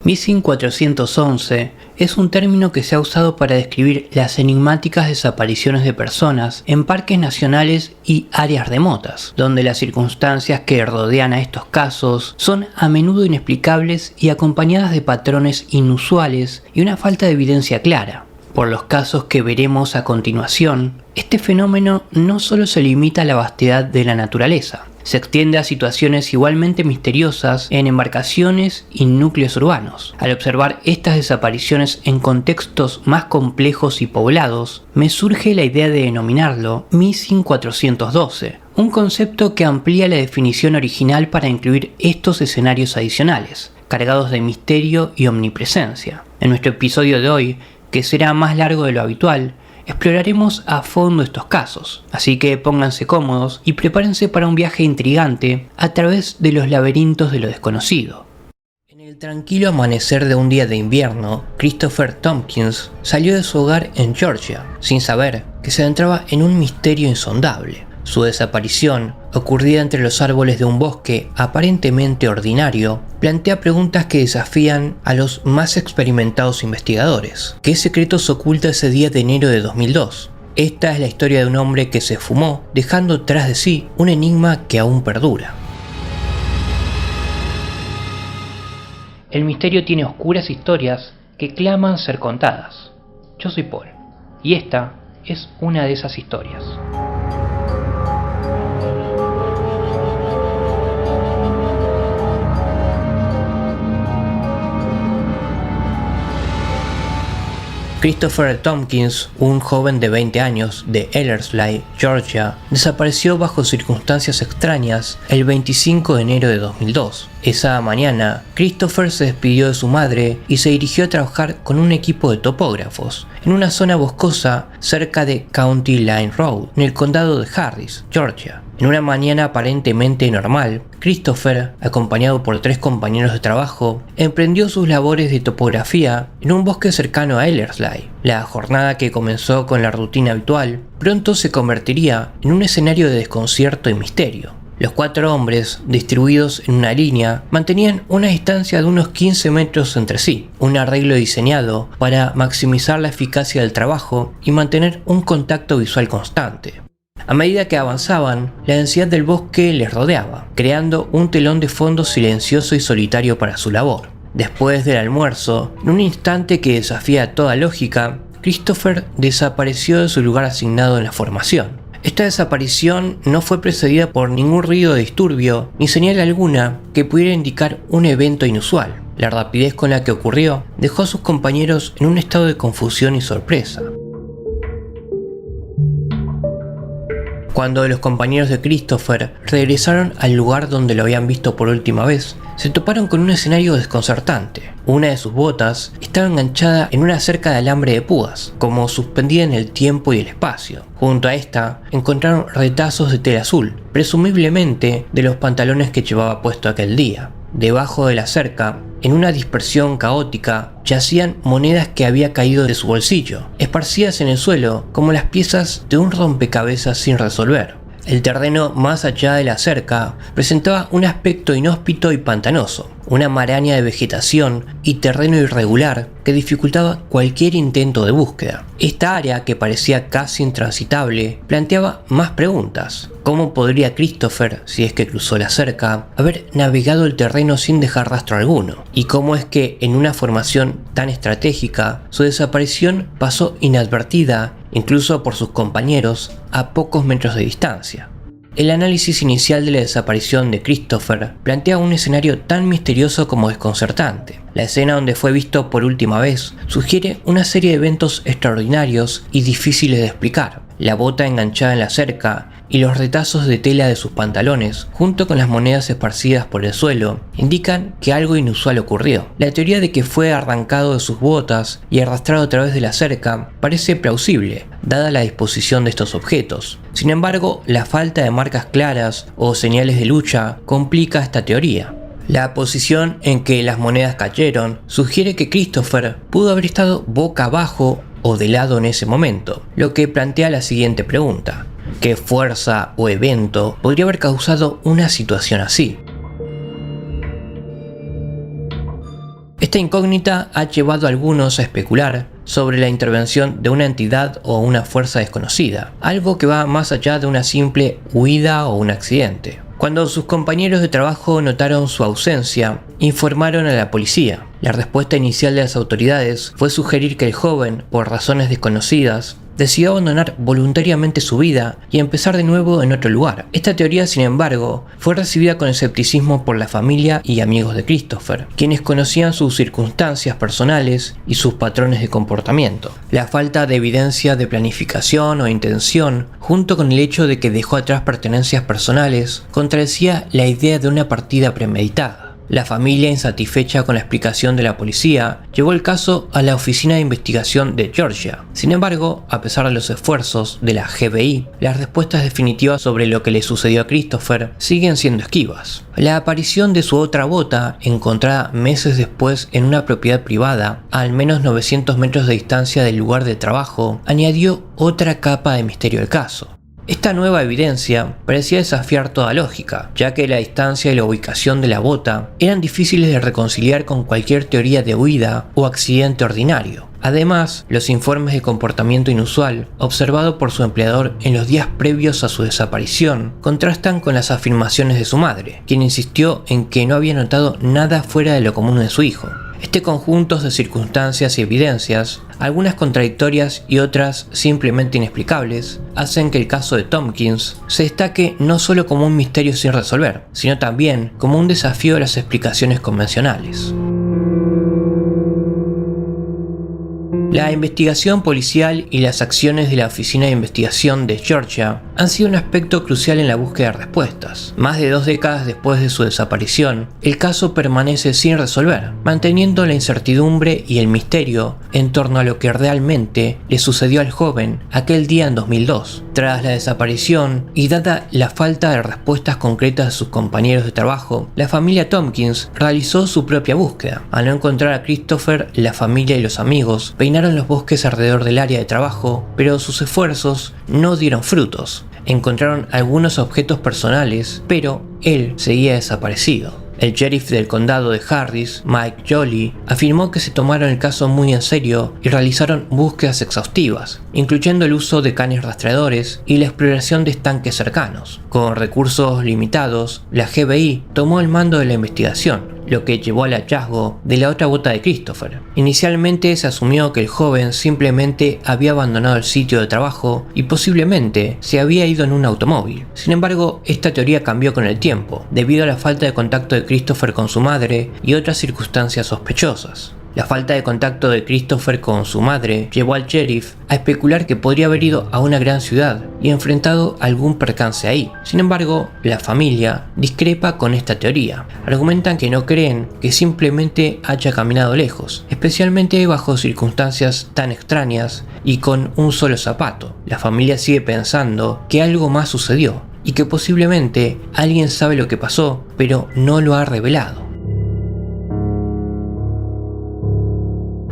Missing 411 es un término que se ha usado para describir las enigmáticas desapariciones de personas en parques nacionales y áreas remotas, donde las circunstancias que rodean a estos casos son a menudo inexplicables y acompañadas de patrones inusuales y una falta de evidencia clara. Por los casos que veremos a continuación, este fenómeno no solo se limita a la vastedad de la naturaleza, se extiende a situaciones igualmente misteriosas en embarcaciones y núcleos urbanos. Al observar estas desapariciones en contextos más complejos y poblados, me surge la idea de denominarlo Missing 412, un concepto que amplía la definición original para incluir estos escenarios adicionales, cargados de misterio y omnipresencia. En nuestro episodio de hoy, que será más largo de lo habitual, exploraremos a fondo estos casos, así que pónganse cómodos y prepárense para un viaje intrigante a través de los laberintos de lo desconocido. En el tranquilo amanecer de un día de invierno, Christopher Tompkins salió de su hogar en Georgia, sin saber que se adentraba en un misterio insondable. Su desaparición, ocurrida entre los árboles de un bosque aparentemente ordinario, plantea preguntas que desafían a los más experimentados investigadores. ¿Qué secretos oculta ese día de enero de 2002? Esta es la historia de un hombre que se esfumó, dejando tras de sí un enigma que aún perdura. El misterio tiene oscuras historias que claman ser contadas. Yo soy Paul, y esta es una de esas historias. Christopher Tompkins, un joven de 20 años de Ellerslie, Georgia, desapareció bajo circunstancias extrañas el 25 de enero de 2002. Esa mañana, Christopher se despidió de su madre y se dirigió a trabajar con un equipo de topógrafos en una zona boscosa cerca de County Line Road, en el condado de Harris, Georgia. En una mañana aparentemente normal, Christopher, acompañado por 3 compañeros de trabajo, emprendió sus labores de topografía en un bosque cercano a Ellerslie. La jornada, que comenzó con la rutina habitual, pronto se convertiría en un escenario de desconcierto y misterio. Los 4 hombres, distribuidos en una línea, mantenían una distancia de unos 15 metros entre sí, un arreglo diseñado para maximizar la eficacia del trabajo y mantener un contacto visual constante. A medida que avanzaban, la densidad del bosque les rodeaba, creando un telón de fondo silencioso y solitario para su labor. Después del almuerzo, en un instante que desafía toda lógica, Christopher desapareció de su lugar asignado en la formación. Esta desaparición no fue precedida por ningún ruido de disturbio ni señal alguna que pudiera indicar un evento inusual. La rapidez con la que ocurrió dejó a sus compañeros en un estado de confusión y sorpresa. Cuando los compañeros de Christopher regresaron al lugar donde lo habían visto por última vez, se toparon con un escenario desconcertante. Una de sus botas estaba enganchada en una cerca de alambre de púas, como suspendida en el tiempo y el espacio. Junto a esta encontraron retazos de tela azul, presumiblemente de los pantalones que llevaba puesto aquel día. Debajo de la cerca, en una dispersión caótica, yacían monedas que había caído de su bolsillo, esparcidas en el suelo como las piezas de un rompecabezas sin resolver. El terreno más allá de la cerca presentaba un aspecto inhóspito y pantanoso, una maraña de vegetación y terreno irregular que dificultaba cualquier intento de búsqueda. Esta área, que parecía casi intransitable, planteaba más preguntas. ¿Cómo podría Christopher, si es que cruzó la cerca, haber navegado el terreno sin dejar rastro alguno? ¿Y cómo es que en una formación tan estratégica su desaparición pasó inadvertida, incluso por sus compañeros, a pocos metros de distancia? El análisis inicial de la desaparición de Christopher plantea un escenario tan misterioso como desconcertante. La escena donde fue visto por última vez sugiere una serie de eventos extraordinarios y difíciles de explicar. La bota enganchada en la cerca y los retazos de tela de sus pantalones, junto con las monedas esparcidas por el suelo, indican que algo inusual ocurrió. La teoría de que fue arrancado de sus botas y arrastrado a través de la cerca parece plausible, dada la disposición de estos objetos. Sin embargo, la falta de marcas claras o señales de lucha complica esta teoría. La posición en que las monedas cayeron sugiere que Christopher pudo haber estado boca abajo o de lado en ese momento, lo que plantea la siguiente pregunta: ¿qué fuerza o evento podría haber causado una situación así? Esta incógnita ha llevado a algunos a especular sobre la intervención de una entidad o una fuerza desconocida, algo que va más allá de una simple huida o un accidente. Cuando sus compañeros de trabajo notaron su ausencia, informaron a la policía. La respuesta inicial de las autoridades fue sugerir que el joven, por razones desconocidas, decidió abandonar voluntariamente su vida y empezar de nuevo en otro lugar. Esta teoría, sin embargo, fue recibida con escepticismo por la familia y amigos de Christopher, quienes conocían sus circunstancias personales y sus patrones de comportamiento. La falta de evidencia de planificación o intención, junto con el hecho de que dejó atrás pertenencias personales, contradecía la idea de una partida premeditada. La familia, insatisfecha con la explicación de la policía, llevó el caso a la Oficina de Investigación de Georgia. Sin embargo, a pesar de los esfuerzos de la FBI, las respuestas definitivas sobre lo que le sucedió a Christopher siguen siendo esquivas. La aparición de su otra bota, encontrada meses después en una propiedad privada, a al menos 900 metros de distancia del lugar de trabajo, añadió otra capa de misterio al caso. Esta nueva evidencia parecía desafiar toda lógica, ya que la distancia y la ubicación de la bota eran difíciles de reconciliar con cualquier teoría de huida o accidente ordinario. Además, los informes de comportamiento inusual observado por su empleador en los días previos a su desaparición contrastan con las afirmaciones de su madre, quien insistió en que no había notado nada fuera de lo común de su hijo. Este conjunto de circunstancias y evidencias, algunas contradictorias y otras simplemente inexplicables, hacen que el caso de Tompkins se destaque no solo como un misterio sin resolver, sino también como un desafío a las explicaciones convencionales. La investigación policial y las acciones de la Oficina de Investigación de Georgia han sido un aspecto crucial en la búsqueda de respuestas. Más de 2 décadas después de su desaparición, el caso permanece sin resolver, manteniendo la incertidumbre y el misterio en torno a lo que realmente le sucedió al joven aquel día en 2002. Tras la desaparición y dada la falta de respuestas concretas de sus compañeros de trabajo, la familia Tompkins realizó su propia búsqueda. Al no encontrar a Christopher, la familia y los amigos peinaron los bosques alrededor del área de trabajo, pero sus esfuerzos no dieron frutos. Encontraron algunos objetos personales, pero él seguía desaparecido. El sheriff del condado de Harris, Mike Jolly, afirmó que se tomaron el caso muy en serio y realizaron búsquedas exhaustivas, incluyendo el uso de canes rastreadores y la exploración de estanques cercanos. Con recursos limitados, la FBI tomó el mando de la investigación, lo que llevó al hallazgo de la otra bota de Christopher. Inicialmente se asumió que el joven simplemente había abandonado el sitio de trabajo y posiblemente se había ido en un automóvil. Sin embargo, esta teoría cambió con el tiempo, debido a la falta de contacto de Christopher con su madre y otras circunstancias sospechosas. La falta de contacto de Christopher con su madre llevó al sheriff a especular que podría haber ido a una gran ciudad y enfrentado algún percance ahí. Sin embargo, la familia discrepa con esta teoría. Argumentan que no creen que simplemente haya caminado lejos, especialmente bajo circunstancias tan extrañas y con un solo zapato. La familia sigue pensando que algo más sucedió y que posiblemente alguien sabe lo que pasó, pero no lo ha revelado.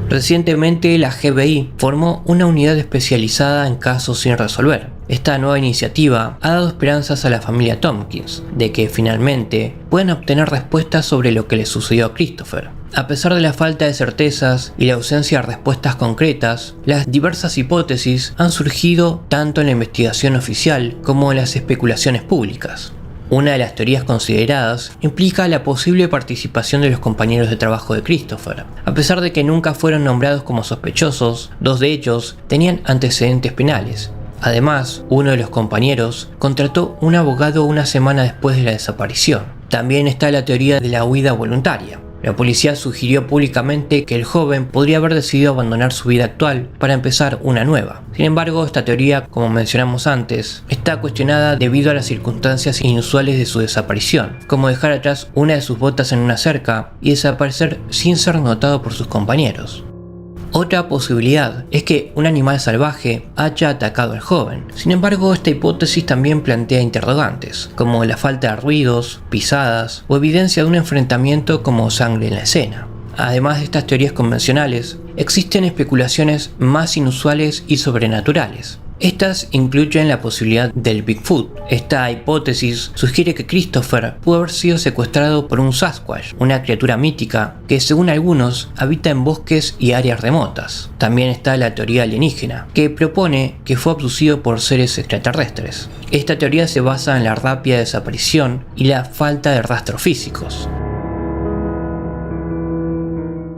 Recientemente la FBI formó una unidad especializada en casos sin resolver. Esta nueva iniciativa ha dado esperanzas a la familia Tompkins de que finalmente puedan obtener respuestas sobre lo que le sucedió a Christopher. A pesar de la falta de certezas y la ausencia de respuestas concretas, las diversas hipótesis han surgido tanto en la investigación oficial como en las especulaciones públicas. Una de las teorías consideradas implica la posible participación de los compañeros de trabajo de Christopher. A pesar de que nunca fueron nombrados como sospechosos, 2 de ellos tenían antecedentes penales. Además, uno de los compañeros contrató un abogado una semana después de la desaparición. También está la teoría de la huida voluntaria. La policía sugirió públicamente que el joven podría haber decidido abandonar su vida actual para empezar una nueva. Sin embargo, esta teoría, como mencionamos antes, está cuestionada debido a las circunstancias inusuales de su desaparición, como dejar atrás una de sus botas en una cerca y desaparecer sin ser notado por sus compañeros. Otra posibilidad es que un animal salvaje haya atacado al joven. Sin embargo, esta hipótesis también plantea interrogantes, como la falta de ruidos, pisadas o evidencia de un enfrentamiento como sangre en la escena. Además de estas teorías convencionales, existen especulaciones más inusuales y sobrenaturales. Estas incluyen la posibilidad del Bigfoot. Esta hipótesis sugiere que Christopher pudo haber sido secuestrado por un Sasquatch, una criatura mítica que según algunos habita en bosques y áreas remotas. También está la teoría alienígena, que propone que fue abducido por seres extraterrestres. Esta teoría se basa en la rápida desaparición y la falta de rastros físicos.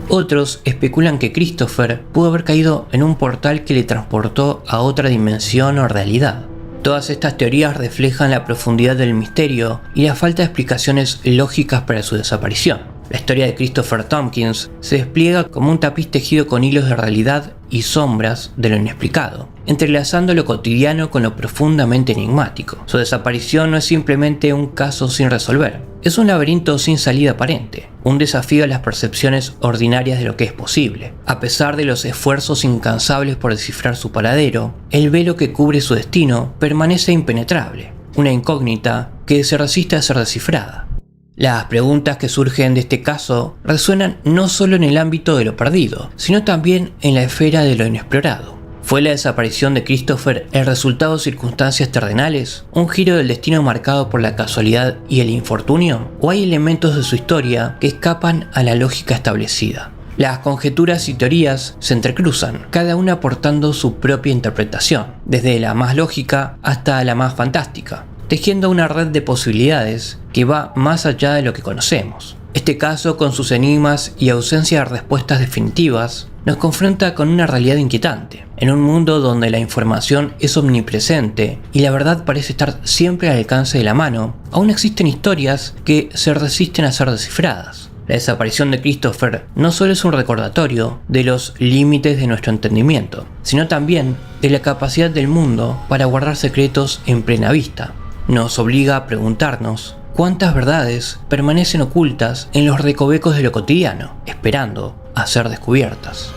Otros especulan que Christopher pudo haber caído en un portal que le transportó a otra dimensión o realidad. Todas estas teorías reflejan la profundidad del misterio y la falta de explicaciones lógicas para su desaparición. La historia de Christopher Tompkins se despliega como un tapiz tejido con hilos de realidad y sombras de lo inexplicado, entrelazando lo cotidiano con lo profundamente enigmático. Su desaparición no es simplemente un caso sin resolver, es un laberinto sin salida aparente, un desafío a las percepciones ordinarias de lo que es posible. A pesar de los esfuerzos incansables por descifrar su paradero, el velo que cubre su destino permanece impenetrable, una incógnita que se resiste a ser descifrada. Las preguntas que surgen de este caso resuenan no solo en el ámbito de lo perdido, sino también en la esfera de lo inexplorado. ¿Fue la desaparición de Christopher el resultado de circunstancias terrenales? ¿Un giro del destino marcado por la casualidad y el infortunio? ¿O hay elementos de su historia que escapan a la lógica establecida? Las conjeturas y teorías se entrecruzan, cada una aportando su propia interpretación, desde la más lógica hasta la más fantástica, tejiendo una red de posibilidades que va más allá de lo que conocemos. Este caso, con sus enigmas y ausencia de respuestas definitivas, nos confronta con una realidad inquietante. En un mundo donde la información es omnipresente y la verdad parece estar siempre al alcance de la mano, aún existen historias que se resisten a ser descifradas. La desaparición de Christopher no solo es un recordatorio de los límites de nuestro entendimiento, sino también de la capacidad del mundo para guardar secretos en plena vista. Nos obliga a preguntarnos cuántas verdades permanecen ocultas en los recovecos de lo cotidiano, esperando a ser descubiertas.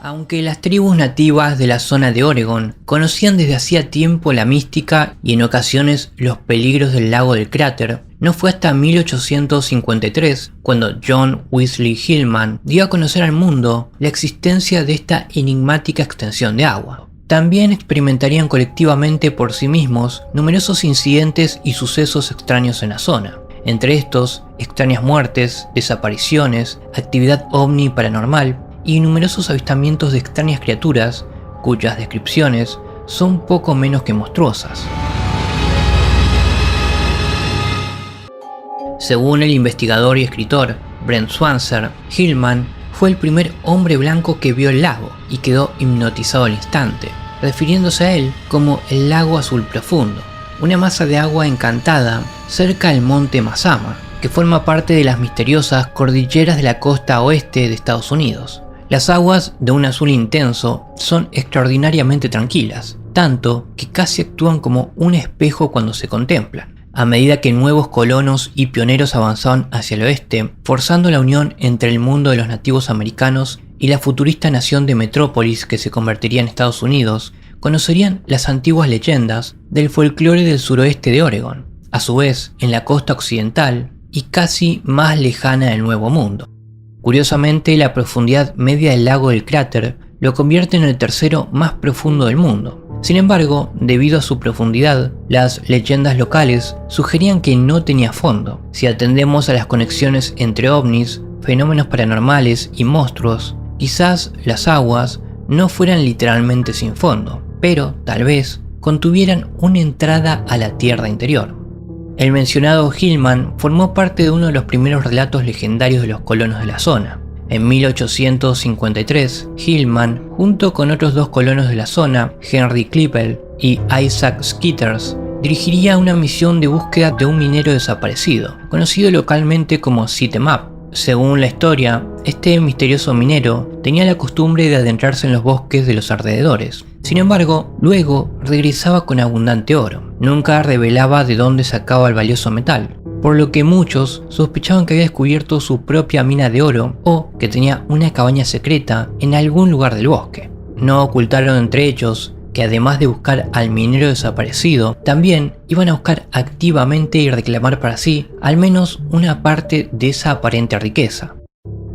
Aunque las tribus nativas de la zona de Oregon conocían desde hacía tiempo la mística y en ocasiones los peligros del lago del cráter, no fue hasta 1853 cuando John Wesley Hillman dio a conocer al mundo la existencia de esta enigmática extensión de agua. También experimentarían colectivamente por sí mismos numerosos incidentes y sucesos extraños en la zona. Entre estos, extrañas muertes, desapariciones, actividad ovni paranormal y numerosos avistamientos de extrañas criaturas cuyas descripciones son poco menos que monstruosas. Según el investigador y escritor Brent Swancer, Hillman fue el primer hombre blanco que vio el lago y quedó hipnotizado al instante, refiriéndose a él como el lago azul profundo, una masa de agua encantada cerca del monte Mazama, que forma parte de las misteriosas cordilleras de la costa oeste de Estados Unidos. Las aguas de un azul intenso son extraordinariamente tranquilas, tanto que casi actúan como un espejo cuando se contemplan. A medida que nuevos colonos y pioneros avanzaban hacia el oeste, forzando la unión entre el mundo de los nativos americanos y la futurista nación de Metrópolis que se convertiría en Estados Unidos, conocerían las antiguas leyendas del folclore del suroeste de Oregon, a su vez en la costa occidental y casi más lejana del Nuevo Mundo. Curiosamente, la profundidad media del lago del cráter lo convierte en el tercero más profundo del mundo. Sin embargo, debido a su profundidad, las leyendas locales sugerían que no tenía fondo. Si atendemos a las conexiones entre ovnis, fenómenos paranormales y monstruos, quizás las aguas no fueran literalmente sin fondo, pero tal vez contuvieran una entrada a la tierra interior. El mencionado Hillman formó parte de uno de los primeros relatos legendarios de los colonos de la zona. En 1853, Hillman, junto con otros dos colonos de la zona, Henry Klippel y Isaac Skitters, dirigiría una misión de búsqueda de un minero desaparecido, conocido localmente como Sit 'em Up. Según la historia, este misterioso minero tenía la costumbre de adentrarse en los bosques de los alrededores. Sin embargo, luego regresaba con abundante oro. Nunca revelaba de dónde sacaba el valioso metal, por lo que muchos sospechaban que había descubierto su propia mina de oro o que tenía una cabaña secreta en algún lugar del bosque. No ocultaron entre ellos que además de buscar al minero desaparecido, también iban a buscar activamente y reclamar para sí al menos una parte de esa aparente riqueza.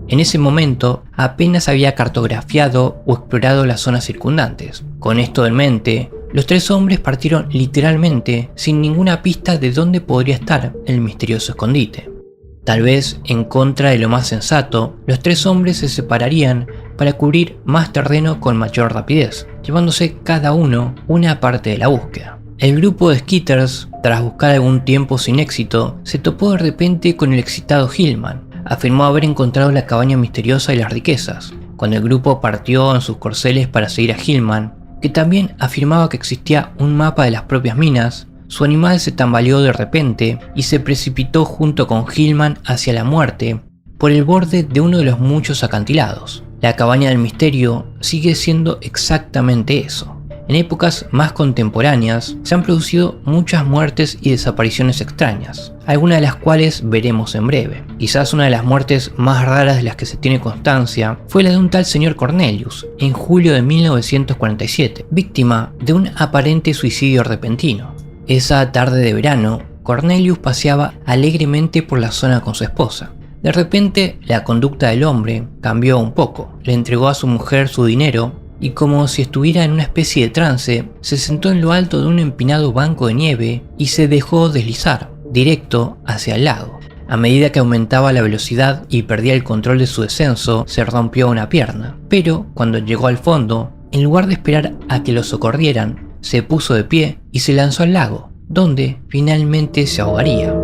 En ese momento apenas había cartografiado o explorado las zonas circundantes. Con esto en mente, los 3 hombres partieron literalmente sin ninguna pista de dónde podría estar el misterioso escondite. Tal vez, en contra de lo más sensato, los 3 hombres se separarían para cubrir más terreno con mayor rapidez, llevándose cada uno una parte de la búsqueda. El grupo de Skitters, tras buscar algún tiempo sin éxito, se topó de repente con el excitado Hillman. Afirmó haber encontrado la cabaña misteriosa y las riquezas. Cuando el grupo partió en sus corceles para seguir a Hillman, que también afirmaba que existía un mapa de las propias minas, su animal se tambaleó de repente y se precipitó junto con Hillman hacia la muerte por el borde de uno de los muchos acantilados. La cabaña del misterio sigue siendo exactamente eso. En épocas más contemporáneas se han producido muchas muertes y desapariciones extrañas, algunas de las cuales veremos en breve. Quizás una de las muertes más raras de las que se tiene constancia fue la de un tal señor Cornelius en julio de 1947, víctima de un aparente suicidio repentino. Esa tarde de verano, Cornelius paseaba alegremente por la zona con su esposa. De repente, la conducta del hombre cambió un poco. Le entregó a su mujer su dinero y, como si estuviera en una especie de trance, se sentó en lo alto de un empinado banco de nieve y se dejó deslizar, directo hacia el lago. A medida que aumentaba la velocidad y perdía el control de su descenso, se rompió una pierna. Pero, cuando llegó al fondo, en lugar de esperar a que lo socorrieran, se puso de pie y se lanzó al lago, donde finalmente se ahogaría.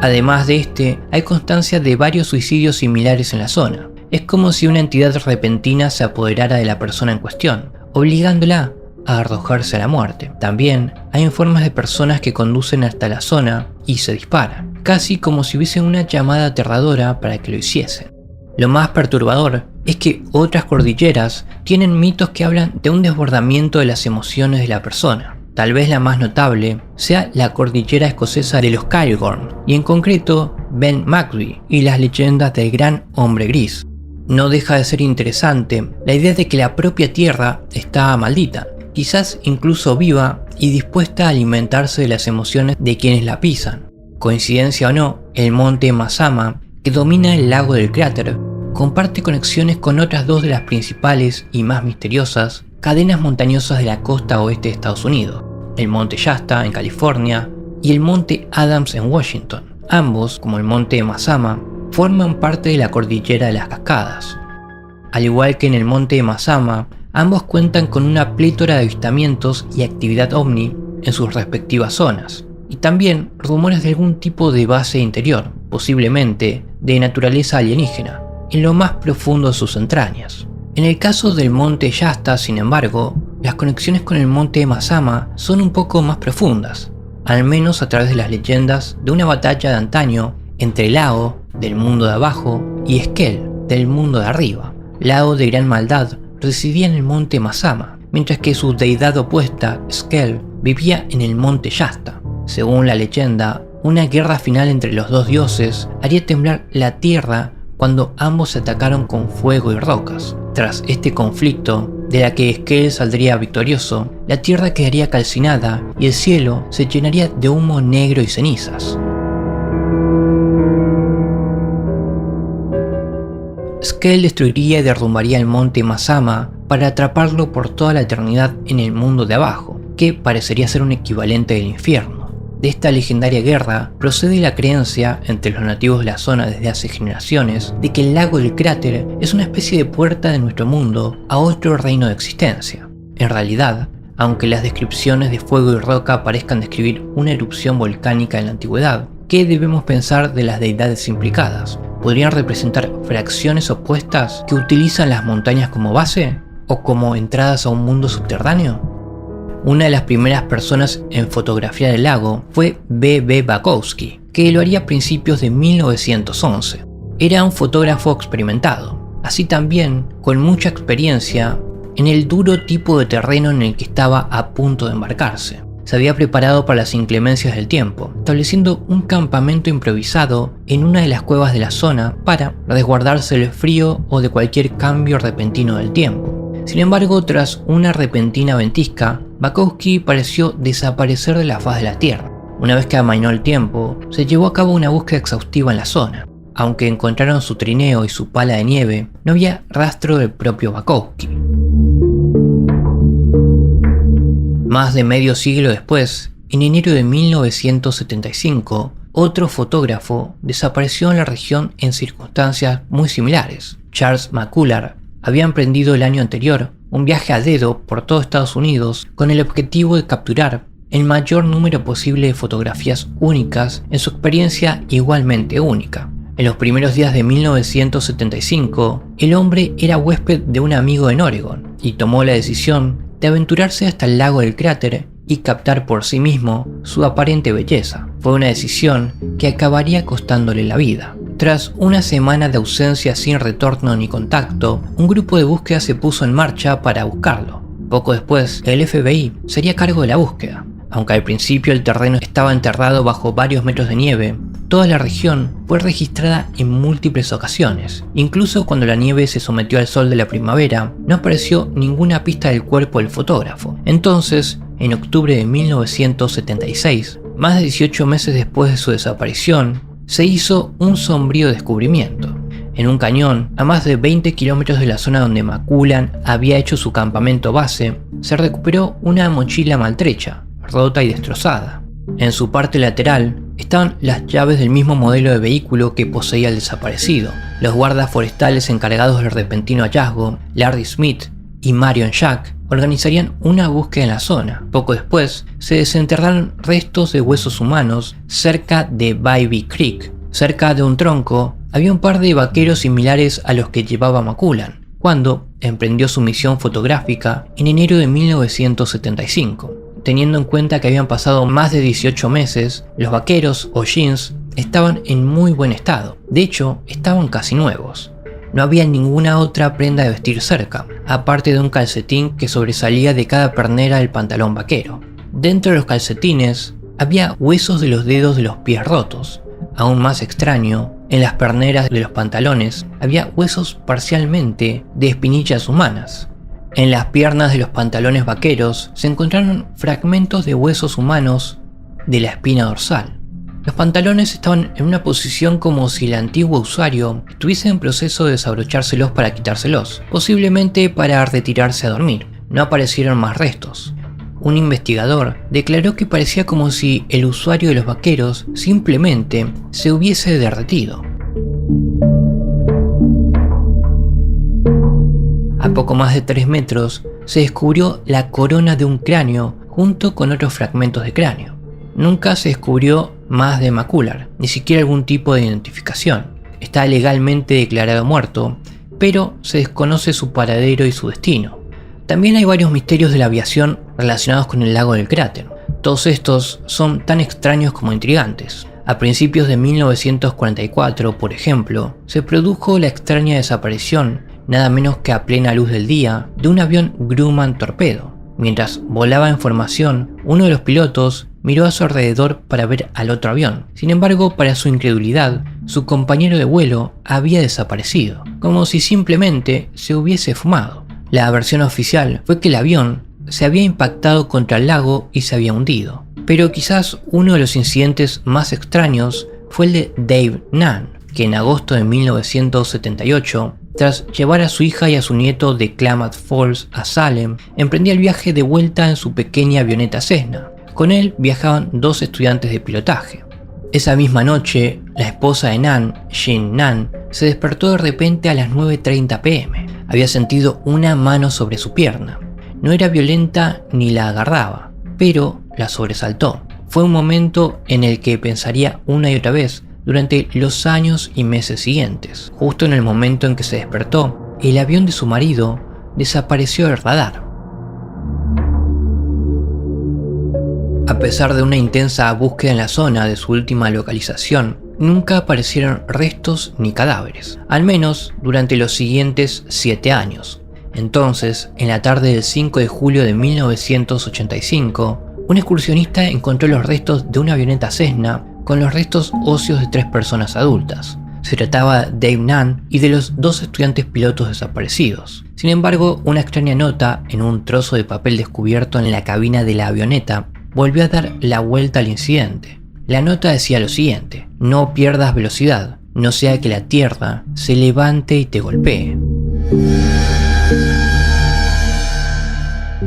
Además de este, hay constancia de varios suicidios similares en la zona. Es como si una entidad repentina se apoderara de la persona en cuestión, obligándola a arrojarse a la muerte. También hay informes de personas que conducen hasta la zona y se disparan, casi como si hubiese una llamada aterradora para que lo hiciesen. Lo más perturbador es que otras cordilleras tienen mitos que hablan de un desbordamiento de las emociones de la persona. Tal vez la más notable sea la cordillera escocesa de los Cairngorm, y en concreto Ben Macri y las leyendas del gran hombre gris. No deja de ser interesante la idea de que la propia tierra está maldita, quizás incluso viva y dispuesta a alimentarse de las emociones de quienes la pisan. Coincidencia o no, el monte Mazama, que domina el lago del cráter, comparte conexiones con otras 2 de las principales y más misteriosas cadenas montañosas de la costa oeste de Estados Unidos, el monte Shasta en California y el monte Adams en Washington. Ambos, como el monte Mazama, forman parte de la cordillera de las cascadas. Al igual que en el monte Mazama, ambos cuentan con una plétora de avistamientos y actividad ovni en sus respectivas zonas, y también rumores de algún tipo de base interior, posiblemente de naturaleza alienígena, en lo más profundo de sus entrañas. En el caso del monte Shasta, sin embargo, las conexiones con el monte Mazama son un poco más profundas, al menos a través de las leyendas de una batalla de antaño entre Lao, del mundo de abajo, y Skell, del mundo de arriba. Lao, de gran maldad, residía en el monte Mazama, mientras que su deidad opuesta, Skell, vivía en el monte Shasta. Según la leyenda, una guerra final entre los 2 dioses haría temblar la tierra cuando ambos se atacaron con fuego y rocas. Tras este conflicto, de la que Skell saldría victorioso, la tierra quedaría calcinada y el cielo se llenaría de humo negro y cenizas. Skell destruiría y derrumbaría el monte Mazama para atraparlo por toda la eternidad en el mundo de abajo, que parecería ser un equivalente del infierno. De esta legendaria guerra procede la creencia entre los nativos de la zona desde hace generaciones de que el lago del cráter es una especie de puerta de nuestro mundo a otro reino de existencia. En realidad, aunque las descripciones de fuego y roca parezcan describir una erupción volcánica en la antigüedad, ¿qué debemos pensar de las deidades implicadas? ¿Podrían representar fracciones opuestas que utilizan las montañas como base o como entradas a un mundo subterráneo? Una de las primeras personas en fotografiar el lago fue B.B. Bukowski, que lo haría a principios de 1911. Era un fotógrafo experimentado, así también con mucha experiencia en el duro tipo de terreno en el que estaba a punto de embarcarse. Se había preparado para las inclemencias del tiempo, estableciendo un campamento improvisado en una de las cuevas de la zona para resguardarse del frío o de cualquier cambio repentino del tiempo. Sin embargo, tras una repentina ventisca, Bukowski pareció desaparecer de la faz de la Tierra. Una vez que amainó el tiempo, se llevó a cabo una búsqueda exhaustiva en la zona. Aunque encontraron su trineo y su pala de nieve, no había rastro del propio Bakowski. Más de medio siglo después, en enero de 1975, otro fotógrafo desapareció en la región en circunstancias muy similares. Charles McCullagh había emprendido el año anterior un viaje a dedo por todo Estados Unidos con el objetivo de capturar el mayor número posible de fotografías únicas en su experiencia igualmente única. En los primeros días de 1975, el hombre era huésped de un amigo en Oregon y tomó la decisión de aventurarse hasta el lago del cráter y captar por sí mismo su aparente belleza. Fue una decisión que acabaría costándole la vida. Tras una semana de ausencia sin retorno ni contacto, un grupo de búsqueda se puso en marcha para buscarlo. Poco después, el FBI se haría cargo de la búsqueda. Aunque al principio el terreno estaba enterrado bajo varios metros de nieve, toda la región fue registrada en múltiples ocasiones. Incluso cuando la nieve se sometió al sol de la primavera, no apareció ninguna pista del cuerpo del fotógrafo. Entonces, en octubre de 1976, más de 18 meses después de su desaparición, se hizo un sombrío descubrimiento. En un cañón, a más de 20 kilómetros de la zona donde McCullagh había hecho su campamento base, se recuperó una mochila maltrecha, rota y destrozada. En su parte lateral estaban las llaves del mismo modelo de vehículo que poseía el desaparecido. Los guardas forestales encargados del repentino hallazgo, Larry Smith y Marion Jack, organizarían una búsqueda en la zona. Poco después, se desenterraron restos de huesos humanos cerca de Baby Creek. Cerca de un tronco había un par de vaqueros similares a los que llevaba McCullagh cuando emprendió su misión fotográfica en enero de 1975. Teniendo en cuenta que habían pasado más de 18 meses, los vaqueros o jeans estaban en muy buen estado. De hecho, estaban casi nuevos. No había ninguna otra prenda de vestir cerca, aparte de un calcetín que sobresalía de cada pernera del pantalón vaquero. Dentro de los calcetines había huesos de los dedos de los pies rotos. Aún más extraño, en las perneras de los pantalones había huesos parcialmente de espinillas humanas. En las piernas de los pantalones vaqueros se encontraron fragmentos de huesos humanos de la espina dorsal. Los pantalones estaban en una posición como si el antiguo usuario estuviese en proceso de desabrochárselos para quitárselos, posiblemente para retirarse a dormir. No aparecieron más restos. Un investigador declaró que parecía como si el usuario de los vaqueros simplemente se hubiese derretido. A poco más de 3 metros se descubrió la corona de un cráneo junto con otros fragmentos de cráneo. Nunca se descubrió más de McCullagh, ni siquiera algún tipo de identificación. Está legalmente declarado muerto, pero se desconoce su paradero y su destino. También hay varios misterios de la aviación relacionados con el lago del cráter. Todos estos son tan extraños como intrigantes. A principios de 1944, por ejemplo, se produjo la extraña desaparición, nada menos que a plena luz del día, de un avión Grumman torpedo. Mientras volaba en formación, uno de los pilotos miró a su alrededor para ver al otro avión. Sin embargo, para su incredulidad, su compañero de vuelo había desaparecido, como si simplemente se hubiese fumado. La versión oficial fue que el avión se había impactado contra el lago y se había hundido. Pero quizás uno de los incidentes más extraños fue el de Dave Nunn, que en agosto de 1978, tras llevar a su hija y a su nieto de Klamath Falls a Salem, emprendía el viaje de vuelta en su pequeña avioneta Cessna. Con él viajaban 2 estudiantes de pilotaje. Esa misma noche, la esposa de Nunn, Jean Nunn, se despertó de repente a las 9:30 p.m. Había sentido una mano sobre su pierna. No era violenta ni la agarraba, pero la sobresaltó. Fue un momento en el que pensaría una y otra vez durante los años y meses siguientes. Justo en el momento en que se despertó, el avión de su marido desapareció del radar. A pesar de una intensa búsqueda en la zona de su última localización, nunca aparecieron restos ni cadáveres, al menos durante los siguientes 7 años. Entonces, en la tarde del 5 de julio de 1985, un excursionista encontró los restos de una avioneta Cessna con los restos óseos de 3 personas adultas. Se trataba de Dave Nunn y de los 2 estudiantes pilotos desaparecidos. Sin embargo, una extraña nota en un trozo de papel descubierto en la cabina de la avioneta volvió a dar la vuelta al incidente. La nota decía lo siguiente: no pierdas velocidad, no sea que la Tierra se levante y te golpee.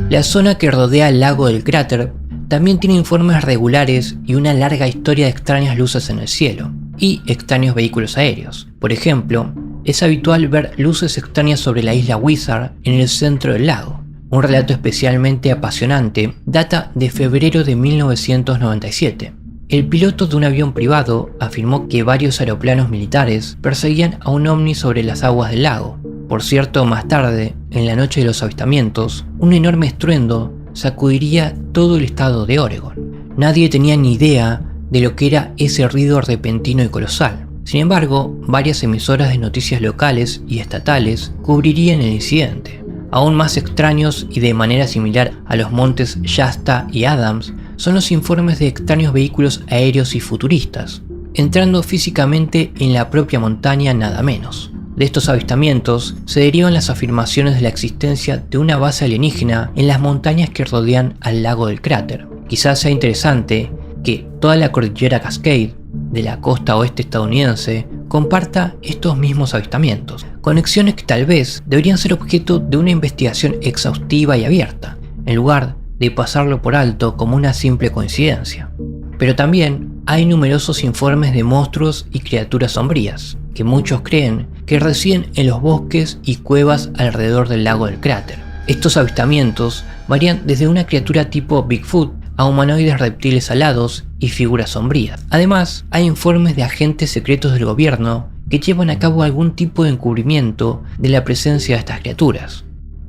La zona que rodea el lago del cráter también tiene informes regulares y una larga historia de extrañas luces en el cielo y extraños vehículos aéreos. Por ejemplo, es habitual ver luces extrañas sobre la isla Wizard en el centro del lago. Un relato especialmente apasionante data de febrero de 1997. El piloto de un avión privado afirmó que varios aeroplanos militares perseguían a un ovni sobre las aguas del lago. Por cierto, más tarde, en la noche de los avistamientos, un enorme estruendo sacudiría todo el estado de Oregon. Nadie tenía ni idea de lo que era ese ruido repentino y colosal. Sin embargo, varias emisoras de noticias locales y estatales cubrirían el incidente. Aún más extraños y de manera similar a los montes Shasta y Adams son los informes de extraños vehículos aéreos y futuristas, entrando físicamente en la propia montaña nada menos. De estos avistamientos se derivan las afirmaciones de la existencia de una base alienígena en las montañas que rodean al lago del cráter. Quizás sea interesante que toda la cordillera Cascade de la costa oeste estadounidense comparta estos mismos avistamientos, conexiones que tal vez deberían ser objeto de una investigación exhaustiva y abierta, en lugar de pasarlo por alto como una simple coincidencia. Pero también hay numerosos informes de monstruos y criaturas sombrías, que muchos creen que residen en los bosques y cuevas alrededor del lago del cráter. Estos avistamientos varían desde una criatura tipo Bigfoot a humanoides reptiles alados y figuras sombrías. Además, hay informes de agentes secretos del gobierno que llevan a cabo algún tipo de encubrimiento de la presencia de estas criaturas.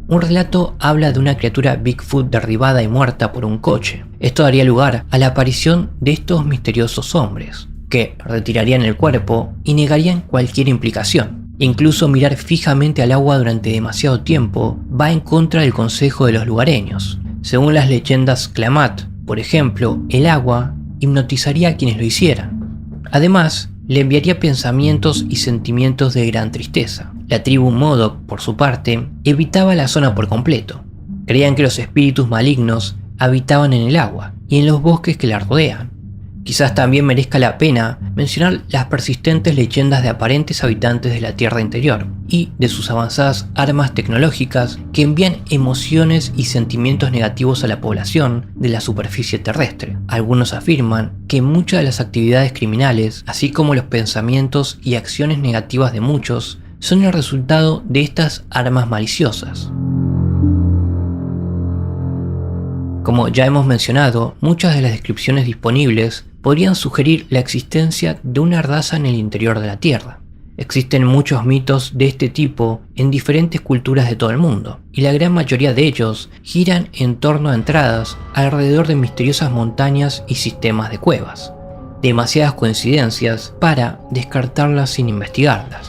Un relato habla de una criatura Bigfoot derribada y muerta por un coche. Esto daría lugar a la aparición de estos misteriosos hombres, que retirarían el cuerpo y negarían cualquier implicación. Incluso mirar fijamente al agua durante demasiado tiempo va en contra del consejo de los lugareños. Según las leyendas Klamath, por ejemplo, el agua hipnotizaría a quienes lo hicieran. Además, le enviaría pensamientos y sentimientos de gran tristeza. La tribu Modoc, por su parte, evitaba la zona por completo. Creían que los espíritus malignos habitaban en el agua y en los bosques que la rodean. Quizás también merezca la pena mencionar las persistentes leyendas de aparentes habitantes de la Tierra interior y de sus avanzadas armas tecnológicas que envían emociones y sentimientos negativos a la población de la superficie terrestre. Algunos afirman que muchas de las actividades criminales, así como los pensamientos y acciones negativas de muchos, son el resultado de estas armas maliciosas. Como ya hemos mencionado, muchas de las descripciones disponibles podrían sugerir la existencia de una raza en el interior de la Tierra. Existen muchos mitos de este tipo en diferentes culturas de todo el mundo, y la gran mayoría de ellos giran en torno a entradas alrededor de misteriosas montañas y sistemas de cuevas. Demasiadas coincidencias para descartarlas sin investigarlas.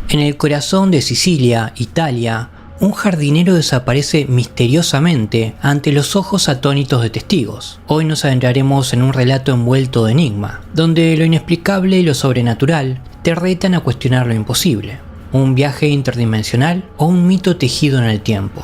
En el corazón de Sicilia, Italia, un jardinero desaparece misteriosamente ante los ojos atónitos de testigos. Hoy nos adentraremos en un relato envuelto de enigma, donde lo inexplicable y lo sobrenatural te retan a cuestionar lo imposible. ¿Un viaje interdimensional o un mito tejido en el tiempo?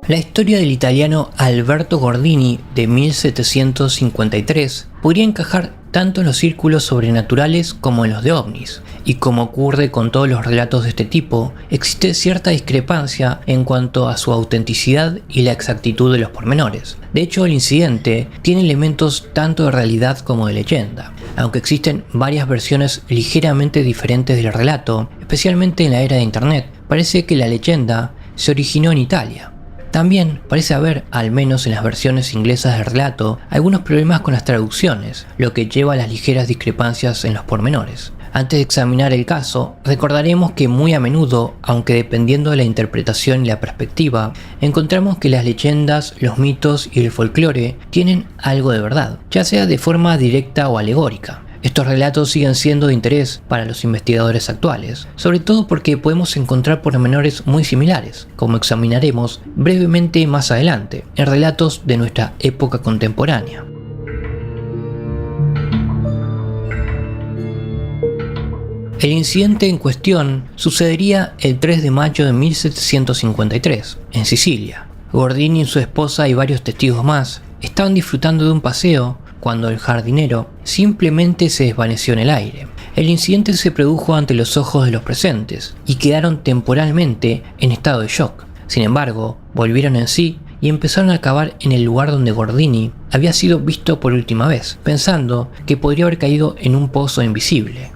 La historia del italiano Alberto Gordini de 1753 podría encajar tanto en los círculos sobrenaturales como en los de ovnis, y como ocurre con todos los relatos de este tipo, existe cierta discrepancia en cuanto a su autenticidad y la exactitud de los pormenores. De hecho, el incidente tiene elementos tanto de realidad como de leyenda, aunque existen varias versiones ligeramente diferentes del relato, especialmente en la era de internet. Parece que la leyenda se originó en Italia. También parece haber, al menos en las versiones inglesas del relato, algunos problemas con las traducciones, lo que lleva a las ligeras discrepancias en los pormenores. Antes de examinar el caso, recordaremos que muy a menudo, aunque dependiendo de la interpretación y la perspectiva, encontramos que las leyendas, los mitos y el folclore tienen algo de verdad, ya sea de forma directa o alegórica. Estos relatos siguen siendo de interés para los investigadores actuales, sobre todo porque podemos encontrar pormenores muy similares, como examinaremos brevemente más adelante, en relatos de nuestra época contemporánea. El incidente en cuestión sucedería el 3 de mayo de 1753, en Sicilia. Gordini y su esposa y varios testigos más estaban disfrutando de un paseo cuando el jardinero simplemente se desvaneció en el aire. El incidente se produjo ante los ojos de los presentes y quedaron temporalmente en estado de shock. Sin embargo, volvieron en sí y empezaron a cavar en el lugar donde Gordini había sido visto por última vez, pensando que podría haber caído en un pozo invisible.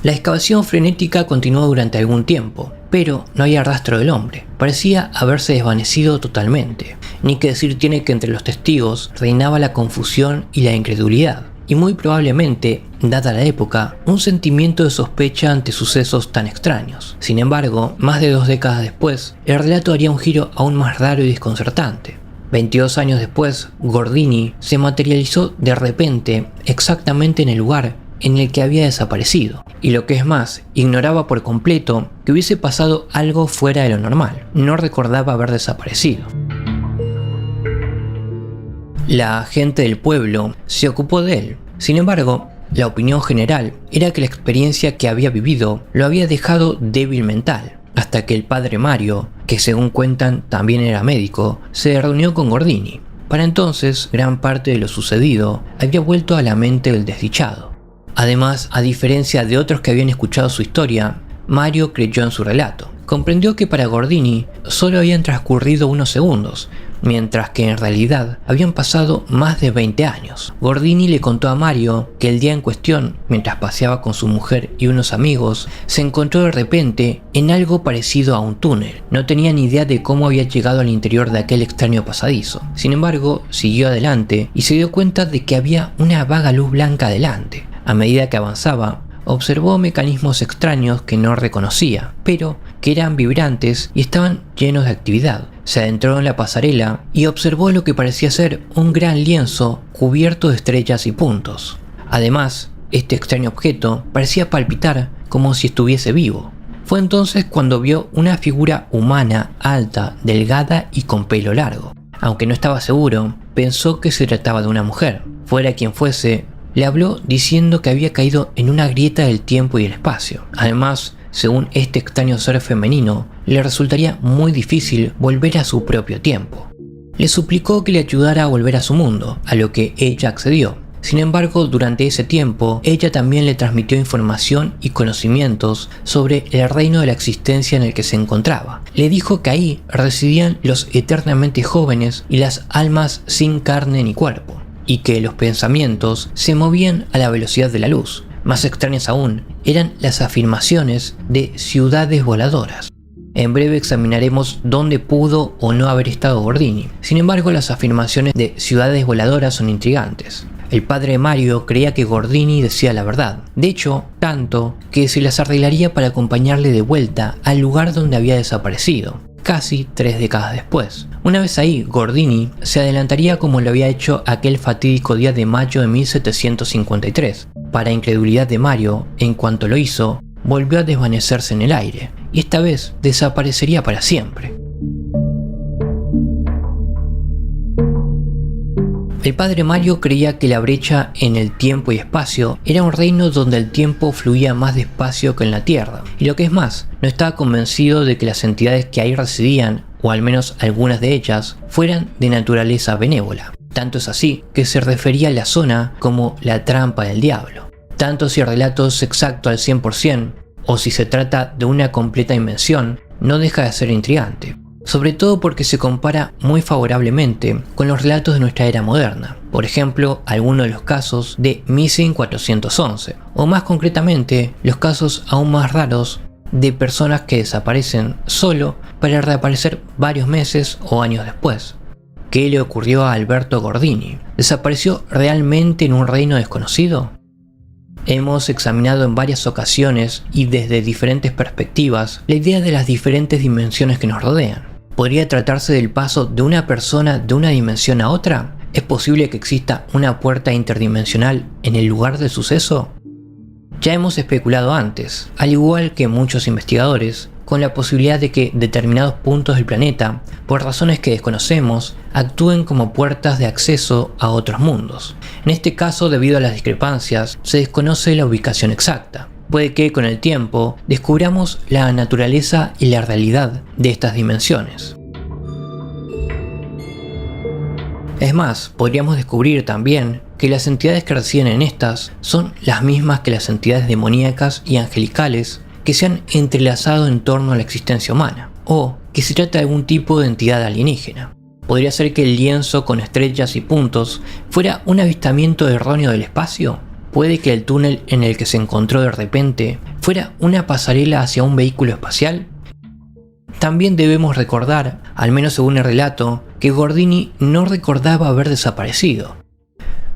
La excavación frenética continuó durante algún tiempo, pero no había rastro del hombre. Parecía haberse desvanecido totalmente. Ni que decir tiene que entre los testigos reinaba la confusión y la incredulidad, y muy probablemente, dada la época, un sentimiento de sospecha ante sucesos tan extraños. Sin embargo, más de 2 décadas después, el relato haría un giro aún más raro y desconcertante. 22 años después, Gordini se materializó de repente exactamente en el lugar en el que había desaparecido, y lo que es más, ignoraba por completo que hubiese pasado algo fuera de lo normal. No recordaba haber desaparecido. La gente del pueblo se ocupó de él. Sin embargo, la opinión general era que la experiencia que había vivido lo había dejado débil mental, hasta que el padre Mario, que según cuentan también era médico, se reunió con Gordini. Para entonces, gran parte de lo sucedido había vuelto a la mente del desdichado. Además, a diferencia de otros que habían escuchado su historia, Mario creyó en su relato. Comprendió que para Gordini solo habían transcurrido unos segundos, mientras que en realidad habían pasado más de 20 años. Gordini le contó a Mario que el día en cuestión, mientras paseaba con su mujer y unos amigos, se encontró de repente en algo parecido a un túnel. No tenía ni idea de cómo había llegado al interior de aquel extraño pasadizo. Sin embargo, siguió adelante y se dio cuenta de que había una vaga luz blanca delante. A medida que avanzaba, observó mecanismos extraños que no reconocía, pero que eran vibrantes y estaban llenos de actividad. Se adentró en la pasarela y observó lo que parecía ser un gran lienzo cubierto de estrellas y puntos. Además, este extraño objeto parecía palpitar como si estuviese vivo. Fue entonces cuando vio una figura humana alta, delgada y con pelo largo. Aunque no estaba seguro, pensó que se trataba de una mujer. Fuera quien fuese, le habló diciendo que había caído en una grieta del tiempo y el espacio. Además, según este extraño ser femenino, le resultaría muy difícil volver a su propio tiempo. Le suplicó que le ayudara a volver a su mundo, a lo que ella accedió. Sin embargo, durante ese tiempo, ella también le transmitió información y conocimientos sobre el reino de la existencia en el que se encontraba. Le dijo que ahí residían los eternamente jóvenes y las almas sin carne ni cuerpo, y que los pensamientos se movían a la velocidad de la luz. Más extrañas aún eran las afirmaciones de ciudades voladoras. En breve examinaremos dónde pudo o no haber estado Gordini. Sin embargo, las afirmaciones de ciudades voladoras son intrigantes. El padre Mario creía que Gordini decía la verdad. De hecho, tanto que se las arreglaría para acompañarle de vuelta al lugar donde había desaparecido, casi 3 décadas después. Una vez ahí, Gordini se adelantaría como lo había hecho aquel fatídico día de mayo de 1753. Para incredulidad de Mario, en cuanto lo hizo, volvió a desvanecerse en el aire, y esta vez desaparecería para siempre. El padre Mario creía que la brecha en el tiempo y espacio era un reino donde el tiempo fluía más despacio que en la Tierra, y lo que es más, no estaba convencido de que las entidades que ahí residían, o al menos algunas de ellas, fueran de naturaleza benévola. Tanto es así que se refería a la zona como la trampa del diablo. Tanto si el relato es exacto al 100%, o si se trata de una completa invención, no deja de ser intrigante. Sobre todo porque se compara muy favorablemente con los relatos de nuestra era moderna. Por ejemplo, algunos de los casos de Missing 411, o más concretamente, los casos aún más raros de personas que desaparecen solo para reaparecer varios meses o años después. ¿Qué le ocurrió a Alberto Gordini? ¿Desapareció realmente en un reino desconocido? Hemos examinado en varias ocasiones y desde diferentes perspectivas la idea de las diferentes dimensiones que nos rodean. ¿Podría tratarse del paso de una persona de una dimensión a otra? ¿Es posible que exista una puerta interdimensional en el lugar del suceso? Ya hemos especulado antes, al igual que muchos investigadores, con la posibilidad de que determinados puntos del planeta, por razones que desconocemos, actúen como puertas de acceso a otros mundos. En este caso, debido a las discrepancias, se desconoce la ubicación exacta. Puede que con el tiempo descubramos la naturaleza y la realidad de estas dimensiones. Es más, podríamos descubrir también que las entidades que residen en estas son las mismas que las entidades demoníacas y angelicales que se han entrelazado en torno a la existencia humana, o que se trata de algún tipo de entidad alienígena. ¿Podría ser que el lienzo con estrellas y puntos fuera un avistamiento erróneo del espacio? ¿Puede que el túnel en el que se encontró de repente fuera una pasarela hacia un vehículo espacial? También debemos recordar, al menos según el relato, que Gordini no recordaba haber desaparecido.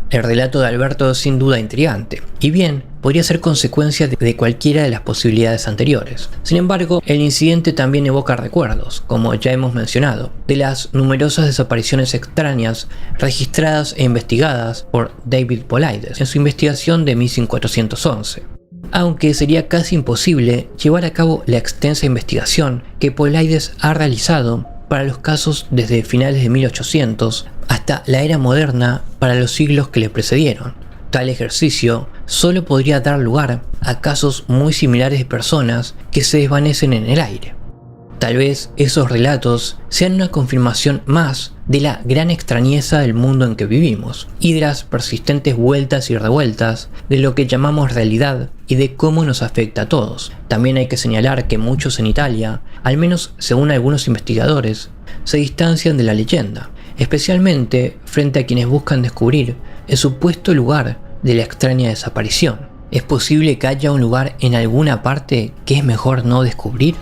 El relato de Alberto es sin duda intrigante, y bien, podría ser consecuencia de cualquiera de las posibilidades anteriores. Sin embargo, el incidente también evoca recuerdos, como ya hemos mencionado, de las numerosas desapariciones extrañas registradas e investigadas por David Paulides en su investigación de Missing 411. Aunque sería casi imposible llevar a cabo la extensa investigación que Paulides ha realizado para los casos desde finales de 1800 hasta la era moderna para los siglos que le precedieron. Tal ejercicio solo podría dar lugar a casos muy similares de personas que se desvanecen en el aire. Tal vez esos relatos sean una confirmación más de la gran extrañeza del mundo en que vivimos y de las persistentes vueltas y revueltas de lo que llamamos realidad y de cómo nos afecta a todos. También hay que señalar que muchos en Italia, al menos según algunos investigadores, se distancian de la leyenda, especialmente frente a quienes buscan descubrir el supuesto lugar de la extraña desaparición. ¿Es posible que haya un lugar en alguna parte que es mejor no descubrir?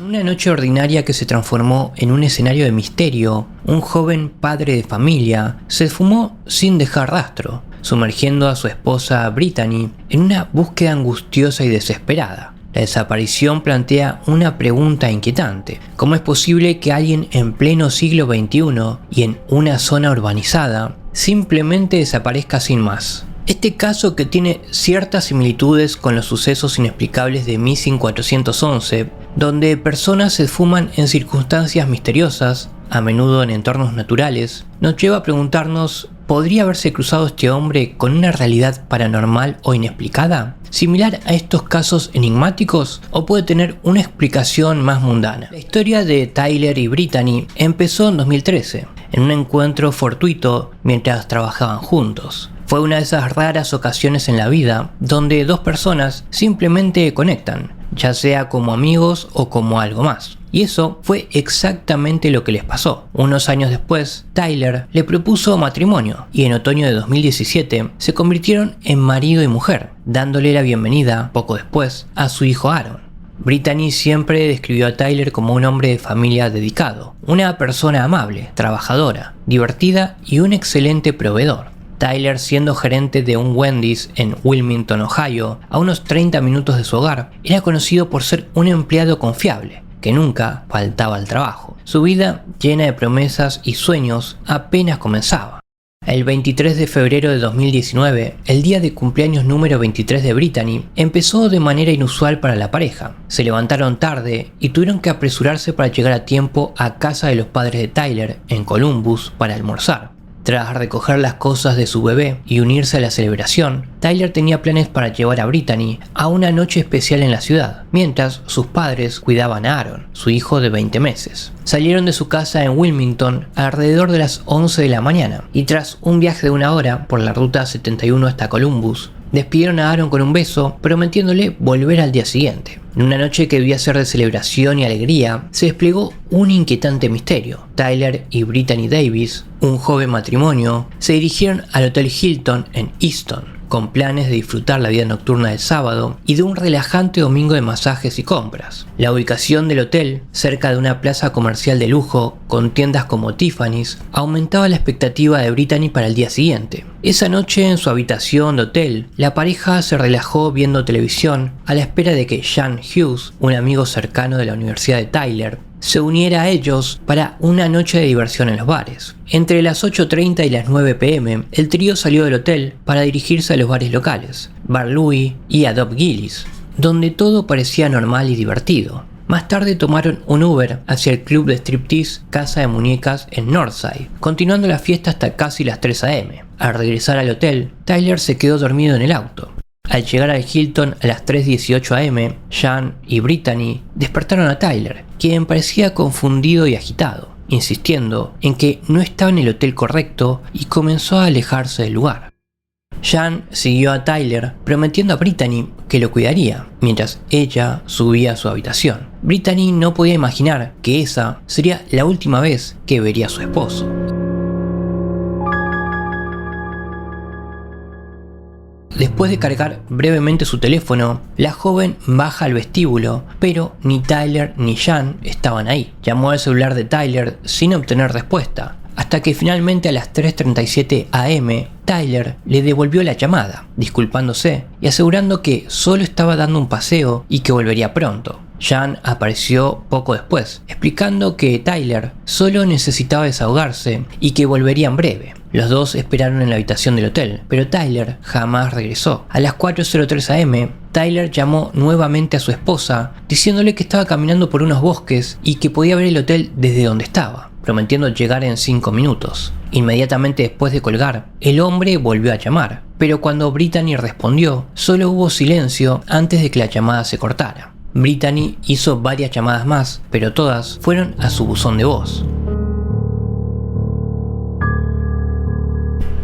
Una noche ordinaria que se transformó en un escenario de misterio, un joven padre de familia se esfumó sin dejar rastro, sumergiendo a su esposa Brittany en una búsqueda angustiosa y desesperada. La desaparición plantea una pregunta inquietante: ¿cómo es posible que alguien en pleno siglo XXI y en una zona urbanizada simplemente desaparezca sin más? Este caso, que tiene ciertas similitudes con los sucesos inexplicables de Missing 411, donde personas se esfuman en circunstancias misteriosas, a menudo en entornos naturales, nos lleva a preguntarnos: ¿podría haberse cruzado este hombre con una realidad paranormal o inexplicada, similar a estos casos enigmáticos, o puede tener una explicación más mundana? La historia de Tyler y Brittany empezó en 2013, en un encuentro fortuito mientras trabajaban juntos. Fue una de esas raras ocasiones en la vida donde dos personas simplemente conectan, ya sea como amigos o como algo más. Y eso fue exactamente lo que les pasó. Unos años después, Tyler le propuso matrimonio y en otoño de 2017 se convirtieron en marido y mujer, dándole la bienvenida, poco después, a su hijo Aaron. Brittany siempre describió a Tyler como un hombre de familia dedicado, una persona amable, trabajadora, divertida y un excelente proveedor. Tyler, siendo gerente de un Wendy's en Wilmington, Ohio, a unos 30 minutos de su hogar, era conocido por ser un empleado confiable, que nunca faltaba al trabajo. Su vida, llena de promesas y sueños, apenas comenzaba. El 23 de febrero de 2019, el día de cumpleaños número 23 de Brittany, empezó de manera inusual para la pareja. Se levantaron tarde y tuvieron que apresurarse para llegar a tiempo a casa de los padres de Tyler, en Columbus, para almorzar. Tras recoger las cosas de su bebé y unirse a la celebración, Tyler tenía planes para llevar a Brittany a una noche especial en la ciudad, mientras sus padres cuidaban a Aaron, su hijo de 20 meses. Salieron de su casa en Wilmington alrededor de las 11 de la mañana y tras un viaje de una hora por la ruta 71 hasta Columbus, despidieron a Aaron con un beso, prometiéndole volver al día siguiente. En una noche que debía ser de celebración y alegría, se desplegó un inquietante misterio. Tyler y Brittany Davis, un joven matrimonio, se dirigieron al Hotel Hilton en Easton, con planes de disfrutar la vida nocturna del sábado y de un relajante domingo de masajes y compras. La ubicación del hotel, cerca de una plaza comercial de lujo con tiendas como Tiffany's, aumentaba la expectativa de Brittany para el día siguiente. Esa noche, en su habitación de hotel, la pareja se relajó viendo televisión a la espera de que Sean Hughes, un amigo cercano de la Universidad de Tyler, se uniera a ellos para una noche de diversión en los bares. Entre las 8:30 y las 9 p.m, el trío salió del hotel para dirigirse a los bares locales, Bar Louie y Adobe Gillies, donde todo parecía normal y divertido. Más tarde tomaron un Uber hacia el club de striptease Casa de Muñecas en Northside, continuando la fiesta hasta casi las 3 a.m. Al regresar al hotel, Tyler se quedó dormido en el auto. Al llegar al Hilton a las 3:18 am, Jan y Brittany despertaron a Tyler, quien parecía confundido y agitado, insistiendo en que no estaba en el hotel correcto y comenzó a alejarse del lugar. Jan siguió a Tyler prometiendo a Brittany que lo cuidaría, mientras ella subía a su habitación. Brittany no podía imaginar que esa sería la última vez que vería a su esposo. Después de cargar brevemente su teléfono, la joven baja al vestíbulo, pero ni Tyler ni Jan estaban ahí. Llamó al celular de Tyler sin obtener respuesta, hasta que finalmente a las 3:37 am, Tyler le devolvió la llamada, disculpándose y asegurando que solo estaba dando un paseo y que volvería pronto. Jan apareció poco después, explicando que Tyler solo necesitaba desahogarse y que volvería en breve. Los dos esperaron en la habitación del hotel, pero Tyler jamás regresó. A las 4:03 am, Tyler llamó nuevamente a su esposa, diciéndole que estaba caminando por unos bosques y que podía ver el hotel desde donde estaba, prometiendo llegar en 5 minutos. Inmediatamente después de colgar, el hombre volvió a llamar, pero cuando Brittany respondió, solo hubo silencio antes de que la llamada se cortara. Brittany hizo varias llamadas más, pero todas fueron a su buzón de voz.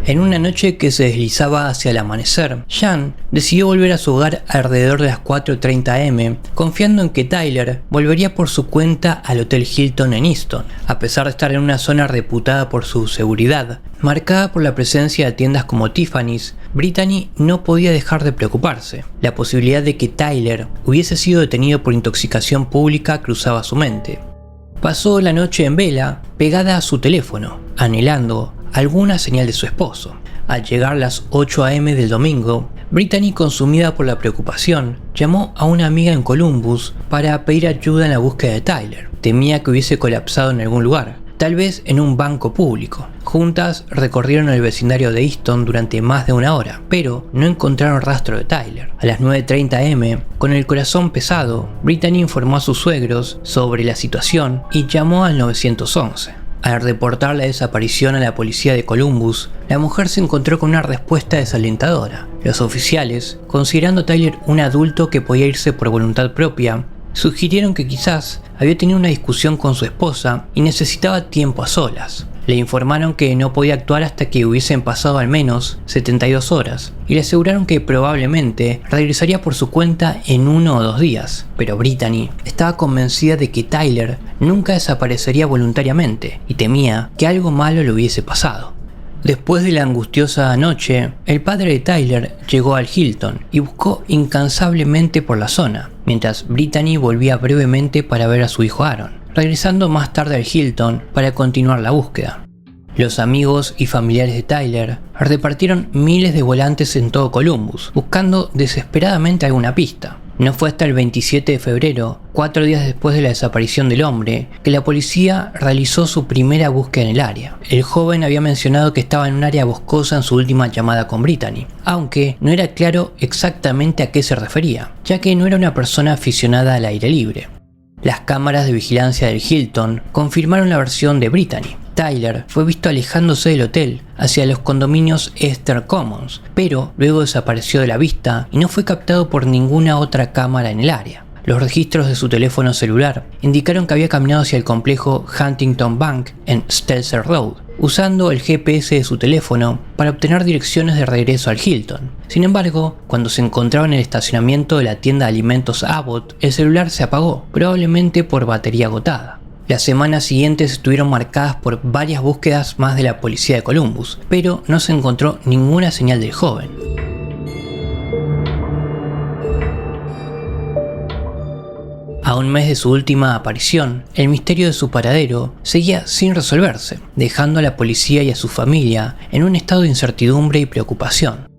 En una noche que se deslizaba hacia el amanecer, Jan decidió volver a su hogar alrededor de las 4:30 am, confiando en que Tyler volvería por su cuenta al Hotel Hilton en Easton. A pesar de estar en una zona reputada por su seguridad, marcada por la presencia de tiendas como Tiffany's, Brittany no podía dejar de preocuparse. La posibilidad de que Tyler hubiese sido detenido por intoxicación pública cruzaba su mente. Pasó la noche en vela, pegada a su teléfono, anhelando alguna señal de su esposo. Al llegar las 8 am del domingo, Brittany, consumida por la preocupación, llamó a una amiga en Columbus para pedir ayuda en la búsqueda de Tyler. Temía que hubiese colapsado en algún lugar, tal vez en un banco público. Juntas recorrieron el vecindario de Easton durante más de una hora, pero no encontraron rastro de Tyler. A las 9:30 am, con el corazón pesado, Brittany informó a sus suegros sobre la situación y llamó al 911. Al reportar la desaparición a la policía de Columbus, la mujer se encontró con una respuesta desalentadora. Los oficiales, considerando a Tyler un adulto que podía irse por voluntad propia, sugirieron que quizás había tenido una discusión con su esposa y necesitaba tiempo a solas. Le informaron que no podía actuar hasta que hubiesen pasado al menos 72 horas y le aseguraron que probablemente regresaría por su cuenta en 1 o 2 días, pero Brittany estaba convencida de que Tyler nunca desaparecería voluntariamente y temía que algo malo le hubiese pasado. Después de la angustiosa noche, el padre de Tyler llegó al Hilton y buscó incansablemente por la zona, mientras Brittany volvía brevemente para ver a su hijo Aaron, regresando más tarde al Hilton para continuar la búsqueda. Los amigos y familiares de Tyler repartieron miles de volantes en todo Columbus, buscando desesperadamente alguna pista. No fue hasta el 27 de febrero, 4 días después de la desaparición del hombre, que la policía realizó su primera búsqueda en el área. El joven había mencionado que estaba en un área boscosa en su última llamada con Brittany, aunque no era claro exactamente a qué se refería, ya que no era una persona aficionada al aire libre. Las cámaras de vigilancia del Hilton confirmaron la versión de Brittany. Tyler fue visto alejándose del hotel hacia los condominios Esther Commons, pero luego desapareció de la vista y no fue captado por ninguna otra cámara en el área. Los registros de su teléfono celular indicaron que había caminado hacia el complejo Huntington Bank en Stelzer Road, usando el GPS de su teléfono para obtener direcciones de regreso al Hilton. Sin embargo, cuando se encontraba en el estacionamiento de la tienda de alimentos Abbott, el celular se apagó, probablemente por batería agotada. Las semanas siguientes estuvieron marcadas por varias búsquedas más de la policía de Columbus, pero no se encontró ninguna señal del joven. A un mes de su última aparición, el misterio de su paradero seguía sin resolverse, dejando a la policía y a su familia en un estado de incertidumbre y preocupación.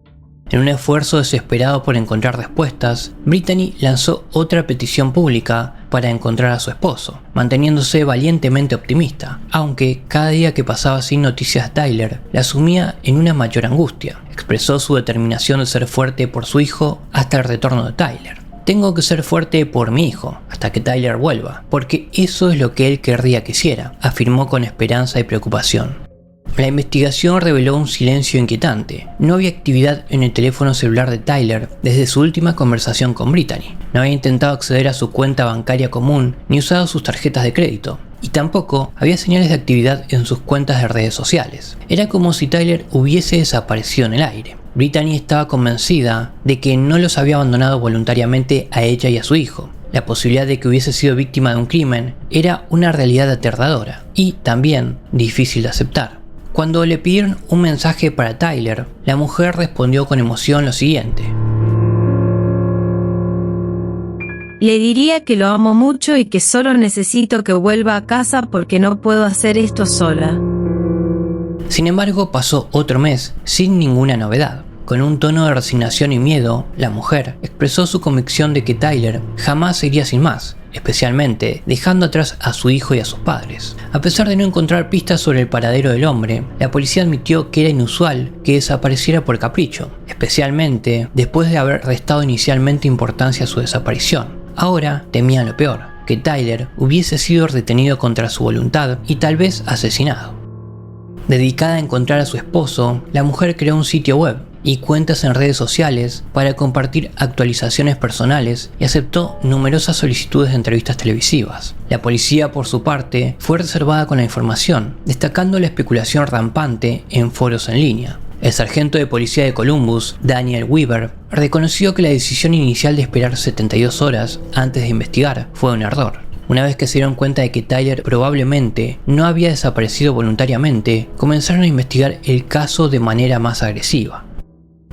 En un esfuerzo desesperado por encontrar respuestas, Brittany lanzó otra petición pública para encontrar a su esposo, manteniéndose valientemente optimista, aunque cada día que pasaba sin noticias de Tyler la sumía en una mayor angustia. Expresó su determinación de ser fuerte por su hijo hasta el retorno de Tyler. tengo que ser fuerte por mi hijo, hasta que Tyler vuelva, porque eso es lo que él querría que hiciera, afirmó con esperanza y preocupación. La investigación reveló un silencio inquietante. No había actividad en el teléfono celular de Tyler desde su última conversación con Brittany. No había intentado acceder a su cuenta bancaria común ni usado sus tarjetas de crédito. Y tampoco había señales de actividad en sus cuentas de redes sociales. Era como si Tyler hubiese desaparecido en el aire. Brittany estaba convencida de que no los había abandonado voluntariamente a ella y a su hijo. La posibilidad de que hubiese sido víctima de un crimen era una realidad aterradora y también difícil de aceptar. Cuando le pidieron un mensaje para Tyler, la mujer respondió con emoción lo siguiente: le diría que lo amo mucho y que solo necesito que vuelva a casa porque no puedo hacer esto sola. Sin embargo, pasó otro mes sin ninguna novedad. Con un tono de resignación y miedo, la mujer expresó su convicción de que Tyler jamás se iría sin más, especialmente dejando atrás a su hijo y a sus padres. A pesar de no encontrar pistas sobre el paradero del hombre, la policía admitió que era inusual que desapareciera por capricho, especialmente después de haber restado inicialmente importancia a su desaparición. Ahora temían lo peor, que Tyler hubiese sido retenido contra su voluntad y tal vez asesinado. Dedicada a encontrar a su esposo, la mujer creó un sitio web y cuentas en redes sociales para compartir actualizaciones personales y aceptó numerosas solicitudes de entrevistas televisivas. La policía, por su parte, fue reservada con la información, destacando la especulación rampante en foros en línea. El sargento de policía de Columbus, Daniel Weaver, reconoció que la decisión inicial de esperar 72 horas antes de investigar fue un error. Una vez que se dieron cuenta de que Tyler probablemente no había desaparecido voluntariamente, comenzaron a investigar el caso de manera más agresiva.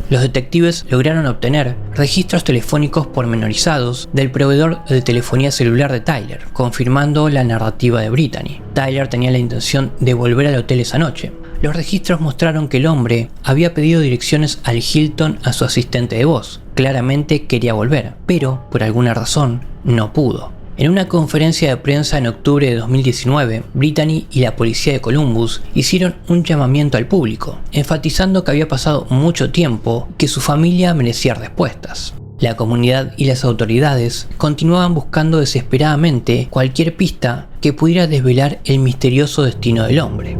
Los detectives lograron obtener registros telefónicos pormenorizados del proveedor de telefonía celular de Tyler, confirmando la narrativa de Brittany. Tyler tenía la intención de volver al hotel esa noche. Los registros mostraron que el hombre había pedido direcciones al Hilton a su asistente de voz. Claramente quería volver, pero por alguna razón no pudo. En una conferencia de prensa en octubre de 2019, Brittany y la policía de Columbus hicieron un llamamiento al público, enfatizando que había pasado mucho tiempo y que su familia merecía respuestas. La comunidad y las autoridades continuaban buscando desesperadamente cualquier pista que pudiera desvelar el misterioso destino del hombre.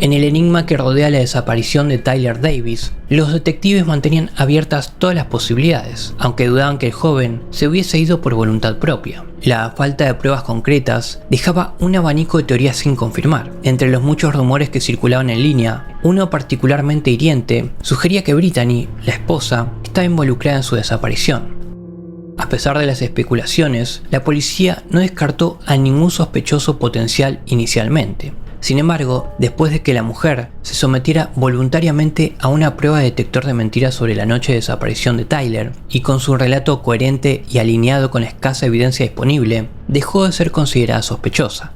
En el enigma que rodea la desaparición de Tyler Davis, los detectives mantenían abiertas todas las posibilidades, aunque dudaban que el joven se hubiese ido por voluntad propia. La falta de pruebas concretas dejaba un abanico de teorías sin confirmar. Entre los muchos rumores que circulaban en línea, uno particularmente hiriente sugería que Brittany, la esposa, estaba involucrada en su desaparición. A pesar de las especulaciones, la policía no descartó a ningún sospechoso potencial inicialmente. Sin embargo, después de que la mujer se sometiera voluntariamente a una prueba de detector de mentiras sobre la noche de desaparición de Tyler, y con su relato coherente y alineado con la escasa evidencia disponible, dejó de ser considerada sospechosa.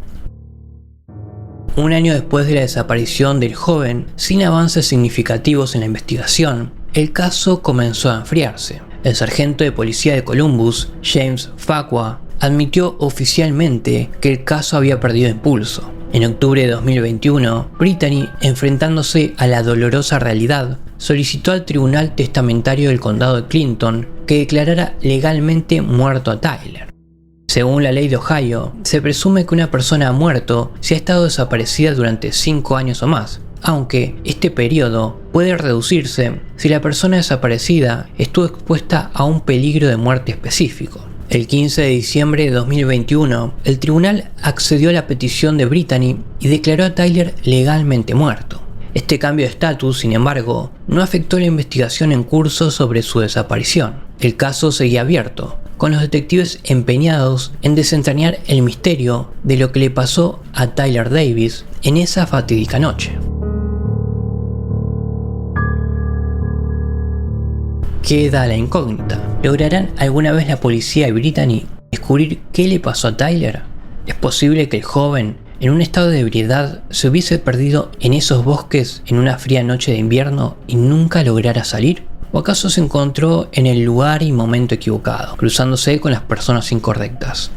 Un año después de la desaparición del joven, sin avances significativos en la investigación, el caso comenzó a enfriarse. El sargento de policía de Columbus, James Facua, admitió oficialmente que el caso había perdido impulso. En octubre de 2021, Brittany, enfrentándose a la dolorosa realidad, solicitó al Tribunal Testamentario del Condado de Clinton que declarara legalmente muerto a Tyler. Según la ley de Ohio, se presume que una persona ha muerto si ha estado desaparecida durante 5 años o más, aunque este periodo puede reducirse si la persona desaparecida estuvo expuesta a un peligro de muerte específico. El 15 de diciembre de 2021, el tribunal accedió a la petición de Brittany y declaró a Tyler legalmente muerto. Este cambio de estatus, sin embargo, no afectó la investigación en curso sobre su desaparición. El caso seguía abierto, con los detectives empeñados en desentrañar el misterio de lo que le pasó a Tyler Davis en esa fatídica noche. Queda la incógnita. ¿Lograrán alguna vez la policía y Brittany descubrir qué le pasó a Tyler? ¿Es posible que el joven, en un estado de ebriedad, se hubiese perdido en esos bosques en una fría noche de invierno y nunca lograra salir? ¿O acaso se encontró en el lugar y momento equivocado, cruzándose con las personas incorrectas?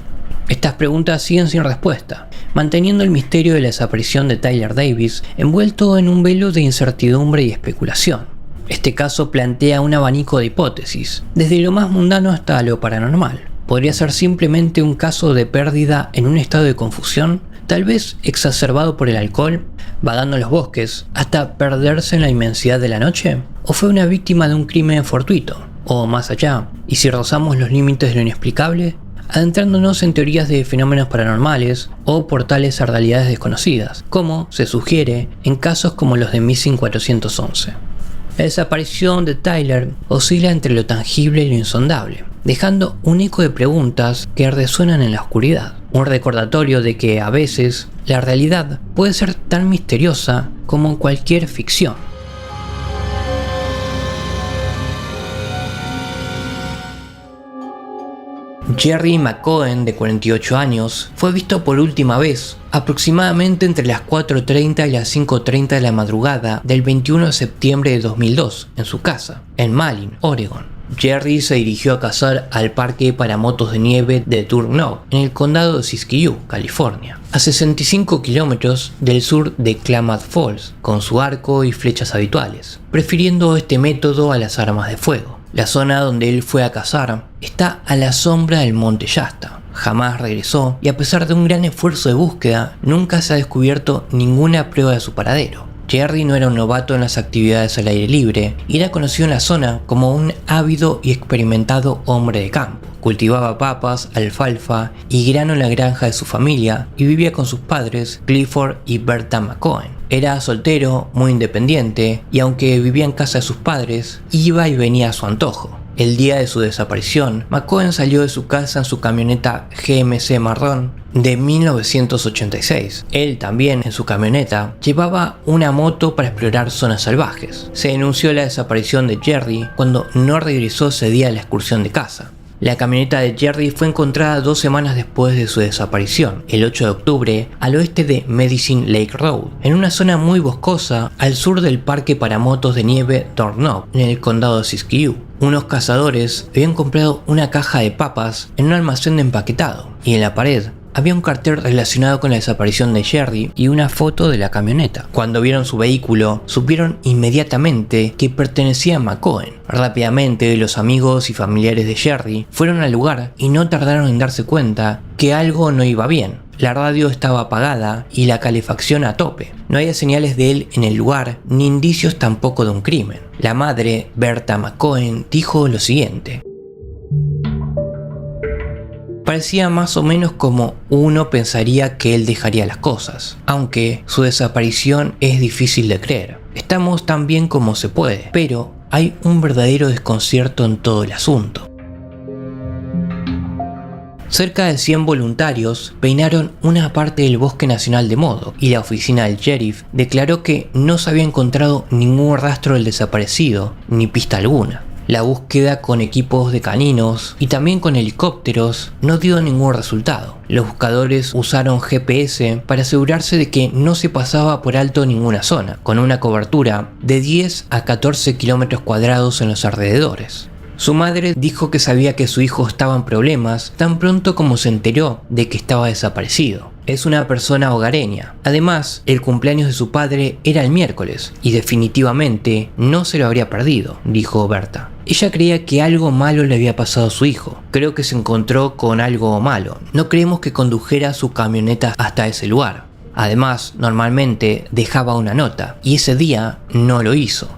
Estas preguntas siguen sin respuesta, manteniendo el misterio de la desaparición de Tyler Davis envuelto en un velo de incertidumbre y especulación. Este caso plantea un abanico de hipótesis, desde lo más mundano hasta lo paranormal. Podría ser simplemente un caso de pérdida en un estado de confusión, tal vez exacerbado por el alcohol, vagando en los bosques, hasta perderse en la inmensidad de la noche. ¿O fue una víctima de un crimen fortuito? O más allá, y si rozamos los límites de lo inexplicable, adentrándonos en teorías de fenómenos paranormales o portales a realidades desconocidas, como se sugiere en casos como los de Missing 411. La desaparición de Tyler oscila entre lo tangible y lo insondable, dejando un eco de preguntas que resuenan en la oscuridad. Un recordatorio de que a veces la realidad puede ser tan misteriosa como cualquier ficción. Jerry McCohen, de 48 años, fue visto por última vez aproximadamente entre las 4:30 y las 5:30 de la madrugada del 21 de septiembre de 2002 en su casa, en Malin, Oregon. Jerry se dirigió a cazar al parque para motos de nieve de Turk Knob, en el condado de Siskiyou, California, a 65 kilómetros del sur de Klamath Falls, con su arco y flechas habituales, prefiriendo este método a las armas de fuego. La zona donde él fue a cazar está a la sombra del monte Shasta. Jamás regresó y a pesar de un gran esfuerzo de búsqueda, nunca se ha descubierto ninguna prueba de su paradero. Jerry no era un novato en las actividades al aire libre y era conocido en la zona como un ávido y experimentado hombre de campo. Cultivaba papas, alfalfa y grano en la granja de su familia y vivía con sus padres, Clifford y Bertha McCohen. Era soltero, muy independiente y aunque vivía en casa de sus padres, iba y venía a su antojo. El día de su desaparición, McCohen salió de su casa en su camioneta GMC marrón de 1986. Él también, en su camioneta, llevaba una moto para explorar zonas salvajes. Se denunció la desaparición de Jerry cuando no regresó ese día a la excursión de caza. La camioneta de Jerry fue encontrada 2 semanas después de su desaparición, el 8 de octubre, al oeste de Medicine Lake Road, en una zona muy boscosa al sur del parque para motos de nieve Turk Knob, en el condado de Siskiyou. Unos cazadores habían comprado una caja de papas en un almacén de empaquetado, y en la pared había un cartel relacionado con la desaparición de Jerry y una foto de la camioneta. Cuando vieron su vehículo, supieron inmediatamente que pertenecía a McCohen. Rápidamente, los amigos y familiares de Jerry fueron al lugar y no tardaron en darse cuenta que algo no iba bien. La radio estaba apagada y la calefacción a tope. No había señales de él en el lugar, ni indicios tampoco de un crimen. La madre, Bertha McCohen, dijo lo siguiente: parecía más o menos como uno pensaría que él dejaría las cosas, aunque su desaparición es difícil de creer. Estamos tan bien como se puede, pero hay un verdadero desconcierto en todo el asunto. Cerca de 100 voluntarios peinaron una parte del Bosque Nacional de Modoc y la oficina del sheriff declaró que no se había encontrado ningún rastro del desaparecido, ni pista alguna. La búsqueda con equipos de caninos y también con helicópteros no dio ningún resultado. Los buscadores usaron GPS para asegurarse de que no se pasaba por alto ninguna zona, con una cobertura de 10 a 14 kilómetros cuadrados en los alrededores. Su madre dijo que sabía que su hijo estaba en problemas tan pronto como se enteró de que estaba desaparecido. Es una persona hogareña. Además, el cumpleaños de su padre era el miércoles y definitivamente no se lo habría perdido, dijo Bertha. Ella creía que algo malo le había pasado a su hijo. Creo que se encontró con algo malo. No creemos que condujera su camioneta hasta ese lugar. Además, normalmente dejaba una nota y ese día no lo hizo.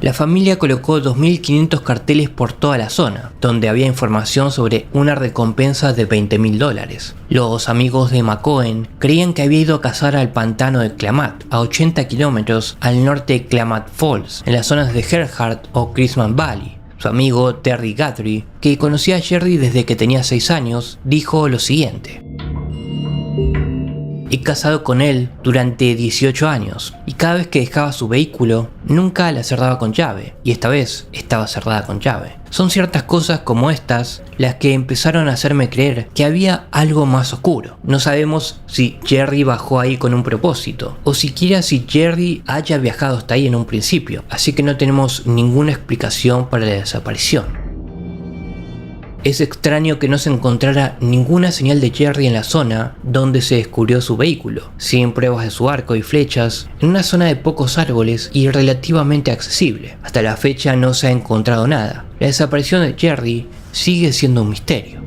La familia colocó 2.500 carteles por toda la zona, donde había información sobre una recompensa de $20.000. Los amigos de McCohen creían que había ido a cazar al pantano de Klamath, a 80 kilómetros al norte de Klamath Falls, en las zonas de Gerhardt o Christmas Valley. Su amigo Terry Guthrie, que conocía a Jerry desde que tenía 6 años, dijo lo siguiente: he cazado con él durante 18 años y cada vez que dejaba su vehículo nunca la cerraba con llave y esta vez estaba cerrada con llave. Son ciertas cosas como estas las que empezaron a hacerme creer que había algo más oscuro. No sabemos si Jerry bajó ahí con un propósito o siquiera si Jerry haya viajado hasta ahí en un principio, así que no tenemos ninguna explicación para la desaparición. Es extraño que no se encontrara ninguna señal de Jerry en la zona donde se descubrió su vehículo, sin pruebas de su arco y flechas, en una zona de pocos árboles y relativamente accesible. Hasta la fecha no se ha encontrado nada. La desaparición de Jerry sigue siendo un misterio.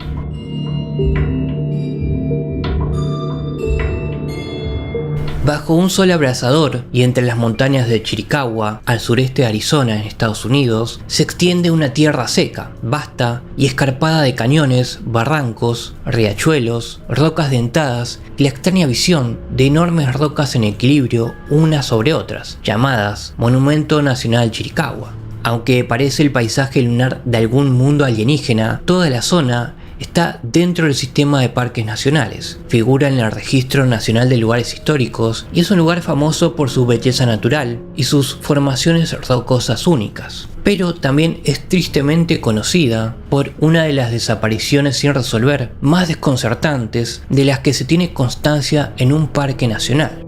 Bajo un sol abrasador y entre las montañas de Chiricahua, al sureste de Arizona en Estados Unidos, se extiende una tierra seca, vasta y escarpada de cañones, barrancos, riachuelos, rocas dentadas y la extraña visión de enormes rocas en equilibrio unas sobre otras, llamadas Monumento Nacional Chiricahua. Aunque parece el paisaje lunar de algún mundo alienígena, toda la zona está dentro del sistema de parques nacionales, figura en el Registro Nacional de Lugares Históricos y es un lugar famoso por su belleza natural y sus formaciones rocosas únicas. Pero también es tristemente conocida por una de las desapariciones sin resolver más desconcertantes de las que se tiene constancia en un parque nacional.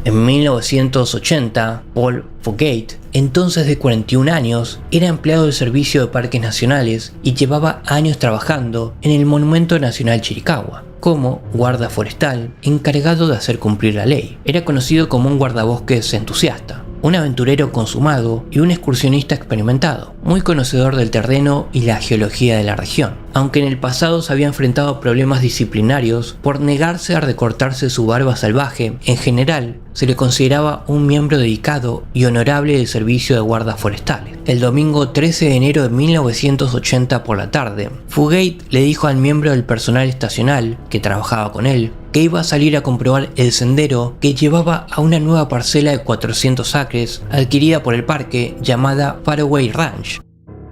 En 1980, Paul Fugate, entonces de 41 años, era empleado del Servicio de Parques Nacionales y llevaba años trabajando en el Monumento Nacional Chiricahua como guarda forestal encargado de hacer cumplir la ley. Era conocido como un guardabosques entusiasta, un aventurero consumado y un excursionista experimentado, muy conocedor del terreno y la geología de la región. Aunque en el pasado se había enfrentado a problemas disciplinarios por negarse a recortarse su barba salvaje, en general se le consideraba un miembro dedicado y honorable del servicio de guardas forestales. El domingo 13 de enero de 1980 por la tarde, Fugate le dijo al miembro del personal estacional que trabajaba con él que iba a salir a comprobar el sendero que llevaba a una nueva parcela de 400 acres adquirida por el parque llamada Faraway Ranch.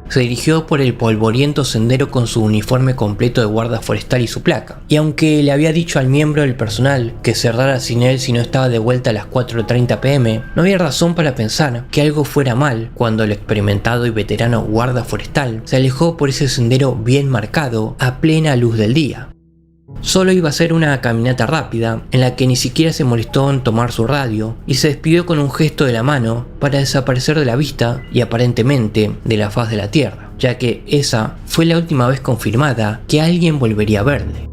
Se dirigió por el polvoriento sendero con su uniforme completo de guarda forestal y su placa, y aunque le había dicho al miembro del personal que cerrara sin él si no estaba de vuelta a las 4:30 p.m, no había razón para pensar que algo fuera mal cuando el experimentado y veterano guarda forestal se alejó por ese sendero bien marcado a plena luz del día. Solo iba a ser una caminata rápida, en la que ni siquiera se molestó en tomar su radio, y se despidió con un gesto de la mano para desaparecer de la vista y aparentemente de la faz de la tierra, ya que esa fue la última vez confirmada que alguien volvería a verle.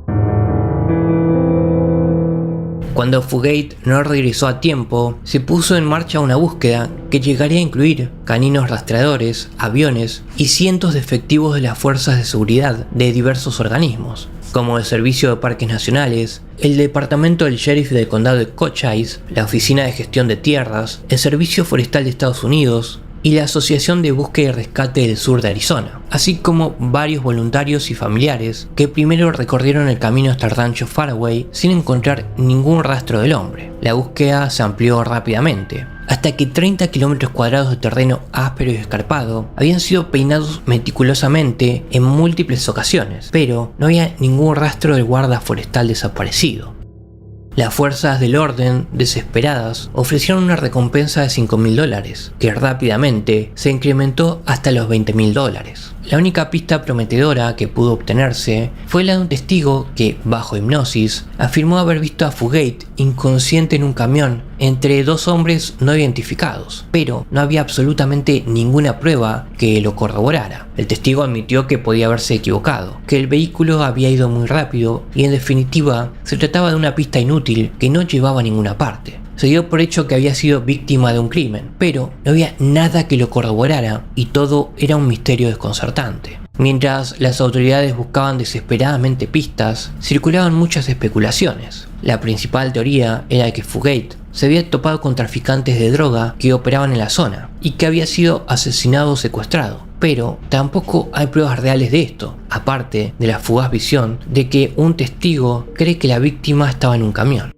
Cuando Fugate no regresó a tiempo, se puso en marcha una búsqueda que llegaría a incluir caninos rastreadores, aviones y cientos de efectivos de las fuerzas de seguridad de diversos organismos, como el Servicio de Parques Nacionales, el Departamento del Sheriff del Condado de Cochise, la Oficina de Gestión de Tierras, el Servicio Forestal de Estados Unidos y la Asociación de Búsqueda y Rescate del Sur de Arizona, así como varios voluntarios y familiares que primero recorrieron el camino hasta el rancho Faraway sin encontrar ningún rastro del hombre. La búsqueda se amplió rápidamente, hasta que 30 kilómetros cuadrados de terreno áspero y escarpado habían sido peinados meticulosamente en múltiples ocasiones, pero no había ningún rastro del guarda forestal desaparecido. Las fuerzas del orden, desesperadas, ofrecieron una recompensa de $5.000, que rápidamente se incrementó hasta los $20.000. La única pista prometedora que pudo obtenerse fue la de un testigo que, bajo hipnosis, afirmó haber visto a Fugate inconsciente en un camión entre dos hombres no identificados, pero no había absolutamente ninguna prueba que lo corroborara. El testigo admitió que podía haberse equivocado, que el vehículo había ido muy rápido y en definitiva se trataba de una pista inútil que no llevaba a ninguna parte. Se dio por hecho que había sido víctima de un crimen, pero no había nada que lo corroborara y todo era un misterio desconcertante. Mientras las autoridades buscaban desesperadamente pistas, circulaban muchas especulaciones. La principal teoría era que Fugate se había topado con traficantes de droga que operaban en la zona y que había sido asesinado o secuestrado. Pero tampoco hay pruebas reales de esto, aparte de la fugaz visión de que un testigo cree que la víctima estaba en un camión.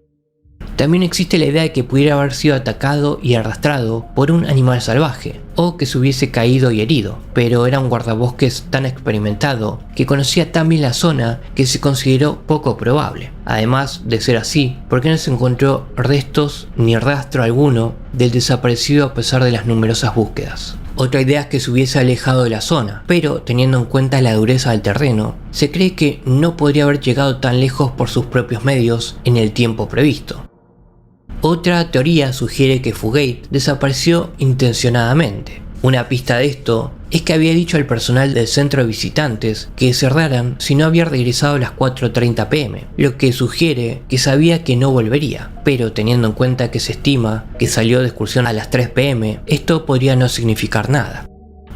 También existe la idea de que pudiera haber sido atacado y arrastrado por un animal salvaje, o que se hubiese caído y herido, pero era un guardabosques tan experimentado que conocía tan bien la zona que se consideró poco probable. Además de ser así, porque no se encontró restos ni rastro alguno del desaparecido a pesar de las numerosas búsquedas. Otra idea es que se hubiese alejado de la zona, pero teniendo en cuenta la dureza del terreno, se cree que no podría haber llegado tan lejos por sus propios medios en el tiempo previsto. Otra teoría sugiere que Fugate desapareció intencionadamente. Una pista de esto es que había dicho al personal del centro de visitantes que cerraran si no había regresado a las 4:30 p.m, lo que sugiere que sabía que no volvería, pero teniendo en cuenta que se estima que salió de excursión a las 3 p.m, esto podría no significar nada.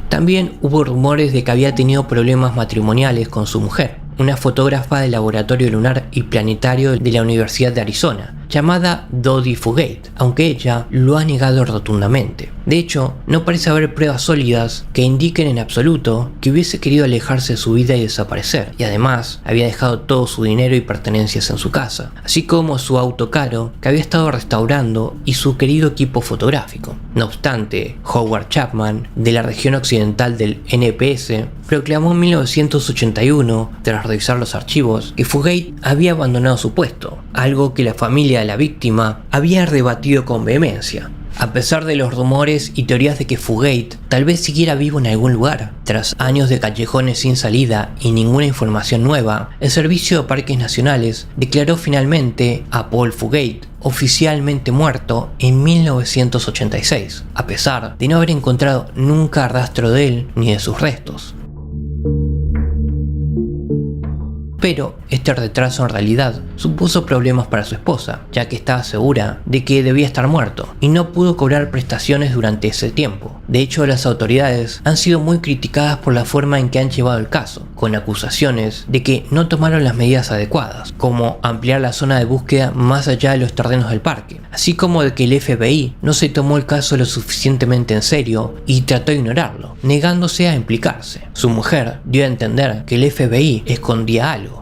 También hubo rumores de que había tenido problemas matrimoniales con su mujer, una fotógrafa del Laboratorio Lunar y Planetario de la Universidad de Arizona, llamada Dodi Fugate, aunque ella lo ha negado rotundamente. De hecho, no parece haber pruebas sólidas que indiquen en absoluto que hubiese querido alejarse de su vida y desaparecer, y además había dejado todo su dinero y pertenencias en su casa, así como su auto caro que había estado restaurando y su querido equipo fotográfico. No obstante, Howard Chapman, de la región occidental del NPS, proclamó en 1981, tras revisar los archivos, que Fugate había abandonado su puesto, algo que la familia de la víctima había rebatido con vehemencia. A pesar de los rumores y teorías de que Fugate tal vez siguiera vivo en algún lugar, tras años de callejones sin salida y ninguna información nueva, el Servicio de Parques Nacionales declaró finalmente a Paul Fugate oficialmente muerto en 1986, a pesar de no haber encontrado nunca rastro de él ni de sus restos. Pero este retraso en realidad supuso problemas para su esposa, ya que estaba segura de que debía estar muerto y no pudo cobrar prestaciones durante ese tiempo. De hecho, las autoridades han sido muy criticadas por la forma en que han llevado el caso, con acusaciones de que no tomaron las medidas adecuadas, como ampliar la zona de búsqueda más allá de los terrenos del parque, así como de que el FBI no se tomó el caso lo suficientemente en serio y trató de ignorarlo, negándose a implicarse. Su mujer dio a entender que el FBI escondía algo.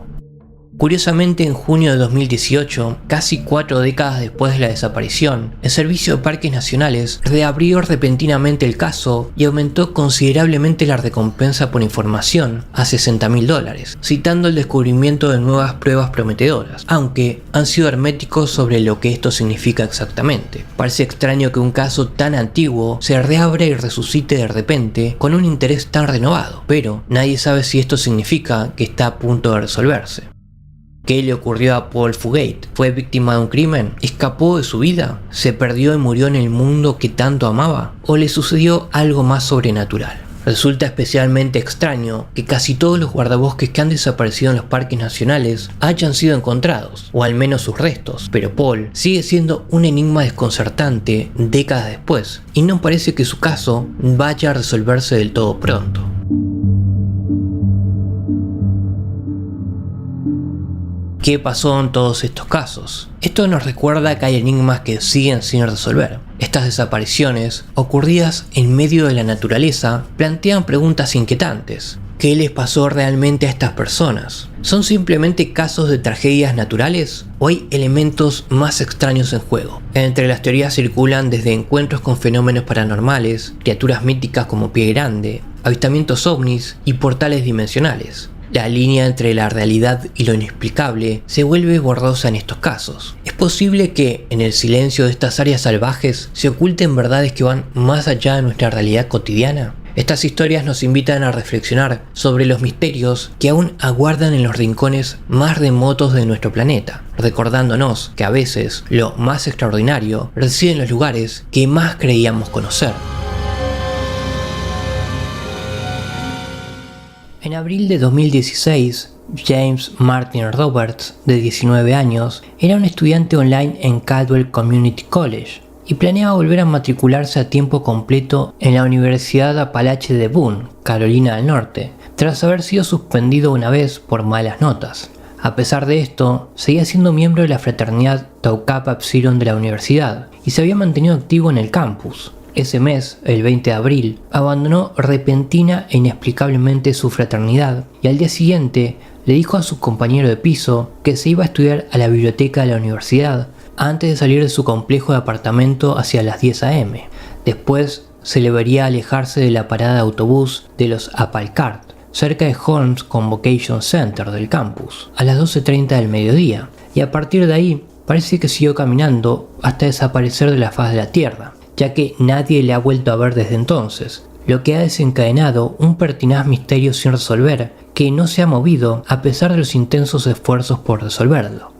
Curiosamente, en junio de 2018, casi 4 décadas después de la desaparición, el Servicio de Parques Nacionales reabrió repentinamente el caso y aumentó considerablemente la recompensa por información a $60.000, citando el descubrimiento de nuevas pruebas prometedoras, aunque han sido herméticos sobre lo que esto significa exactamente. Parece extraño que un caso tan antiguo se reabra y resucite de repente con un interés tan renovado, pero nadie sabe si esto significa que está a punto de resolverse. ¿Qué le ocurrió a Paul Fugate? ¿Fue víctima de un crimen? ¿Escapó de su vida? ¿Se perdió y murió en el mundo que tanto amaba? ¿O le sucedió algo más sobrenatural? Resulta especialmente extraño que casi todos los guardabosques que han desaparecido en los parques nacionales hayan sido encontrados, o al menos sus restos, pero Paul sigue siendo un enigma desconcertante décadas después, y no parece que su caso vaya a resolverse del todo pronto. ¿Qué pasó en todos estos casos? Esto nos recuerda que hay enigmas que siguen sin resolver. Estas desapariciones, ocurridas en medio de la naturaleza, plantean preguntas inquietantes. ¿Qué les pasó realmente a estas personas? ¿Son simplemente casos de tragedias naturales o hay elementos más extraños en juego? Entre las teorías circulan desde encuentros con fenómenos paranormales, criaturas míticas como Pie Grande, avistamientos ovnis y portales dimensionales. La línea entre la realidad y lo inexplicable se vuelve borrosa en estos casos. ¿Es posible que en el silencio de estas áreas salvajes se oculten verdades que van más allá de nuestra realidad cotidiana? Estas historias nos invitan a reflexionar sobre los misterios que aún aguardan en los rincones más remotos de nuestro planeta, recordándonos que a veces lo más extraordinario reside en los lugares que más creíamos conocer. En abril de 2016, James Martin Roberts, de 19 años, era un estudiante online en Caldwell Community College y planeaba volver a matricularse a tiempo completo en la Universidad Apalache de Boone, Carolina del Norte, tras haber sido suspendido una vez por malas notas. A pesar de esto, seguía siendo miembro de la fraternidad Tau Kappa Epsilon de la universidad y se había mantenido activo en el campus. Ese mes, el 20 de abril, abandonó repentina e inexplicablemente su fraternidad y al día siguiente le dijo a su compañero de piso que se iba a estudiar a la biblioteca de la universidad antes de salir de su complejo de apartamento hacia las 10 a.m. Después se le vería alejarse de la parada de autobús de los Applecart, cerca de Holmes Convocation Center del campus, a las 12:30 del mediodía, y a partir de ahí parece que siguió caminando hasta desaparecer de la faz de la tierra, ya que nadie le ha vuelto a ver desde entonces, lo que ha desencadenado un pertinaz misterio sin resolver que no se ha movido a pesar de los intensos esfuerzos por resolverlo.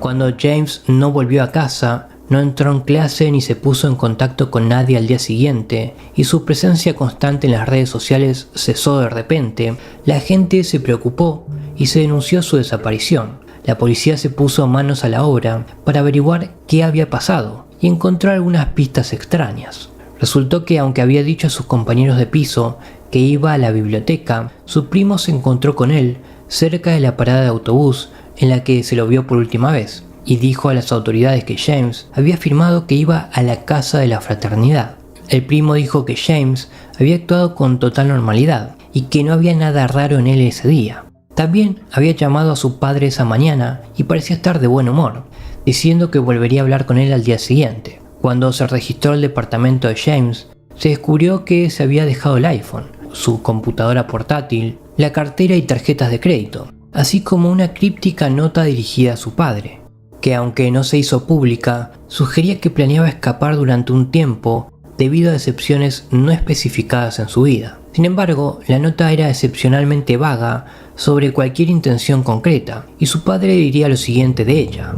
Cuando James no volvió a casa, No entró en clase ni se puso en contacto con nadie al día siguiente, y su presencia constante en las redes sociales cesó de repente. La gente se preocupó y se denunció su desaparición. La policía se puso manos a la obra para averiguar qué había pasado y encontró algunas pistas extrañas. Resultó que, aunque había dicho a sus compañeros de piso que iba a la biblioteca, su primo se encontró con él cerca de la parada de autobús en la que se lo vio por última vez, y dijo a las autoridades que James había afirmado que iba a la casa de la fraternidad. El primo dijo que James había actuado con total normalidad y que no había nada raro en él ese día. También había llamado a su padre esa mañana y parecía estar de buen humor, diciendo que volvería a hablar con él al día siguiente. Cuando se registró el departamento de James, se descubrió que se había dejado el iPhone, su computadora portátil, la cartera y tarjetas de crédito, así como una críptica nota dirigida a su padre, que aunque no se hizo pública, sugería que planeaba escapar durante un tiempo debido a decepciones no especificadas en su vida. Sin embargo, la nota era excepcionalmente vaga sobre cualquier intención concreta, y su padre diría lo siguiente de ella: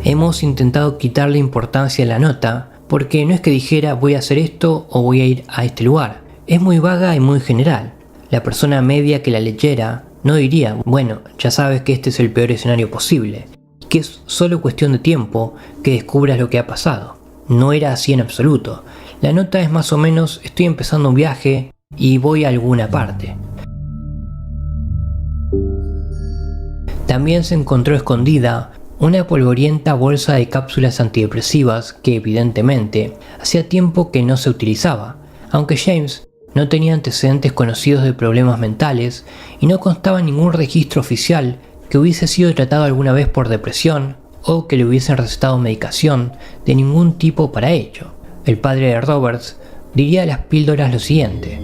hemos intentado quitarle importancia a la nota porque no es que dijera voy a hacer esto o voy a ir a este lugar. Es muy vaga y muy general. La persona media que la leyera no diría, bueno, ya sabes que este es el peor escenario posible, que es solo cuestión de tiempo que descubras lo que ha pasado. No era así en absoluto. La nota es más o menos, estoy empezando un viaje y voy a alguna parte. También se encontró escondida una polvorienta bolsa de cápsulas antidepresivas que evidentemente hacía tiempo que no se utilizaba, aunque James no tenía antecedentes conocidos de problemas mentales y no constaba ningún registro oficial que hubiese sido tratado alguna vez por depresión o que le hubiesen recetado medicación de ningún tipo para ello. El padre de Roberts diría de las píldoras lo siguiente: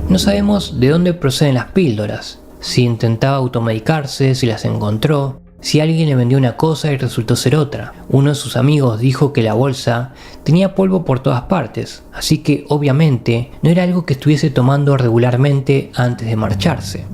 no sabemos de dónde proceden las píldoras, si intentaba automedicarse, si las encontró, si alguien le vendió una cosa y resultó ser otra. Uno de sus amigos dijo que la bolsa tenía polvo por todas partes, así que obviamente no era algo que estuviese tomando regularmente antes de marcharse.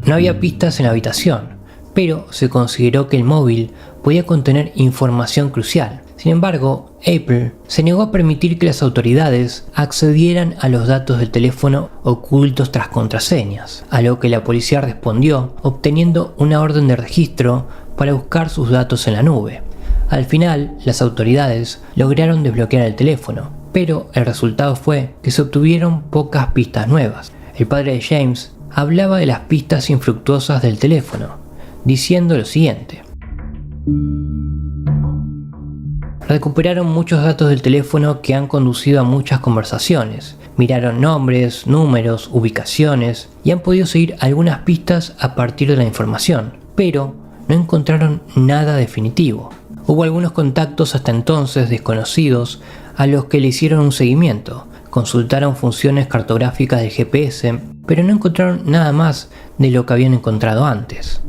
No había pistas en la habitación, pero se consideró que el móvil podía contener información crucial. Sin embargo, April se negó a permitir que las autoridades accedieran a los datos del teléfono ocultos tras contraseñas, a lo que la policía respondió obteniendo una orden de registro para buscar sus datos en la nube. Al final, las autoridades lograron desbloquear el teléfono, pero el resultado fue que se obtuvieron pocas pistas nuevas. El padre de James hablaba de las pistas infructuosas del teléfono, diciendo lo siguiente: recuperaron muchos datos del teléfono que han conducido a muchas conversaciones, miraron nombres, números, ubicaciones y han podido seguir algunas pistas a partir de la información, pero no encontraron nada definitivo. Hubo algunos contactos hasta entonces desconocidos a los que le hicieron un seguimiento, consultaron funciones cartográficas del GPS, pero no encontraron nada más de lo que habían encontrado antes.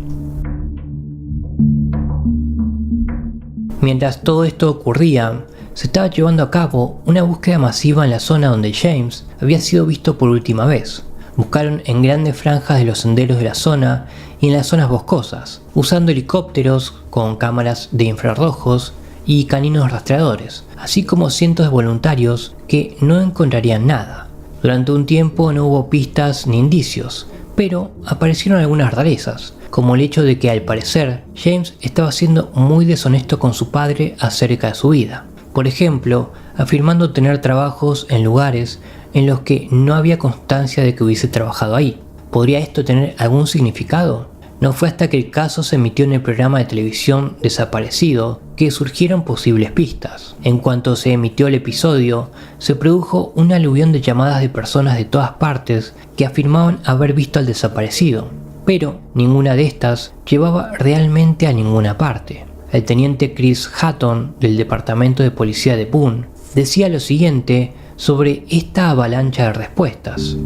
Mientras todo esto ocurría, se estaba llevando a cabo una búsqueda masiva en la zona donde James había sido visto por última vez. Buscaron en grandes franjas de los senderos de la zona y en las zonas boscosas, usando helicópteros con cámaras de infrarrojos y caninos rastreadores, así como cientos de voluntarios que no encontrarían nada. Durante un tiempo no hubo pistas ni indicios, pero aparecieron algunas rarezas, como el hecho de que al parecer James estaba siendo muy deshonesto con su padre acerca de su vida. Por ejemplo, afirmando tener trabajos en lugares en los que no había constancia de que hubiese trabajado ahí. ¿Podría esto tener algún significado? No fue hasta que el caso se emitió en el programa de televisión Desaparecido que surgieron posibles pistas. En cuanto se emitió el episodio, se produjo un aluvión de llamadas de personas de todas partes que afirmaban haber visto al desaparecido, pero ninguna de estas llevaba realmente a ninguna parte. El teniente Chris Hatton del Departamento de Policía de Boone decía lo siguiente sobre esta avalancha de respuestas: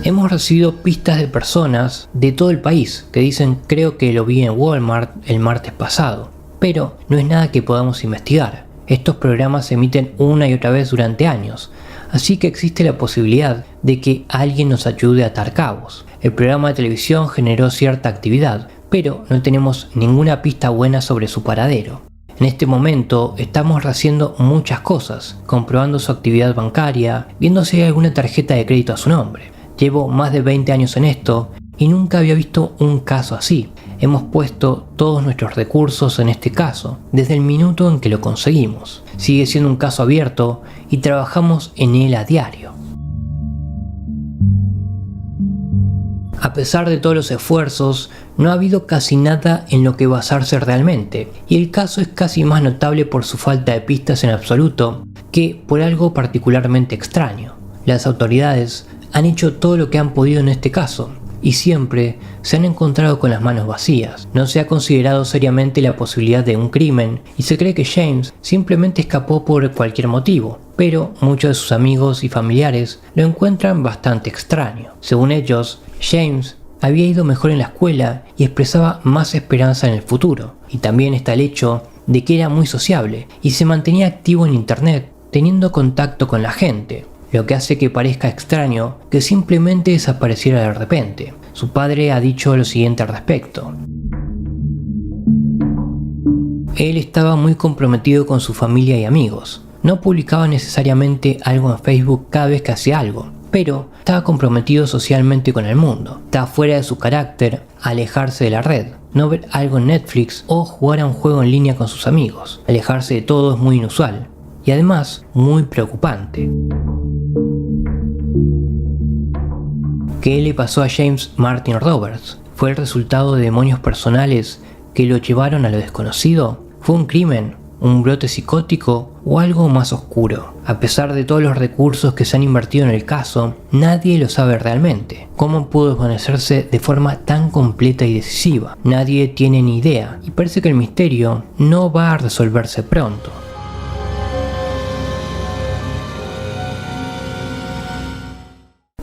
hemos recibido pistas de personas de todo el país que dicen creo que lo vi en Walmart el martes pasado, pero no es nada que podamos investigar. Estos programas se emiten una y otra vez durante años, así que existe la posibilidad de que alguien nos ayude a atar cabos. El programa de televisión generó cierta actividad, pero no tenemos ninguna pista buena sobre su paradero. En este momento estamos haciendo muchas cosas, comprobando su actividad bancaria, viendo si hay alguna tarjeta de crédito a su nombre. Llevo más de 20 años en esto y nunca había visto un caso así. Hemos puesto todos nuestros recursos en este caso, desde el minuto en que lo conseguimos. Sigue siendo un caso abierto y trabajamos en él a diario. A pesar de todos los esfuerzos, no ha habido casi nada en lo que basarse realmente, y el caso es casi más notable por su falta de pistas en absoluto que por algo particularmente extraño. Las autoridades han hecho todo lo que han podido en este caso, y siempre se han encontrado con las manos vacías. No se ha considerado seriamente la posibilidad de un crimen, y se cree que James simplemente escapó por cualquier motivo, pero muchos de sus amigos y familiares lo encuentran bastante extraño. Según ellos, James había ido mejor en la escuela y expresaba más esperanza en el futuro, y también está el hecho de que era muy sociable y se mantenía activo en internet teniendo contacto con la gente, lo que hace que parezca extraño que simplemente desapareciera de repente. Su padre ha dicho lo siguiente al respecto: él estaba muy comprometido con su familia y amigos. No publicaba necesariamente algo en Facebook cada vez que hacía algo, pero estaba comprometido socialmente con el mundo. Estaba fuera de su carácter alejarse de la red, no ver algo en Netflix o jugar a un juego en línea con sus amigos. Alejarse de todo es muy inusual y además muy preocupante. ¿Qué le pasó a James Martin Roberts? ¿Fue el resultado de demonios personales que lo llevaron a lo desconocido? ¿Fue un crimen? ¿Un brote psicótico o algo más oscuro? A pesar de todos los recursos que se han invertido en el caso, nadie lo sabe realmente. ¿Cómo pudo desvanecerse de forma tan completa y decisiva? Nadie tiene ni idea, y parece que el misterio no va a resolverse pronto.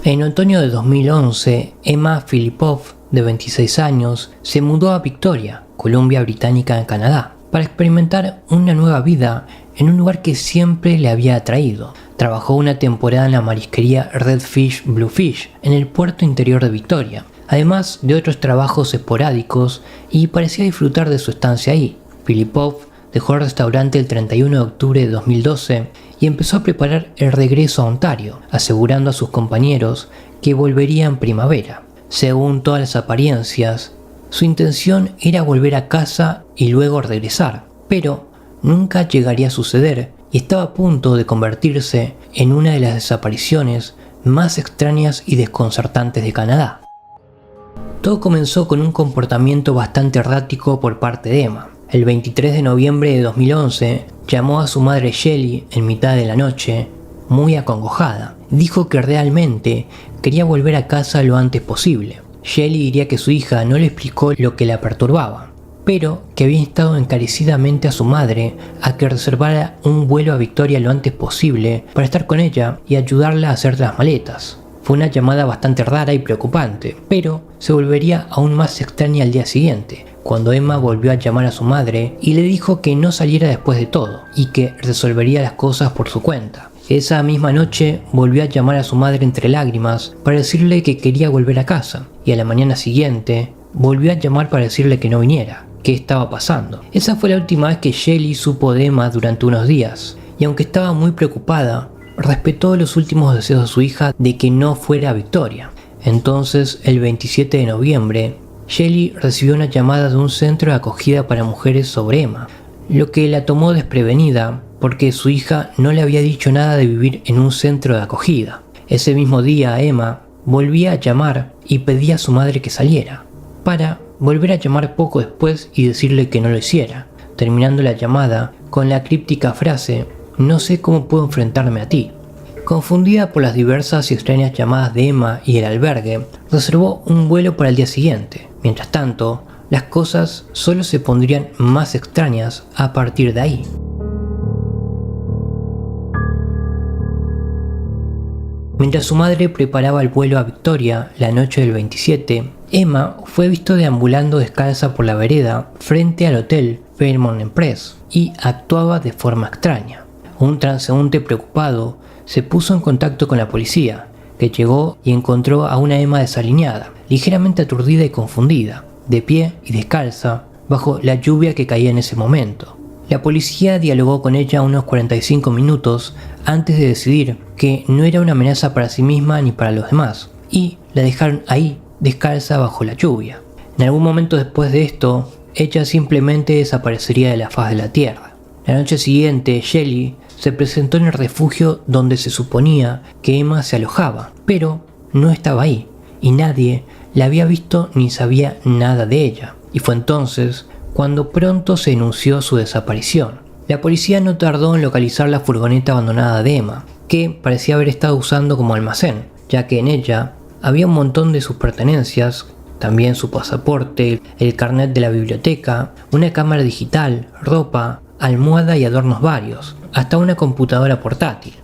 En otoño de 2011, Emma Filipov, de 26 años, se mudó a Victoria, Columbia Británica en Canadá, para experimentar una nueva vida en un lugar que siempre le había atraído. Trabajó una temporada en la marisquería Redfish Bluefish en el puerto interior de Victoria, además de otros trabajos esporádicos, y parecía disfrutar de su estancia ahí. Filipov dejó el restaurante el 31 de octubre de 2012 y empezó a preparar el regreso a Ontario, asegurando a sus compañeros que volvería en primavera. Según todas las apariencias, su intención era volver a casa y luego regresar, pero nunca llegaría a suceder y estaba a punto de convertirse en una de las desapariciones más extrañas y desconcertantes de Canadá. Todo comenzó con un comportamiento bastante errático por parte de Emma. El 23 de noviembre de 2011 llamó a su madre Shelley en mitad de la noche, muy acongojada. Dijo que realmente quería volver a casa lo antes posible. Shelley diría que su hija no le explicó lo que la perturbaba, pero que había instado encarecidamente a su madre a que reservara un vuelo a Victoria lo antes posible para estar con ella y ayudarla a hacer las maletas. Fue una llamada bastante rara y preocupante, pero se volvería aún más extraña al día siguiente, cuando Emma volvió a llamar a su madre y le dijo que no saliera después de todo y que resolvería las cosas por su cuenta. Esa misma noche volvió a llamar a su madre entre lágrimas para decirle que quería volver a casa, y a la mañana siguiente volvió a llamar para decirle que no viniera, qué estaba pasando. Esa fue la última vez que Shelley supo de Emma durante unos días, y aunque estaba muy preocupada, respetó los últimos deseos de su hija de que no fuera a Victoria. Entonces, el 27 de noviembre, Shelley recibió una llamada de un centro de acogida para mujeres sobre Emma, lo que la tomó desprevenida porque su hija no le había dicho nada de vivir en un centro de acogida. Ese mismo día Emma volvía a llamar y pedía a su madre que saliera, para volver a llamar poco después y decirle que no lo hiciera, terminando la llamada con la críptica frase: "No sé cómo puedo enfrentarme a ti". Confundida por las diversas y extrañas llamadas de Emma y el albergue, reservó un vuelo para el día siguiente. Mientras tanto, las cosas solo se pondrían más extrañas a partir de ahí. Mientras su madre preparaba el vuelo a Victoria la noche del 27, Emma fue visto deambulando descalza por la vereda frente al hotel Fairmont Empress y actuaba de forma extraña. Un transeúnte preocupado se puso en contacto con la policía, que llegó y encontró a una Emma desaliñada, ligeramente aturdida y confundida, de pie y descalza, bajo la lluvia que caía en ese momento. La policía dialogó con ella unos 45 minutos antes de decidir que no era una amenaza para sí misma ni para los demás, y la dejaron ahí, descalza bajo la lluvia. En algún momento después de esto, ella simplemente desaparecería de la faz de la tierra. La noche siguiente, Shelley se presentó en el refugio donde se suponía que Emma se alojaba, pero no estaba ahí, y nadie la había visto ni sabía nada de ella. Y fue entonces cuando pronto se denunció su desaparición. La policía no tardó en localizar la furgoneta abandonada de Emma, que parecía haber estado usando como almacén, ya que en ella había un montón de sus pertenencias, también su pasaporte, el carnet de la biblioteca, una cámara digital, ropa, almohada y adornos varios, hasta una computadora portátil.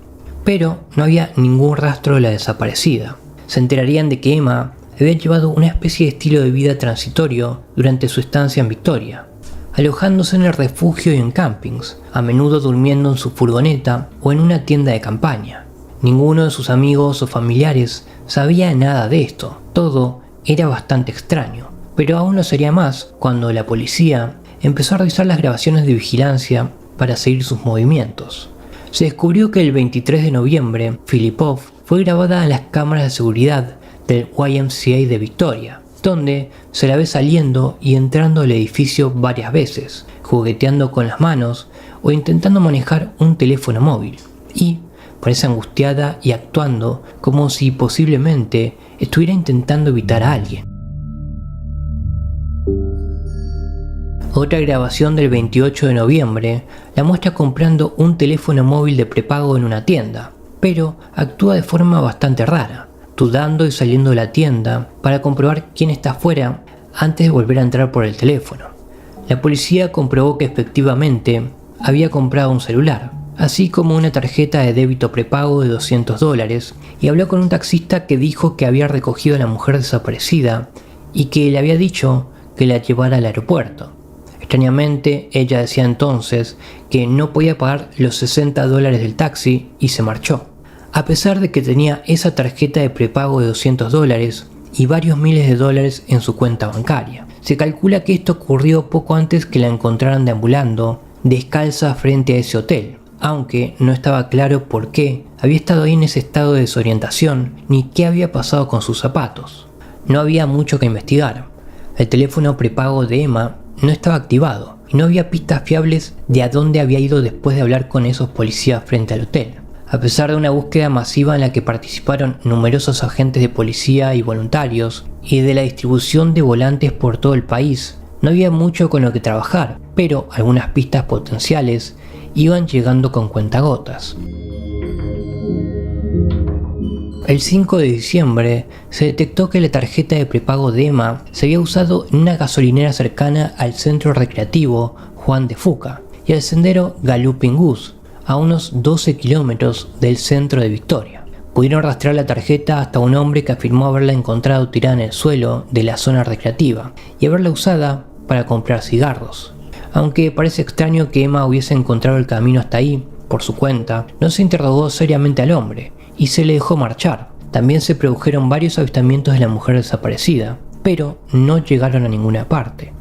Pero no había ningún rastro de la desaparecida. Se enterarían de que Emma había llevado una especie de estilo de vida transitorio durante su estancia en Victoria, alojándose en el refugio y en campings, a menudo durmiendo en su furgoneta o en una tienda de campaña. Ninguno de sus amigos o familiares sabía nada de esto. Todo era bastante extraño, pero aún lo sería más cuando la policía empezó a revisar las grabaciones de vigilancia para seguir sus movimientos. Se descubrió que el 23 de noviembre, Filipov fue grabada en las cámaras de seguridad del YMCA de Victoria, donde se la ve saliendo y entrando al edificio varias veces, jugueteando con las manos o intentando manejar un teléfono móvil, y parece angustiada y actuando como si posiblemente estuviera intentando evitar a alguien. Otra grabación del 28 de noviembre la muestra comprando un teléfono móvil de prepago en una tienda, pero actúa de forma bastante rara, dudando y saliendo de la tienda para comprobar quién está afuera antes de volver a entrar por el teléfono. La policía comprobó que efectivamente había comprado un celular, así como una tarjeta de débito prepago de $200, y habló con un taxista que dijo que había recogido a la mujer desaparecida y que le había dicho que la llevara al aeropuerto. Extrañamente, ella decía entonces que no podía pagar los $60 del taxi y se marchó, a pesar de que tenía esa tarjeta de prepago de $200 y varios miles de dólares en su cuenta bancaria. Se calcula que esto ocurrió poco antes que la encontraran deambulando descalza frente a ese hotel, aunque no estaba claro por qué había estado ahí en ese estado de desorientación ni qué había pasado con sus zapatos. No había mucho que investigar. El teléfono prepago de Emma no estaba activado y no había pistas fiables de a dónde había ido después de hablar con esos policías frente al hotel. A pesar de una búsqueda masiva en la que participaron numerosos agentes de policía y voluntarios, y de la distribución de volantes por todo el país, no había mucho con lo que trabajar, pero algunas pistas potenciales iban llegando con cuentagotas. El 5 de diciembre se detectó que la tarjeta de prepago de Emma se había usado en una gasolinera cercana al centro recreativo Juan de Fuca y al sendero Galloping Goose, a unos 12 kilómetros del centro de Victoria. Pudieron rastrear la tarjeta hasta un hombre que afirmó haberla encontrado tirada en el suelo de la zona recreativa y haberla usada para comprar cigarros. Aunque parece extraño que Emma hubiese encontrado el camino hasta ahí por su cuenta, no se interrogó seriamente al hombre y se le dejó marchar. También se produjeron varios avistamientos de la mujer desaparecida, pero no llegaron a ninguna parte.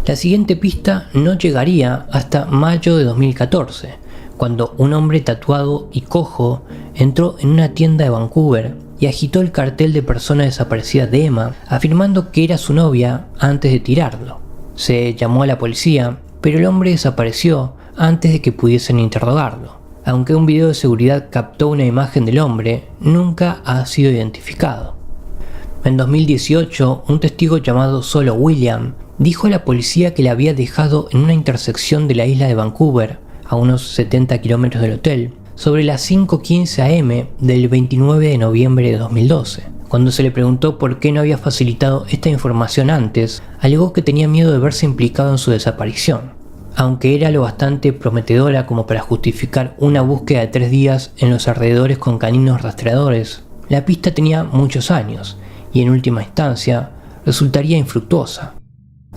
La siguiente pista no llegaría hasta mayo de 2014, cuando un hombre tatuado y cojo entró en una tienda de Vancouver y agitó el cartel de persona desaparecida de Emma, afirmando que era su novia antes de tirarlo. Se llamó a la policía, pero el hombre desapareció antes de que pudiesen interrogarlo. Aunque un video de seguridad captó una imagen del hombre, nunca ha sido identificado. En 2018, un testigo llamado Solo William dijo a la policía que la había dejado en una intersección de la isla de Vancouver, a unos 70 kilómetros del hotel, sobre las 5:15 am del 29 de noviembre de 2012. Cuando se le preguntó por qué no había facilitado esta información antes, alegó que tenía miedo de verse implicado en su desaparición. Aunque era lo bastante prometedora como para justificar una búsqueda de 3 días en los alrededores con caninos rastreadores, la pista tenía muchos años y en última instancia resultaría infructuosa.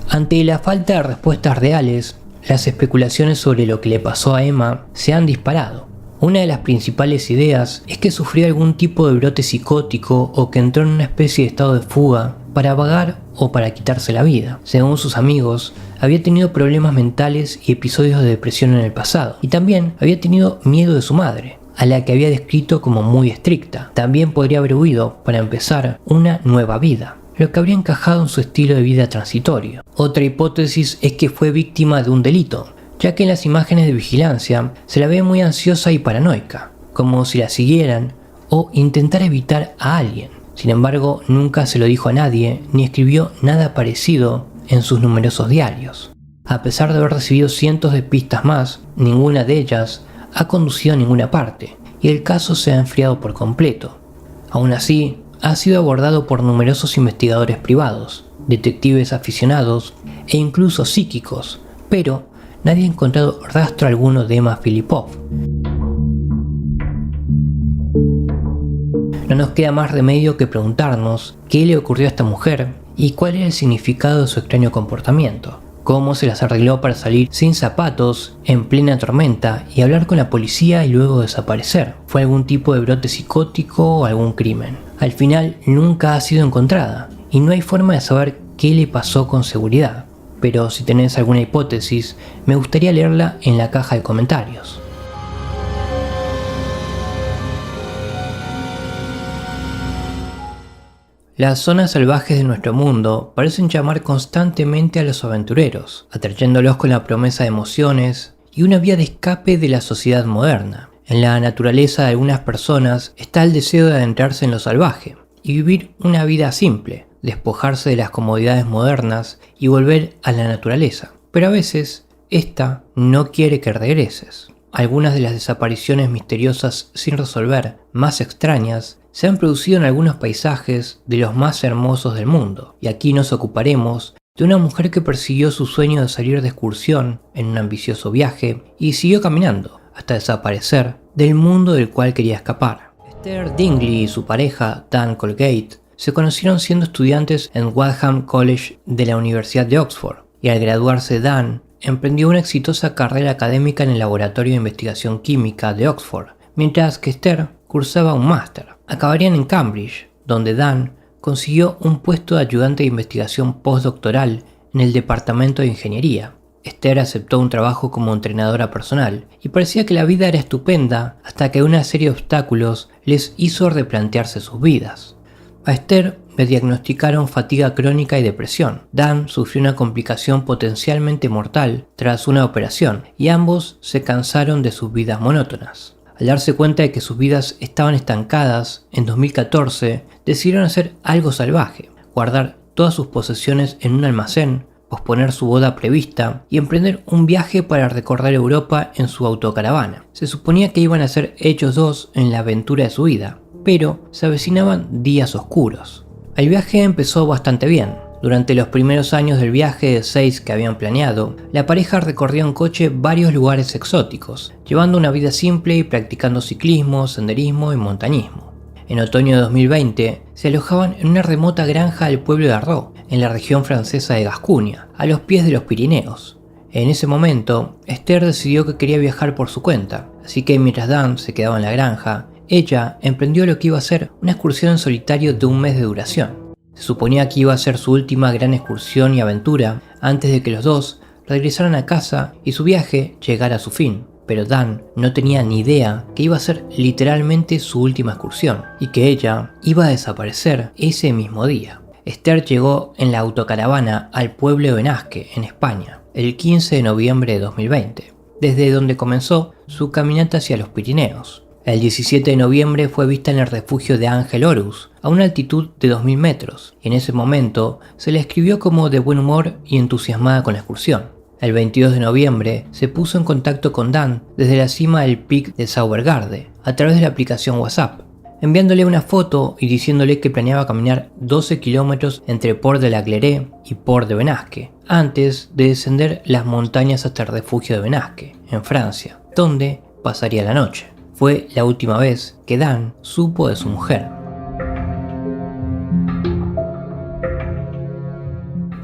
Ante la falta de respuestas reales, las especulaciones sobre lo que le pasó a Emma se han disparado. Una de las principales ideas es que sufrió algún tipo de brote psicótico o que entró en una especie de estado de fuga para vagar o para quitarse la vida. Según sus amigos, había tenido problemas mentales y episodios de depresión en el pasado, y también había tenido miedo de su madre, a la que había descrito como muy estricta. También podría haber huido para empezar una nueva vida, lo que habría encajado en su estilo de vida transitorio. Otra hipótesis es que fue víctima de un delito, ya que en las imágenes de vigilancia se la ve muy ansiosa y paranoica, como si la siguieran o intentara evitar a alguien. Sin embargo, nunca se lo dijo a nadie ni escribió nada parecido en sus numerosos diarios. A pesar de haber recibido cientos de pistas más, ninguna de ellas ha conducido a ninguna parte, y el caso se ha enfriado por completo. Aún así, ha sido abordado por numerosos investigadores privados, detectives aficionados e incluso psíquicos, pero nadie ha encontrado rastro alguno de Emma Filipov. No nos queda más remedio que preguntarnos qué le ocurrió a esta mujer y cuál era el significado de su extraño comportamiento. Cómo se las arregló para salir sin zapatos, en plena tormenta, y hablar con la policía y luego desaparecer. ¿Fue algún tipo de brote psicótico o algún crimen? Al final nunca ha sido encontrada, y no hay forma de saber qué le pasó con seguridad. Pero si tenés alguna hipótesis, me gustaría leerla en la caja de comentarios. Las zonas salvajes de nuestro mundo parecen llamar constantemente a los aventureros, atrayéndolos con la promesa de emociones y una vía de escape de la sociedad moderna. En la naturaleza de algunas personas está el deseo de adentrarse en lo salvaje y vivir una vida simple, despojarse de las comodidades modernas y volver a la naturaleza. Pero a veces, esta no quiere que regreses. Algunas de las desapariciones misteriosas sin resolver, más extrañas, se han producido en algunos paisajes de los más hermosos del mundo, y aquí nos ocuparemos de una mujer que persiguió su sueño de salir de excursión en un ambicioso viaje y siguió caminando hasta desaparecer del mundo del cual quería escapar. Esther Dingley y su pareja Dan Colgate se conocieron siendo estudiantes en Wadham College de la Universidad de Oxford, y al graduarse Dan emprendió una exitosa carrera académica en el Laboratorio de Investigación Química de Oxford, mientras que Esther cursaba un máster. Acabarían en Cambridge, donde Dan consiguió un puesto de ayudante de investigación postdoctoral en el departamento de ingeniería. Esther aceptó un trabajo como entrenadora personal y parecía que la vida era estupenda hasta que una serie de obstáculos les hizo replantearse sus vidas. A Esther le diagnosticaron fatiga crónica y depresión. Dan sufrió una complicación potencialmente mortal tras una operación y ambos se cansaron de sus vidas monótonas. Al darse cuenta de que sus vidas estaban estancadas, en 2014 decidieron hacer algo salvaje, guardar todas sus posesiones en un almacén, posponer su boda prevista y emprender un viaje para recorrer Europa en su autocaravana. Se suponía que iban a ser ellos dos en la aventura de su vida, pero se avecinaban días oscuros. El viaje empezó bastante bien. Durante los primeros años del viaje de 6 que habían planeado, la pareja recorrió en coche varios lugares exóticos, llevando una vida simple y practicando ciclismo, senderismo y montañismo. En otoño de 2020, se alojaban en una remota granja del pueblo de Arroz, en la región francesa de Gascuña, a los pies de los Pirineos. En ese momento, Esther decidió que quería viajar por su cuenta, así que mientras Dan se quedaba en la granja, ella emprendió lo que iba a ser una excursión en solitario de un mes de duración. Se suponía que iba a ser su última gran excursión y aventura antes de que los dos regresaran a casa y su viaje llegara a su fin. Pero Dan no tenía ni idea que iba a ser literalmente su última excursión y que ella iba a desaparecer ese mismo día. Esther llegó en la autocaravana al pueblo de Benasque, en España, el 15 de noviembre de 2020, desde donde comenzó su caminata hacia los Pirineos. El 17 de noviembre fue vista en el refugio de Ángel Horus, a una altitud de 2000 metros, y en ese momento se la escribió como de buen humor y entusiasmada con la excursión. El 22 de noviembre se puso en contacto con Dan desde la cima del Pic de Saubergarde, a través de la aplicación WhatsApp, enviándole una foto y diciéndole que planeaba caminar 12 kilómetros entre Port de la Glérée y Port de Benasque, antes de descender las montañas hasta el refugio de Benasque, en Francia, donde pasaría la noche. Fue la última vez que Dan supo de su mujer.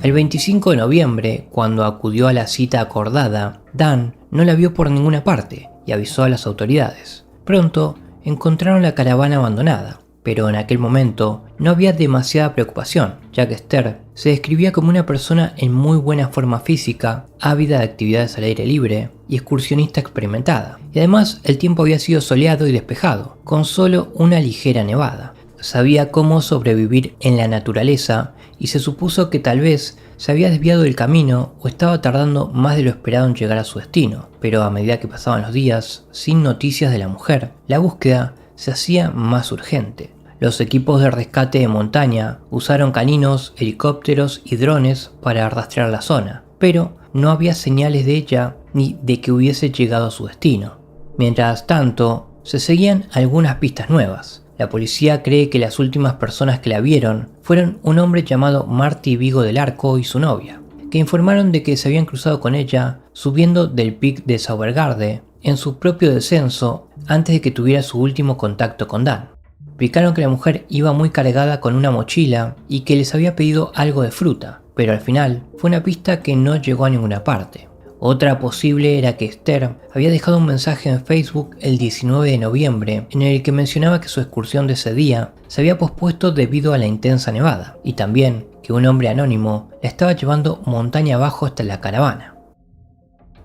El 25 de noviembre, cuando acudió a la cita acordada, Dan no la vio por ninguna parte y avisó a las autoridades. Pronto encontraron la caravana abandonada, pero en aquel momento no había demasiada preocupación, ya que Esther se describía como una persona en muy buena forma física, ávida de actividades al aire libre y excursionista experimentada. Y además el tiempo había sido soleado y despejado, con solo una ligera nevada. Sabía cómo sobrevivir en la naturaleza y se supuso que tal vez se había desviado del camino o estaba tardando más de lo esperado en llegar a su destino. Pero a medida que pasaban los días, sin noticias de la mujer, la búsqueda se hacía más urgente. Los equipos de rescate de montaña usaron caninos, helicópteros y drones para rastrear la zona, pero no había señales de ella ni de que hubiese llegado a su destino. Mientras tanto, se seguían algunas pistas nuevas. La policía cree que las últimas personas que la vieron fueron un hombre llamado Marty Vigo del Arco y su novia, que informaron de que se habían cruzado con ella subiendo del Pic de Sauvegarde en su propio descenso antes de que tuviera su último contacto con Dan. Explicaron que la mujer iba muy cargada con una mochila y que les había pedido algo de fruta, pero al final fue una pista que no llegó a ninguna parte. Otra posible era que Esther había dejado un mensaje en Facebook el 19 de noviembre en el que mencionaba que su excursión de ese día se había pospuesto debido a la intensa nevada, y también que un hombre anónimo la estaba llevando montaña abajo hasta la caravana.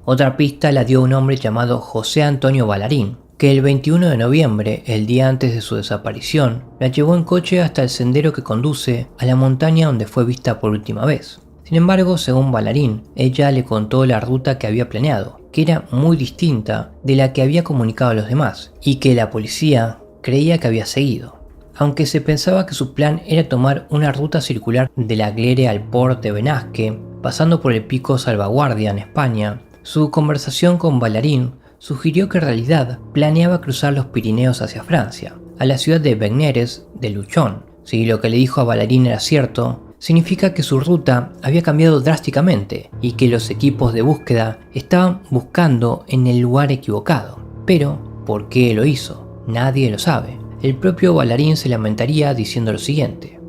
Otra pista la dio un hombre llamado José Antonio Ballarín, que el 21 de noviembre, el día antes de su desaparición, la llevó en coche hasta el sendero que conduce a la montaña donde fue vista por última vez. Sin embargo, según Ballarín, ella le contó la ruta que había planeado, que era muy distinta de la que había comunicado a los demás, y que la policía creía que había seguido. Aunque se pensaba que su plan era tomar una ruta circular de la Glere al Port de Benasque, pasando por el Pico Salvaguardia en España, su conversación con Ballarín sugirió que en realidad planeaba cruzar los Pirineos hacia Francia, a la ciudad de Bagneres de Luchon. Si lo que le dijo a Ballarín era cierto, significa que su ruta había cambiado drásticamente y que los equipos de búsqueda estaban buscando en el lugar equivocado. Pero, ¿por qué lo hizo? Nadie lo sabe. El propio Ballarín se lamentaría diciendo lo siguiente: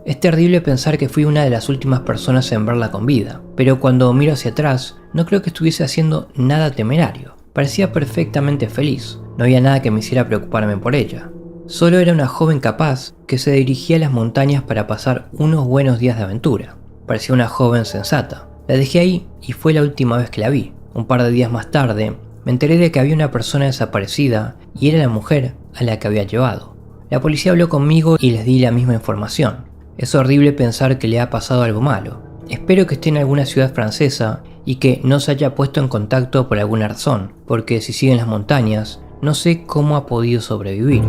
es terrible pensar que fui una de las últimas personas en verla con vida, pero cuando miro hacia atrás, no creo que estuviese haciendo nada temerario. Parecía perfectamente feliz, no había nada que me hiciera preocuparme por ella. Solo era una joven capaz que se dirigía a las montañas para pasar unos buenos días de aventura. Parecía una joven sensata. La dejé ahí y fue la última vez que la vi. Un par de días más tarde, me enteré de que había una persona desaparecida y era la mujer a la que había llevado. La policía habló conmigo y les di la misma información. Es horrible pensar que le ha pasado algo malo. Espero que esté en alguna ciudad francesa y que no se haya puesto en contacto por alguna razón, porque si sigue en las montañas, no sé cómo ha podido sobrevivir.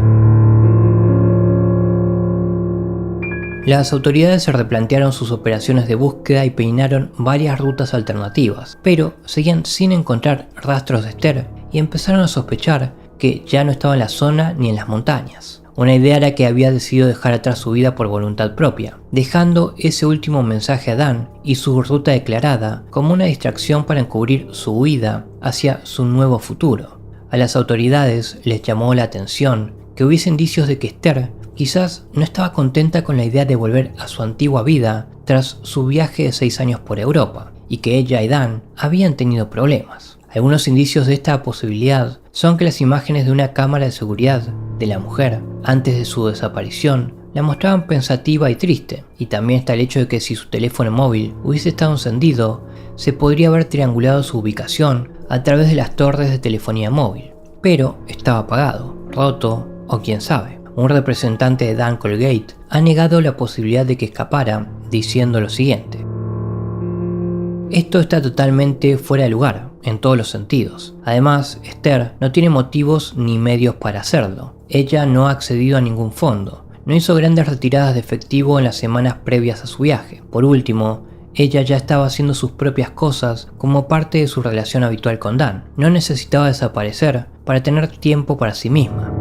Las autoridades se replantearon sus operaciones de búsqueda y peinaron varias rutas alternativas, pero seguían sin encontrar rastros de Esther y empezaron a sospechar que ya no estaba en la zona ni en las montañas. Una idea era que había decidido dejar atrás su vida por voluntad propia, dejando ese último mensaje a Dan y su ruta declarada como una distracción para encubrir su huida hacia su nuevo futuro. A las autoridades les llamó la atención que hubiese indicios de que Esther quizás no estaba contenta con la idea de volver a su antigua vida tras su viaje de 6 años por Europa, y que ella y Dan habían tenido problemas. Algunos indicios de esta posibilidad son que las imágenes de una cámara de seguridad de la mujer antes de su desaparición la mostraban pensativa y triste, y también está el hecho de que si su teléfono móvil hubiese estado encendido, se podría haber triangulado su ubicación a través de las torres de telefonía móvil, pero estaba apagado, roto o quién sabe. Un representante de Dan Colgate ha negado la posibilidad de que escapara, diciendo lo siguiente: esto está totalmente fuera de lugar, en todos los sentidos. Además, Esther no tiene motivos ni medios para hacerlo. Ella no ha accedido a ningún fondo. No hizo grandes retiradas de efectivo en las semanas previas a su viaje. Por último, ella ya estaba haciendo sus propias cosas como parte de su relación habitual con Dan. No necesitaba desaparecer para tener tiempo para sí misma.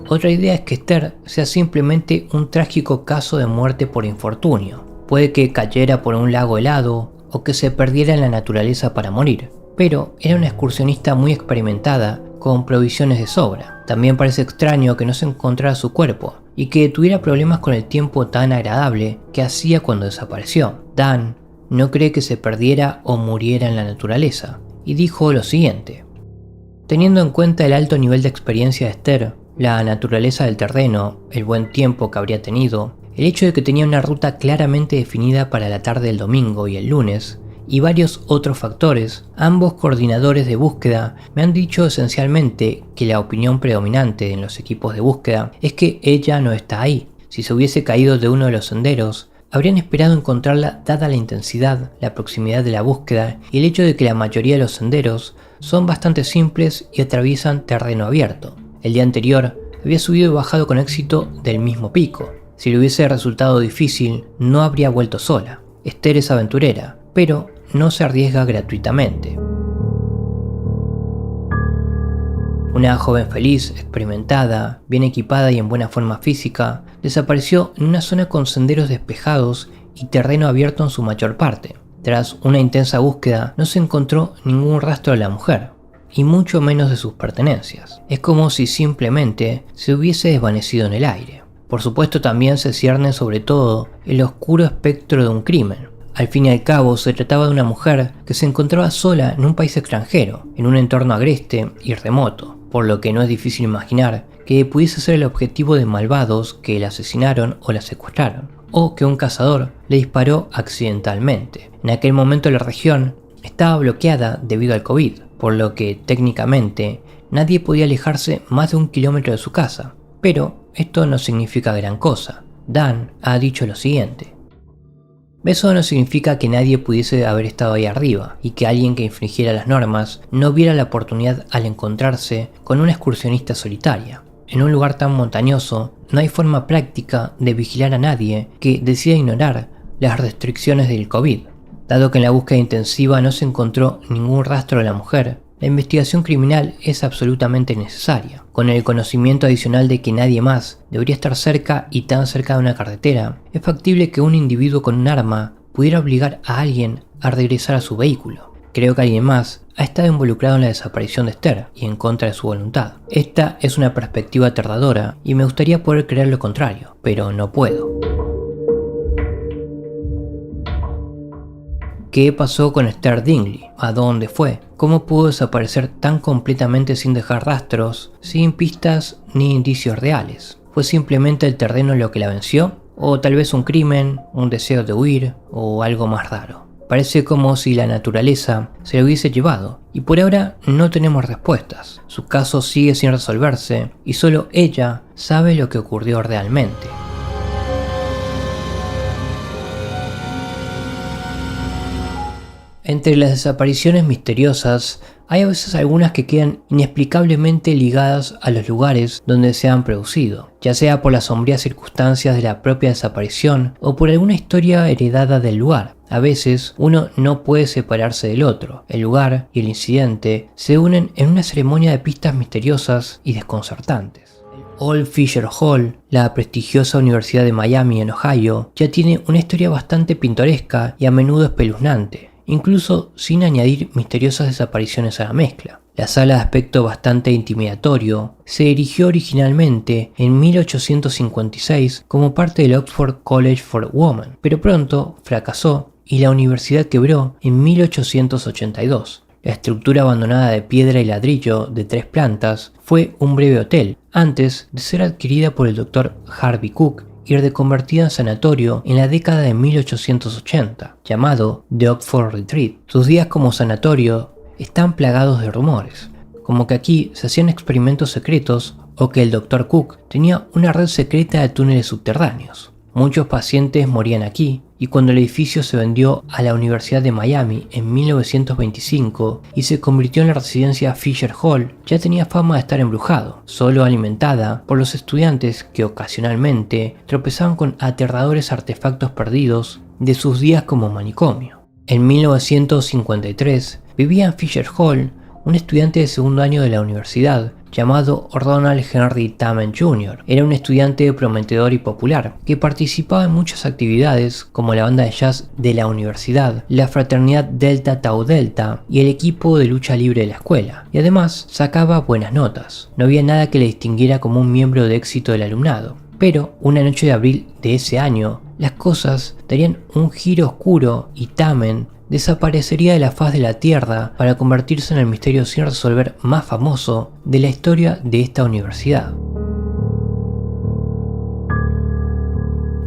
Otra idea es que Esther sea simplemente un trágico caso de muerte por infortunio. Puede que cayera por un lago helado o que se perdiera en la naturaleza para morir, pero era una excursionista muy experimentada con provisiones de sobra. También parece extraño que no se encontrara su cuerpo y que tuviera problemas con el tiempo tan agradable que hacía cuando desapareció. Dan no cree que se perdiera o muriera en la naturaleza, y dijo lo siguiente: teniendo en cuenta el alto nivel de experiencia de Esther, la naturaleza del terreno, el buen tiempo que habría tenido, el hecho de que tenía una ruta claramente definida para la tarde del domingo y el lunes, y varios otros factores, ambos coordinadores de búsqueda me han dicho esencialmente que la opinión predominante en los equipos de búsqueda es que ella no está ahí. Si se hubiese caído de uno de los senderos, habrían esperado encontrarla dada la intensidad, la proximidad de la búsqueda y el hecho de que la mayoría de los senderos son bastante simples y atraviesan terreno abierto. El día anterior había subido y bajado con éxito del mismo pico. Si le hubiese resultado difícil, no habría vuelto sola. Esther es aventurera, pero no se arriesga gratuitamente. Una joven feliz, experimentada, bien equipada y en buena forma física, desapareció en una zona con senderos despejados y terreno abierto en su mayor parte. Tras una intensa búsqueda, no se encontró ningún rastro de la mujer, y mucho menos de sus pertenencias. Es como si simplemente se hubiese desvanecido en el aire. Por supuesto, también se cierne sobre todo el oscuro espectro de un crimen. Al fin y al cabo, se trataba de una mujer que se encontraba sola en un país extranjero, en un entorno agreste y remoto, por lo que no es difícil imaginar que pudiese ser el objetivo de malvados que la asesinaron o la secuestraron, o que un cazador le disparó accidentalmente. En aquel momento la región estaba bloqueada debido al COVID, por lo que técnicamente nadie podía alejarse más de 1 kilómetro de su casa, pero esto no significa gran cosa. Dan ha dicho lo siguiente: eso no significa que nadie pudiese haber estado ahí arriba y que alguien que infringiera las normas no viera la oportunidad al encontrarse con una excursionista solitaria. En un lugar tan montañoso no hay forma práctica de vigilar a nadie que decida ignorar las restricciones del COVID. Dado que en la búsqueda intensiva no se encontró ningún rastro de la mujer, la investigación criminal es absolutamente necesaria. Con el conocimiento adicional de que nadie más debería estar cerca y tan cerca de una carretera, es factible que un individuo con un arma pudiera obligar a alguien a regresar a su vehículo. Creo que alguien más ha estado involucrado en la desaparición de Esther y en contra de su voluntad. Esta es una perspectiva aterradora y me gustaría poder creer lo contrario, pero no puedo. ¿Qué pasó con Esther Dingley? ¿A dónde fue? ¿Cómo pudo desaparecer tan completamente sin dejar rastros, sin pistas ni indicios reales? ¿Fue simplemente el terreno lo que la venció? ¿O tal vez un crimen, un deseo de huir o algo más raro? Parece como si la naturaleza se lo hubiese llevado, y por ahora no tenemos respuestas. Su caso sigue sin resolverse, y solo ella sabe lo que ocurrió realmente. Entre las desapariciones misteriosas, hay a veces algunas que quedan inexplicablemente ligadas a los lugares donde se han producido, ya sea por las sombrías circunstancias de la propia desaparición o por alguna historia heredada del lugar. A veces uno no puede separarse del otro. El lugar y el incidente se unen en una ceremonia de pistas misteriosas y desconcertantes. Old Fisher Hall, la prestigiosa Universidad de Miami en Ohio, ya tiene una historia bastante pintoresca y a menudo espeluznante, incluso sin añadir misteriosas desapariciones a la mezcla. La sala de aspecto bastante intimidatorio se erigió originalmente en 1856 como parte del Oxford College for Women, pero pronto fracasó y la universidad quebró en 1882. La estructura abandonada de piedra y ladrillo de 3 plantas fue un breve hotel, antes de ser adquirida por el Dr. Harvey Cook y reconvertida en sanatorio en la década de 1880, llamado The Oxford Retreat. Sus días como sanatorio están plagados de rumores, como que aquí se hacían experimentos secretos o que el Dr. Cook tenía una red secreta de túneles subterráneos. Muchos pacientes morían aquí, y cuando el edificio se vendió a la Universidad de Miami en 1925 y se convirtió en la residencia Fisher Hall, ya tenía fama de estar embrujado, solo alimentada por los estudiantes que ocasionalmente tropezaban con aterradores artefactos perdidos de sus días como manicomio. En 1953 vivía en Fisher Hall un estudiante de segundo año de la universidad llamado Ronald Henry Taman Jr. Era un estudiante prometedor y popular que participaba en muchas actividades como la banda de jazz de la universidad, la fraternidad Delta Tau Delta y el equipo de lucha libre de la escuela, y además sacaba buenas notas. No había nada que le distinguiera como un miembro de éxito del alumnado. Pero una noche de abril de ese año, las cosas darían un giro oscuro y Tamen desaparecería de la faz de la Tierra para convertirse en el misterio sin resolver más famoso de la historia de esta universidad.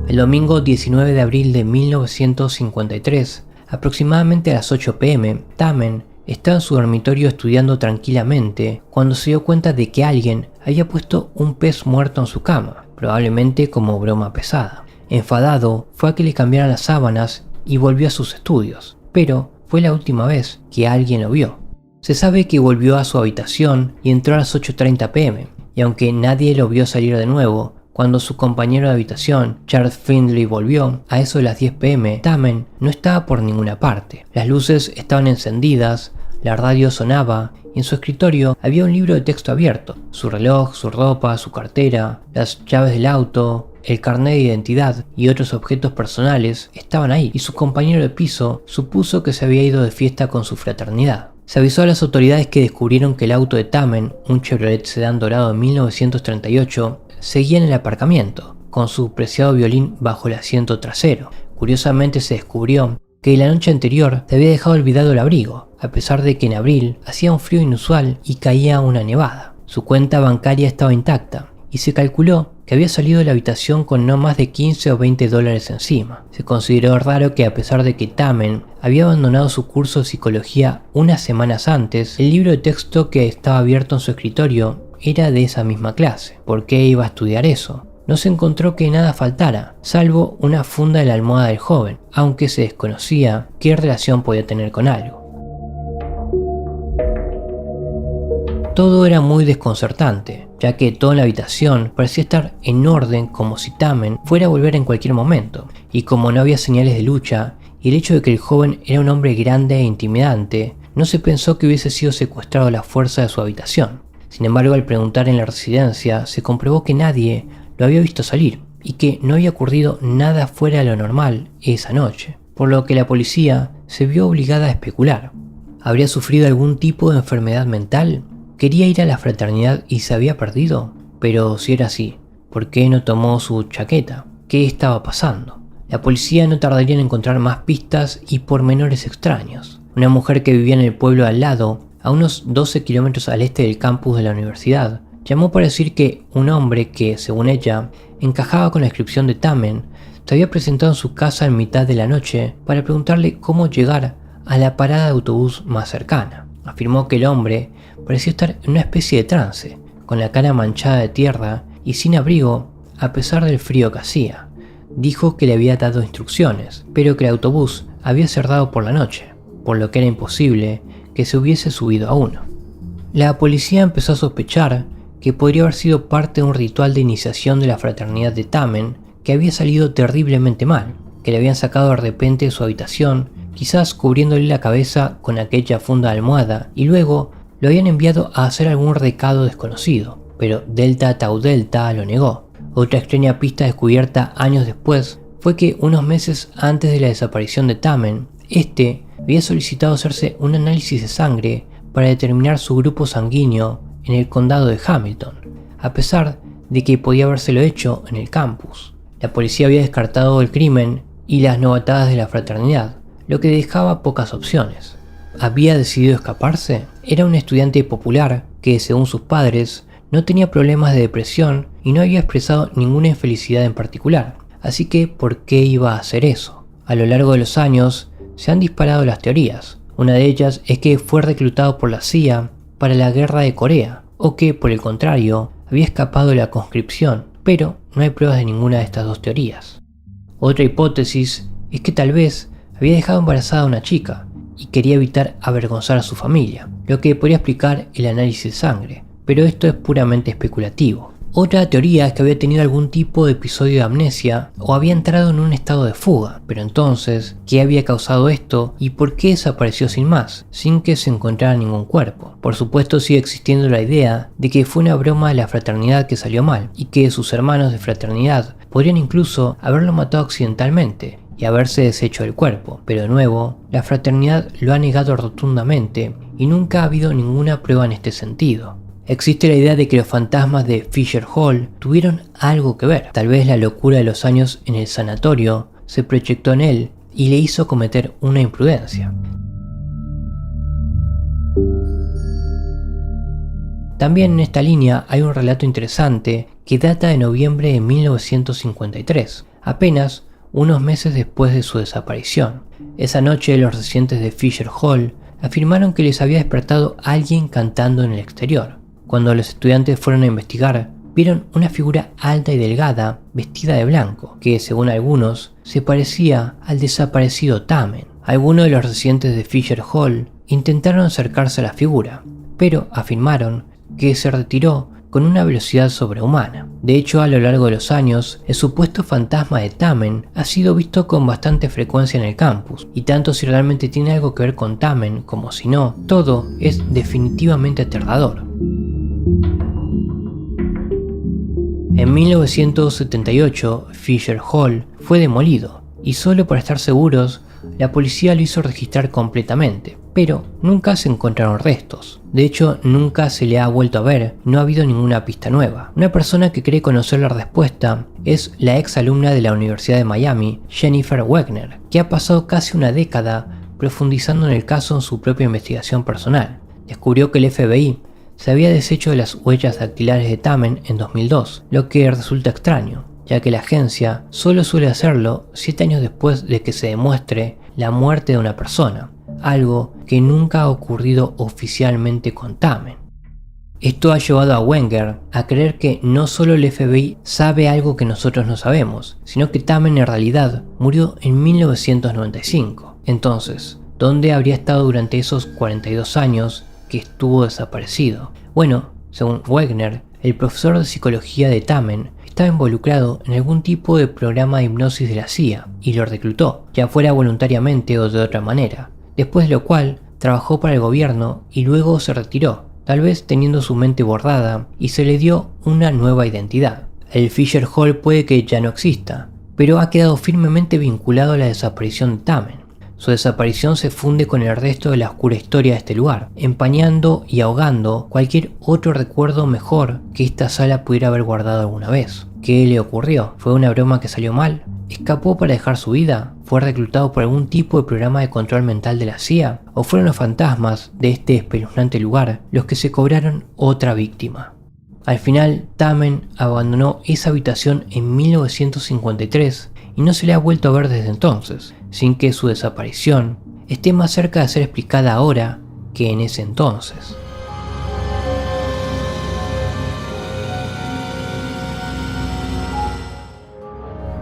El domingo 19 de abril de 1953, aproximadamente a las 8 p.m., Tamen estaba en su dormitorio estudiando tranquilamente cuando se dio cuenta de que alguien había puesto un pez muerto en su cama, probablemente como broma pesada. Enfadado, fue a que le cambiaran las sábanas y volvió a sus estudios, pero fue la última vez que alguien lo vio. Se sabe que volvió a su habitación y entró a las 8:30 p.m., y aunque nadie lo vio salir de nuevo, cuando su compañero de habitación, Charles Findlay, volvió, a eso de las 10 p.m., Tamen no estaba por ninguna parte. Las luces estaban encendidas, la radio sonaba y en su escritorio había un libro de texto abierto. Su reloj, su ropa, su cartera, las llaves del auto, el carnet de identidad y otros objetos personales estaban ahí, y su compañero de piso supuso que se había ido de fiesta con su fraternidad. Se avisó a las autoridades que descubrieron que el auto de Tamen, un Chevrolet sedán dorado de 1938, seguía en el aparcamiento, con su preciado violín bajo el asiento trasero. Curiosamente se descubrió que la noche anterior se había dejado olvidado el abrigo, a pesar de que en abril hacía un frío inusual y caía una nevada. Su cuenta bancaria estaba intacta y se calculó que había salido de la habitación con no más de 15 o 20 dólares encima. Se consideró raro que, a pesar de que Tamen había abandonado su curso de psicología unas semanas antes, el libro de texto que estaba abierto en su escritorio era de esa misma clase. ¿Por qué iba a estudiar eso? No se encontró que nada faltara, salvo una funda de la almohada del joven, aunque se desconocía qué relación podía tener con algo. Todo era muy desconcertante, ya que todo en la habitación parecía estar en orden, como si Tamen fuera a volver en cualquier momento, y como no había señales de lucha, y el hecho de que el joven era un hombre grande e intimidante, no se pensó que hubiese sido secuestrado a la fuerza de su habitación. Sin embargo, al preguntar en la residencia, se comprobó que nadie lo había visto salir y que no había ocurrido nada fuera de lo normal esa noche, por lo que la policía se vio obligada a especular. ¿Habría sufrido algún tipo de enfermedad mental? ¿Quería ir a la fraternidad y se había perdido? Pero si era así, ¿por qué no tomó su chaqueta? ¿Qué estaba pasando? La policía no tardaría en encontrar más pistas y pormenores extraños. Una mujer que vivía en el pueblo al lado, a unos 12 kilómetros al este del campus de la universidad, llamó para decir que un hombre que, según ella, encajaba con la descripción de Tamen, se había presentado en su casa en mitad de la noche para preguntarle cómo llegar a la parada de autobús más cercana. Afirmó que el hombre parecía estar en una especie de trance, con la cara manchada de tierra y sin abrigo a pesar del frío que hacía. Dijo que le había dado instrucciones, pero que el autobús había cerrado por la noche, por lo que era imposible que se hubiese subido a uno. La policía empezó a sospechar que podría haber sido parte de un ritual de iniciación de la fraternidad de Tamen que había salido terriblemente mal, que le habían sacado de repente de su habitación, quizás cubriéndole la cabeza con aquella funda de almohada, y luego lo habían enviado a hacer algún recado desconocido, pero Delta Tau Delta lo negó. Otra extraña pista descubierta años después fue que unos meses antes de la desaparición de Tamen, había solicitado hacerse un análisis de sangre para determinar su grupo sanguíneo en el condado de Hamilton, a pesar de que podía habérselo hecho en el campus. La policía había descartado el crimen y las novatadas de la fraternidad, lo que dejaba pocas opciones. ¿Había decidido escaparse? Era un estudiante popular que, según sus padres, no tenía problemas de depresión y no había expresado ninguna infelicidad en particular, así que ¿por qué iba a hacer eso? A lo largo de los años se han disparado las teorías. Una de ellas es que fue reclutado por la CIA para la guerra de Corea, o que, por el contrario, había escapado de la conscripción, pero no hay pruebas de ninguna de estas dos teorías. Otra hipótesis es que tal vez había dejado embarazada a una chica y quería evitar avergonzar a su familia, lo que podría explicar el análisis de sangre, pero esto es puramente especulativo. Otra teoría es que había tenido algún tipo de episodio de amnesia o había entrado en un estado de fuga, pero entonces, ¿qué había causado esto y por qué desapareció sin más, sin que se encontrara ningún cuerpo? Por supuesto sigue existiendo la idea de que fue una broma de la fraternidad que salió mal y que sus hermanos de fraternidad podrían incluso haberlo matado accidentalmente y haberse deshecho del cuerpo, pero de nuevo, la fraternidad lo ha negado rotundamente y nunca ha habido ninguna prueba en este sentido. Existe la idea de que los fantasmas de Fisher Hall tuvieron algo que ver. Tal vez la locura de los años en el sanatorio se proyectó en él y le hizo cometer una imprudencia. También en esta línea hay un relato interesante que data de noviembre de 1953, apenas unos meses después de su desaparición. Esa noche los residentes de Fisher Hall afirmaron que les había despertado alguien cantando en el exterior. Cuando los estudiantes fueron a investigar, vieron una figura alta y delgada vestida de blanco, que según algunos se parecía al desaparecido Tamen. Algunos de los residentes de Fisher Hall intentaron acercarse a la figura, pero afirmaron que se retiró con una velocidad sobrehumana. De hecho, a lo largo de los años, el supuesto fantasma de Tamen ha sido visto con bastante frecuencia en el campus, y tanto si realmente tiene algo que ver con Tamen como si no, todo es definitivamente aterrador. En 1978, Fisher Hall fue demolido, y solo para estar seguros, la policía lo hizo registrar completamente, pero nunca se encontraron restos. De hecho, nunca se le ha vuelto a ver, no ha habido ninguna pista nueva. Una persona que cree conocer la respuesta es la ex alumna de la Universidad de Miami, Jennifer Wagner, que ha pasado casi una década profundizando en el caso en su propia investigación personal. Descubrió que el FBI se había deshecho de las huellas dactilares de Tamen en 2002, lo que resulta extraño, ya que la agencia solo suele hacerlo 7 años después de que se demuestre la muerte de una persona, algo que nunca ha ocurrido oficialmente con Tamen. Esto ha llevado a Wenger a creer que no solo el FBI sabe algo que nosotros no sabemos, sino que Tamen en realidad murió en 1995. Entonces, ¿dónde habría estado durante esos 42 años que estuvo desaparecido? Bueno, según Wagner, el profesor de psicología de Tamen estaba involucrado en algún tipo de programa de hipnosis de la CIA y lo reclutó, ya fuera voluntariamente o de otra manera, después de lo cual trabajó para el gobierno y luego se retiró, tal vez teniendo su mente borrada, y se le dio una nueva identidad. El Fisher Hall puede que ya no exista, pero ha quedado firmemente vinculado a la desaparición de Tamen. Su desaparición se funde con el resto de la oscura historia de este lugar, empañando y ahogando cualquier otro recuerdo mejor que esta sala pudiera haber guardado alguna vez. ¿Qué le ocurrió? ¿Fue una broma que salió mal? ¿Escapó para dejar su vida? ¿Fue reclutado por algún tipo de programa de control mental de la CIA? ¿O fueron los fantasmas de este espeluznante lugar los que se cobraron otra víctima? Al final, Tamen abandonó esa habitación en 1953 y no se le ha vuelto a ver desde entonces, sin que su desaparición esté más cerca de ser explicada ahora que en ese entonces.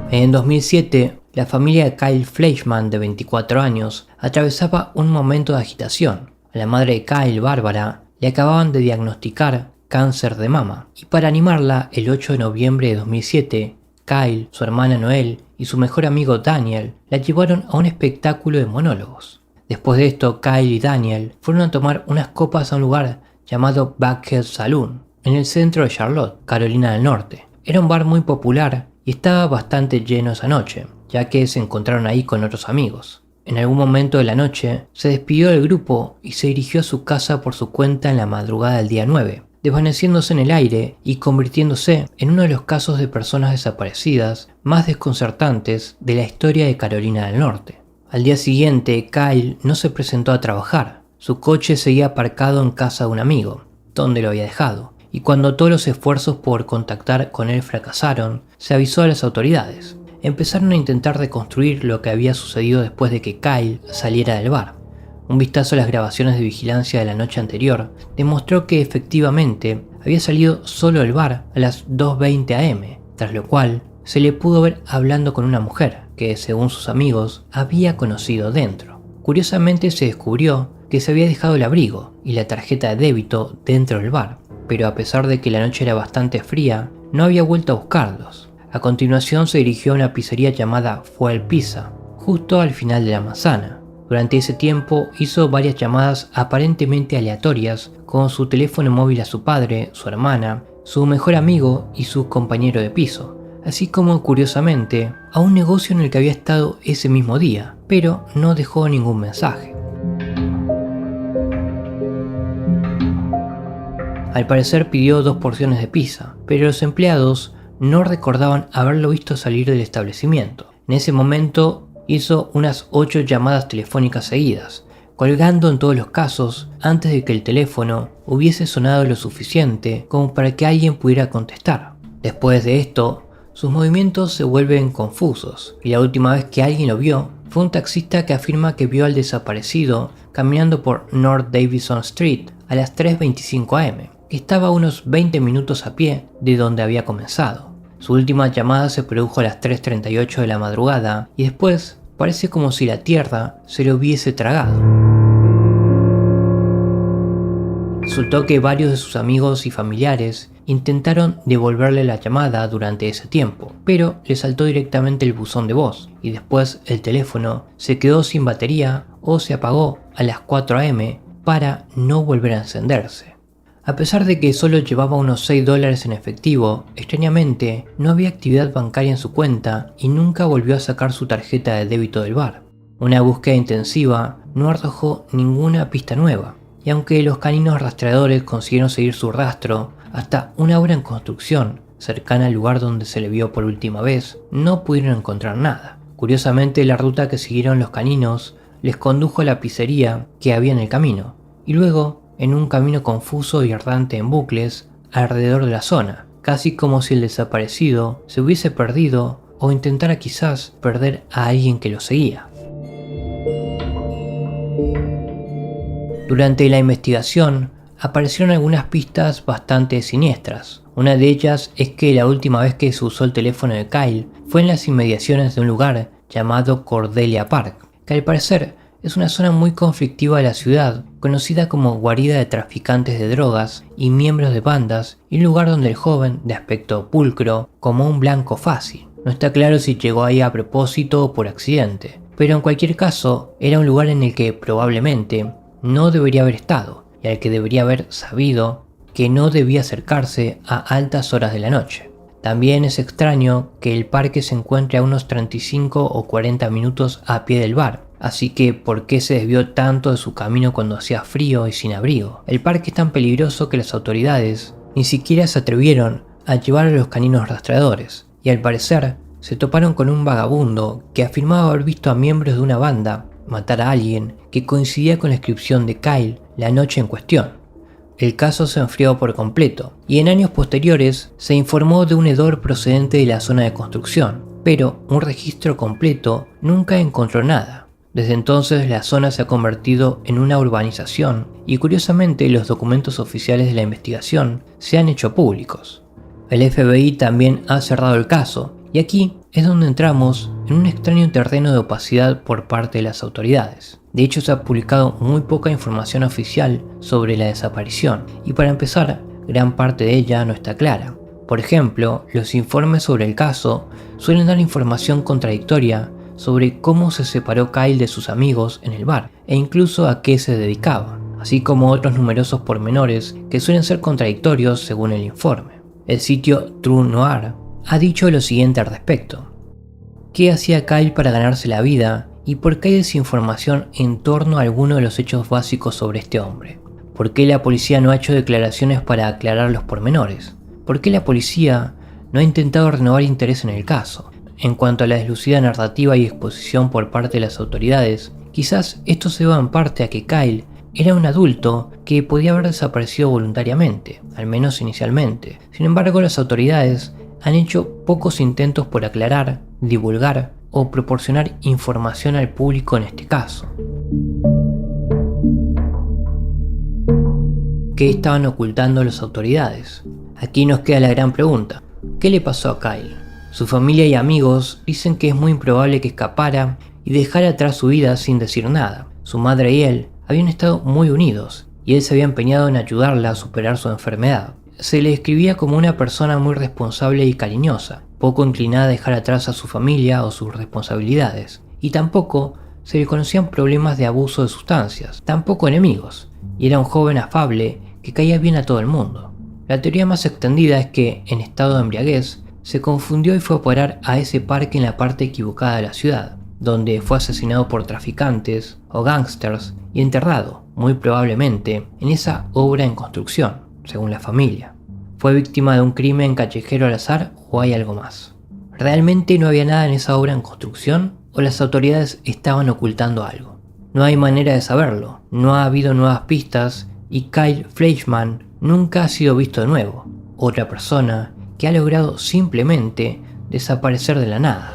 En 2007, la familia de Kyle Fleischman, de 24 años, atravesaba un momento de agitación. A la madre de Kyle, Bárbara, le acababan de diagnosticar cáncer de mama, y para animarla, el 8 de noviembre de 2007, Kyle, su hermana Noelle y su mejor amigo Daniel la llevaron a un espectáculo de monólogos. Después de esto, Kyle y Daniel fueron a tomar unas copas a un lugar llamado Buckhead Saloon, en el centro de Charlotte, Carolina del Norte. Era un bar muy popular y estaba bastante lleno esa noche, ya que se encontraron ahí con otros amigos. En algún momento de la noche, se despidió del grupo y se dirigió a su casa por su cuenta en la madrugada del día 9, desvaneciéndose en el aire y convirtiéndose en uno de los casos de personas desaparecidas más desconcertantes de la historia de Carolina del Norte. Al día siguiente, Kyle no se presentó a trabajar. Su coche seguía aparcado en casa de un amigo, donde lo había dejado, y cuando todos los esfuerzos por contactar con él fracasaron, se avisó a las autoridades. Empezaron a intentar reconstruir lo que había sucedido después de que Kyle saliera del bar. Un vistazo a las grabaciones de vigilancia de la noche anterior demostró que efectivamente había salido solo del bar a las 2:20 am, tras lo cual se le pudo ver hablando con una mujer que, según sus amigos, había conocido dentro. Curiosamente se descubrió que se había dejado el abrigo y la tarjeta de débito dentro del bar, pero a pesar de que la noche era bastante fría, no había vuelto a buscarlos. A continuación se dirigió a una pizzería llamada Fuel Pizza, justo al final de la manzana. Durante ese tiempo hizo varias llamadas aparentemente aleatorias con su teléfono móvil a su padre, su hermana, su mejor amigo y su compañero de piso, así como, curiosamente, a un negocio en el que había estado ese mismo día, pero no dejó ningún mensaje. Al parecer pidió 2 porciones de pizza, pero los empleados no recordaban haberlo visto salir del establecimiento. En ese momento hizo unas 8 llamadas telefónicas seguidas, colgando en todos los casos antes de que el teléfono hubiese sonado lo suficiente como para que alguien pudiera contestar. Después de esto, sus movimientos se vuelven confusos, y la última vez que alguien lo vio fue un taxista que afirma que vio al desaparecido caminando por North Davison Street a las 3:25 am, que estaba a unos 20 minutos a pie de donde había comenzado. Su última llamada se produjo a las 3:38 de la madrugada y después parece como si la tierra se lo hubiese tragado. Resultó que varios de sus amigos y familiares intentaron devolverle la llamada durante ese tiempo, pero le saltó directamente el buzón de voz y después el teléfono se quedó sin batería o se apagó a las 4 am para no volver a encenderse. A pesar de que solo llevaba unos $6 en efectivo, extrañamente no había actividad bancaria en su cuenta y nunca volvió a sacar su tarjeta de débito del bar. Una búsqueda intensiva no arrojó ninguna pista nueva, y aunque los caninos rastreadores consiguieron seguir su rastro hasta una obra en construcción cercana al lugar donde se le vio por última vez, no pudieron encontrar nada. Curiosamente, la ruta que siguieron los caninos les condujo a la pizzería que había en el camino, y luego en un camino confuso y errante en bucles alrededor de la zona, casi como si el desaparecido se hubiese perdido o intentara quizás perder a alguien que lo seguía. Durante la investigación aparecieron algunas pistas bastante siniestras. Una de ellas es que la última vez que se usó el teléfono de Kyle fue en las inmediaciones de un lugar llamado Cordelia Park, que al parecer es una zona muy conflictiva de la ciudad, conocida como guarida de traficantes de drogas y miembros de bandas, y un lugar donde el joven, de aspecto pulcro, como un blanco fácil. No está claro si llegó ahí a propósito o por accidente, pero en cualquier caso era un lugar en el que probablemente no debería haber estado, y al que debería haber sabido que no debía acercarse a altas horas de la noche. También es extraño que el parque se encuentre a unos 35 o 40 minutos a pie del bar, así que ¿por qué se desvió tanto de su camino cuando hacía frío y sin abrigo? El parque es tan peligroso que las autoridades ni siquiera se atrevieron a llevar a los caninos rastreadores, y al parecer se toparon con un vagabundo que afirmaba haber visto a miembros de una banda matar a alguien que coincidía con la descripción de Kyle la noche en cuestión. El caso se enfrió por completo, y en años posteriores se informó de un hedor procedente de la zona de construcción, pero un registro completo nunca encontró nada. Desde entonces la zona se ha convertido en una urbanización, y curiosamente los documentos oficiales de la investigación se han hecho públicos. El FBI también ha cerrado el caso, y aquí es donde entramos en un extraño terreno de opacidad por parte de las autoridades. De hecho, se ha publicado muy poca información oficial sobre la desaparición, y para empezar, gran parte de ella no está clara. Por ejemplo, los informes sobre el caso suelen dar información contradictoria sobre cómo se separó Kyle de sus amigos en el bar, e incluso a qué se dedicaba, así como otros numerosos pormenores que suelen ser contradictorios según el informe. El sitio True Noir ha dicho lo siguiente al respecto: ¿qué hacía Kyle para ganarse la vida y por qué hay desinformación en torno a alguno de los hechos básicos sobre este hombre? ¿Por qué la policía no ha hecho declaraciones para aclarar los pormenores? ¿Por qué la policía no ha intentado renovar interés en el caso? En cuanto a la deslucida narrativa y exposición por parte de las autoridades, quizás esto se deba en parte a que Kyle era un adulto que podía haber desaparecido voluntariamente, al menos inicialmente. Sin embargo, las autoridades han hecho pocos intentos por aclarar, divulgar o proporcionar información al público en este caso. ¿Qué estaban ocultando las autoridades? Aquí nos queda la gran pregunta: ¿qué le pasó a Kyle? Su familia y amigos dicen que es muy improbable que escapara y dejara atrás su vida sin decir nada. Su madre y él habían estado muy unidos, y él se había empeñado en ayudarla a superar su enfermedad. Se le describía como una persona muy responsable y cariñosa, poco inclinada a dejar atrás a su familia o sus responsabilidades, y tampoco se le conocían problemas de abuso de sustancias, tampoco enemigos, y era un joven afable que caía bien a todo el mundo. La teoría más extendida es que, en estado de embriaguez, se confundió y fue a parar a ese parque en la parte equivocada de la ciudad, donde fue asesinado por traficantes o gángsters y enterrado, muy probablemente, en esa obra en construcción. según la familia. ¿Fue víctima de un crimen callejero al azar o hay algo más? ¿Realmente no había nada en esa obra en construcción o las autoridades estaban ocultando algo? No hay manera de saberlo, no ha habido nuevas pistas y Kyle Fleischmann nunca ha sido visto de nuevo. Otra persona que ha logrado simplemente desaparecer de la nada.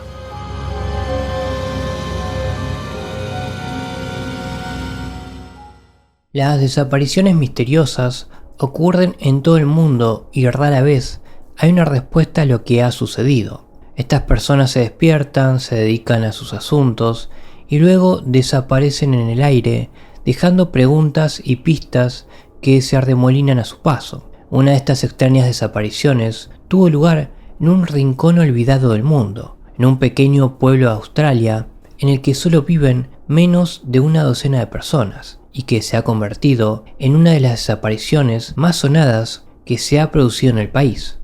Las desapariciones misteriosas ocurren en todo el mundo y rara vez hay una respuesta a lo que ha sucedido. Estas personas se despiertan, se dedican a sus asuntos y luego desaparecen en el aire, dejando preguntas y pistas que se arremolinan a su paso. Una de estas extrañas desapariciones tuvo lugar en un rincón olvidado del mundo, en un pequeño pueblo de Australia en el que solo viven menos de una docena de personas y que se ha convertido en una de las desapariciones más sonadas que se ha producido en el país.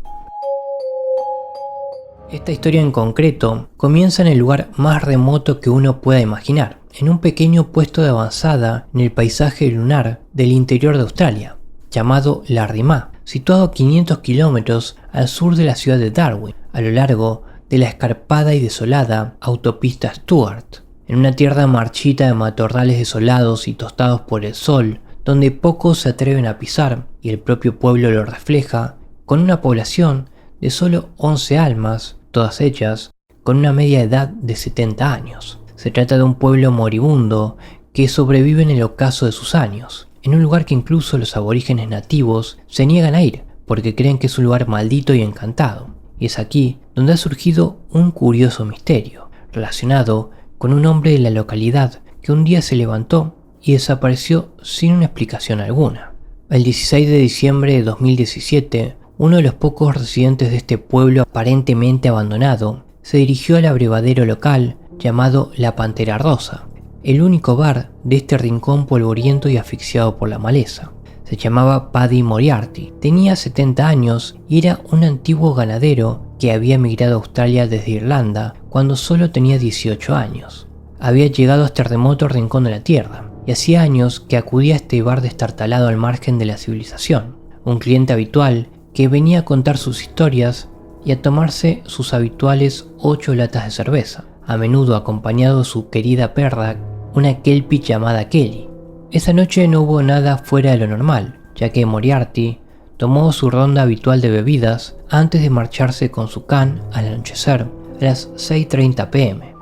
Esta historia en concreto comienza en el lugar más remoto que uno pueda imaginar, en un pequeño puesto de avanzada en el paisaje lunar del interior de Australia, llamado Larrimah, situado a 500 kilómetros al sur de la ciudad de Darwin, a lo largo de la escarpada y desolada autopista Stuart, en una tierra marchita de matorrales desolados y tostados por el sol, donde pocos se atreven a pisar, y el propio pueblo lo refleja, con una población de solo 11 almas, todas ellas con una media edad de 70 años. Se trata de un pueblo moribundo que sobrevive en el ocaso de sus años, en un lugar que incluso los aborígenes nativos se niegan a ir, porque creen que es un lugar maldito y encantado. Y es aquí donde ha surgido un curioso misterio, relacionado con un hombre de la localidad que un día se levantó y desapareció sin una explicación alguna. El 16 de diciembre de 2017, uno de los pocos residentes de este pueblo aparentemente abandonado se dirigió al abrevadero local llamado La Pantera Rosa, el único bar de este rincón polvoriento y asfixiado por la maleza. Se llamaba Paddy Moriarty, tenía 70 años y era un antiguo ganadero que había emigrado a Australia desde Irlanda cuando solo tenía 18 años. Había llegado a este remoto rincón de la tierra y hacía años que acudía a este bar destartalado al margen de la civilización, un cliente habitual que venía a contar sus historias y a tomarse sus habituales 8 latas de cerveza, a menudo acompañado de su querida perra, una kelpie llamada Kelly. Esa noche no hubo nada fuera de lo normal, ya que Moriarty tomó su ronda habitual de bebidas antes de marcharse con su can al anochecer a las 6:30 p.m.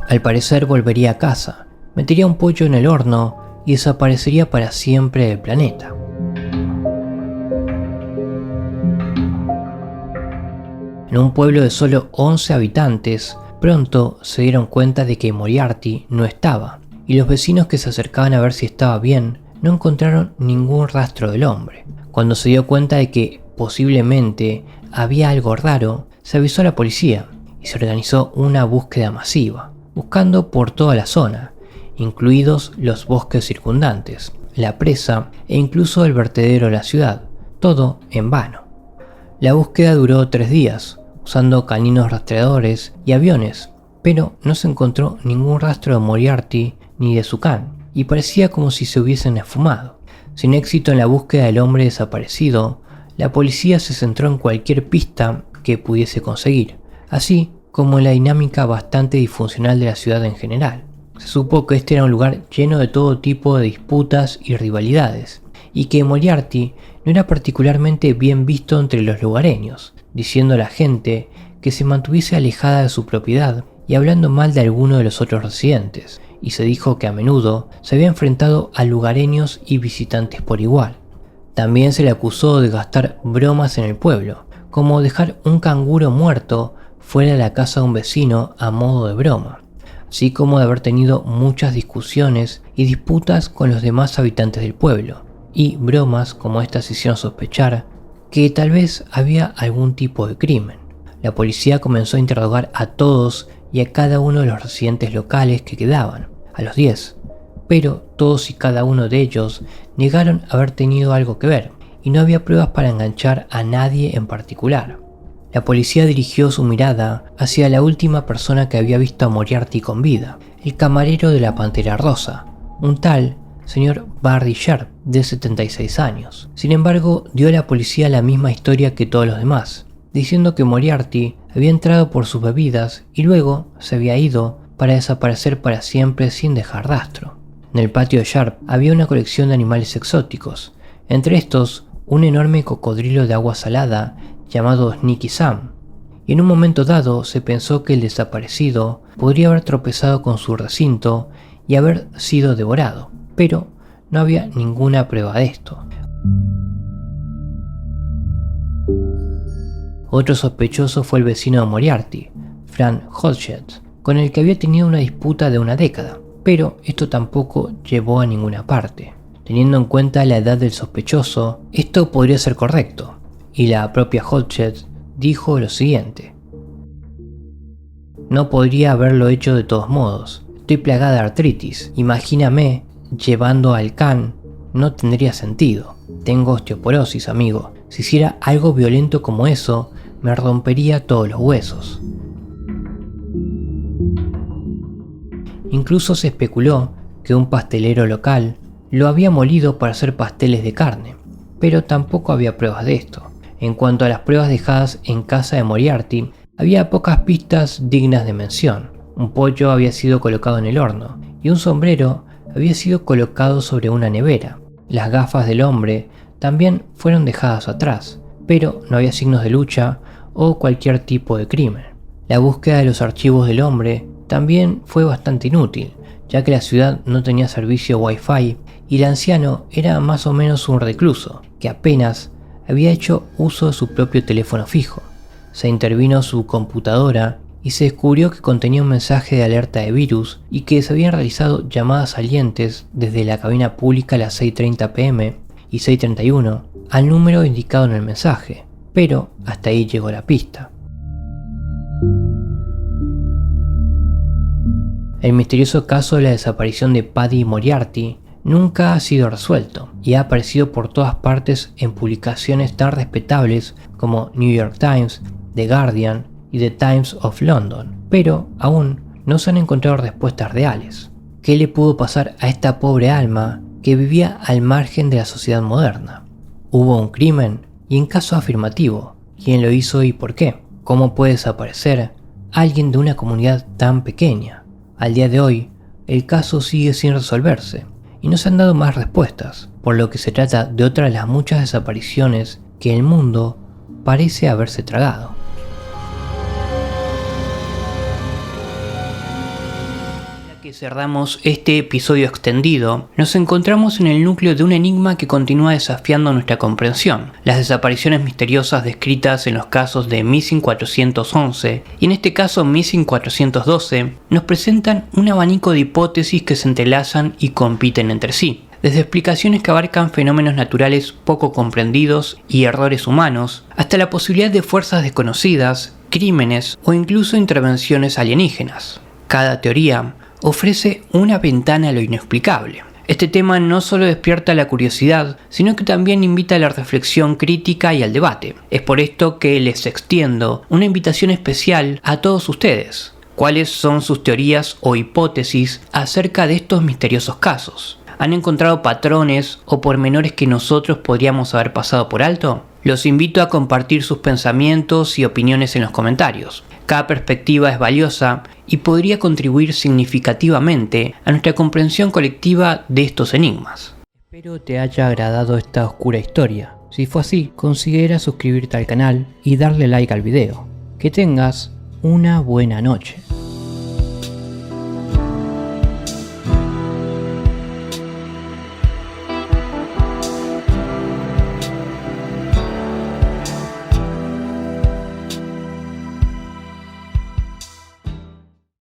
Al parecer volvería a casa, metería un pollo en el horno y desaparecería para siempre del planeta. En un pueblo de solo 11 habitantes, pronto se dieron cuenta de que Moriarty no estaba, y los vecinos que se acercaban a ver si estaba bien no encontraron ningún rastro del hombre. Cuando se dio cuenta de que posiblemente había algo raro, se avisó a la policía y se organizó una búsqueda masiva, buscando por toda la zona, incluidos los bosques circundantes, la presa e incluso el vertedero de la ciudad, todo en vano. La búsqueda duró 3 días, usando caninos rastreadores y aviones, pero no se encontró ningún rastro de Moriarty ni de su can, y parecía como si se hubiesen esfumado. Sin éxito en la búsqueda del hombre desaparecido, la policía se centró en cualquier pista que pudiese conseguir, así como en la dinámica bastante disfuncional de la ciudad en general. Se supo que este era un lugar lleno de todo tipo de disputas y rivalidades, y que Moriarty no era particularmente bien visto entre los lugareños, diciendo a la gente que se mantuviese alejada de su propiedad y hablando mal de alguno de los otros residentes, y se dijo que a menudo se había enfrentado a lugareños y visitantes por igual. También se le acusó de gastar bromas en el pueblo, como dejar un canguro muerto fuera de la casa de un vecino a modo de broma, así como de haber tenido muchas discusiones y disputas con los demás habitantes del pueblo, y bromas como estas hicieron sospechar que tal vez había algún tipo de crimen. La policía comenzó a interrogar a todos y a cada uno de los residentes locales que quedaban, a los 10, pero todos y cada uno de ellos negaron haber tenido algo que ver, y no había pruebas para enganchar a nadie en particular. La policía dirigió su mirada hacia la última persona que había visto a Moriarty con vida, el camarero de la Pantera Rosa, un tal señor Barry Sharp, de 76 años. Sin embargo, dio a la policía la misma historia que todos los demás, diciendo que Moriarty había entrado por sus bebidas y luego se había ido para desaparecer para siempre sin dejar rastro. En el patio de Sharp había una colección de animales exóticos, entre estos un enorme cocodrilo de agua salada llamado Sneaky Sam, y en un momento dado se pensó que el desaparecido podría haber tropezado con su recinto y haber sido devorado, pero no había ninguna prueba de esto. Otro sospechoso fue el vecino de Moriarty, Frank Hodgett, con el que había tenido una disputa de una década, pero esto tampoco llevó a ninguna parte. Teniendo en cuenta la edad del sospechoso, esto podría ser correcto, y la propia Hodgett dijo lo siguiente: no podría haberlo hecho de todos modos, estoy plagada de artritis, imagíname llevando al can, no tendría sentido, tengo osteoporosis amigo, si hiciera algo violento como eso, me rompería todos los huesos. Incluso se especuló que un pastelero local lo había molido para hacer pasteles de carne, pero tampoco había pruebas de esto. En cuanto a las pruebas dejadas en casa de Moriarty, había pocas pistas dignas de mención. Un pollo había sido colocado en el horno y un sombrero había sido colocado sobre una nevera. Las gafas del hombre también fueron dejadas atrás, pero no había signos de lucha o cualquier tipo de crimen. La búsqueda de los archivos del hombre también fue bastante inútil, ya que la ciudad no tenía servicio Wi-Fi y el anciano era más o menos un recluso, que apenas había hecho uso de su propio teléfono fijo. Se intervino su computadora y se descubrió que contenía un mensaje de alerta de virus y que se habían realizado llamadas salientes desde la cabina pública a las 6:30 p.m. y 6:31 al número indicado en el mensaje, pero hasta ahí llegó la pista. El misterioso caso de la desaparición de Paddy Moriarty nunca ha sido resuelto y ha aparecido por todas partes en publicaciones tan respetables como New York Times, The Guardian y The Times of London, pero aún no se han encontrado respuestas reales. ¿Qué le pudo pasar a esta pobre alma que vivía al margen de la sociedad moderna? ¿Hubo un crimen? Y en caso afirmativo, ¿quién lo hizo y por qué? ¿Cómo puede desaparecer alguien de una comunidad tan pequeña? Al día de hoy, el caso sigue sin resolverse y no se han dado más respuestas, por lo que se trata de otra de las muchas desapariciones que el mundo parece haberse tragado. Ya que cerramos este episodio extendido, nos encontramos en el núcleo de un enigma que continúa desafiando nuestra comprensión: las desapariciones misteriosas descritas en los casos de Missing 411 y en este caso Missing 412 nos presentan un abanico de hipótesis que se entrelazan y compiten entre sí. Desde explicaciones que abarcan fenómenos naturales poco comprendidos y errores humanos, hasta la posibilidad de fuerzas desconocidas, crímenes o incluso intervenciones alienígenas. Cada teoría ofrece una ventana a lo inexplicable. Este tema no solo despierta la curiosidad, sino que también invita a la reflexión crítica y al debate. Es por esto que les extiendo una invitación especial a todos ustedes. ¿Cuáles son sus teorías o hipótesis acerca de estos misteriosos casos? ¿Han encontrado patrones o pormenores que nosotros podríamos haber pasado por alto? Los invito a compartir sus pensamientos y opiniones en los comentarios. Cada perspectiva es valiosa y podría contribuir significativamente a nuestra comprensión colectiva de estos enigmas. Espero te haya agradado esta oscura historia. Si fue así, considera suscribirte al canal y darle like al video. Que tengas una buena noche.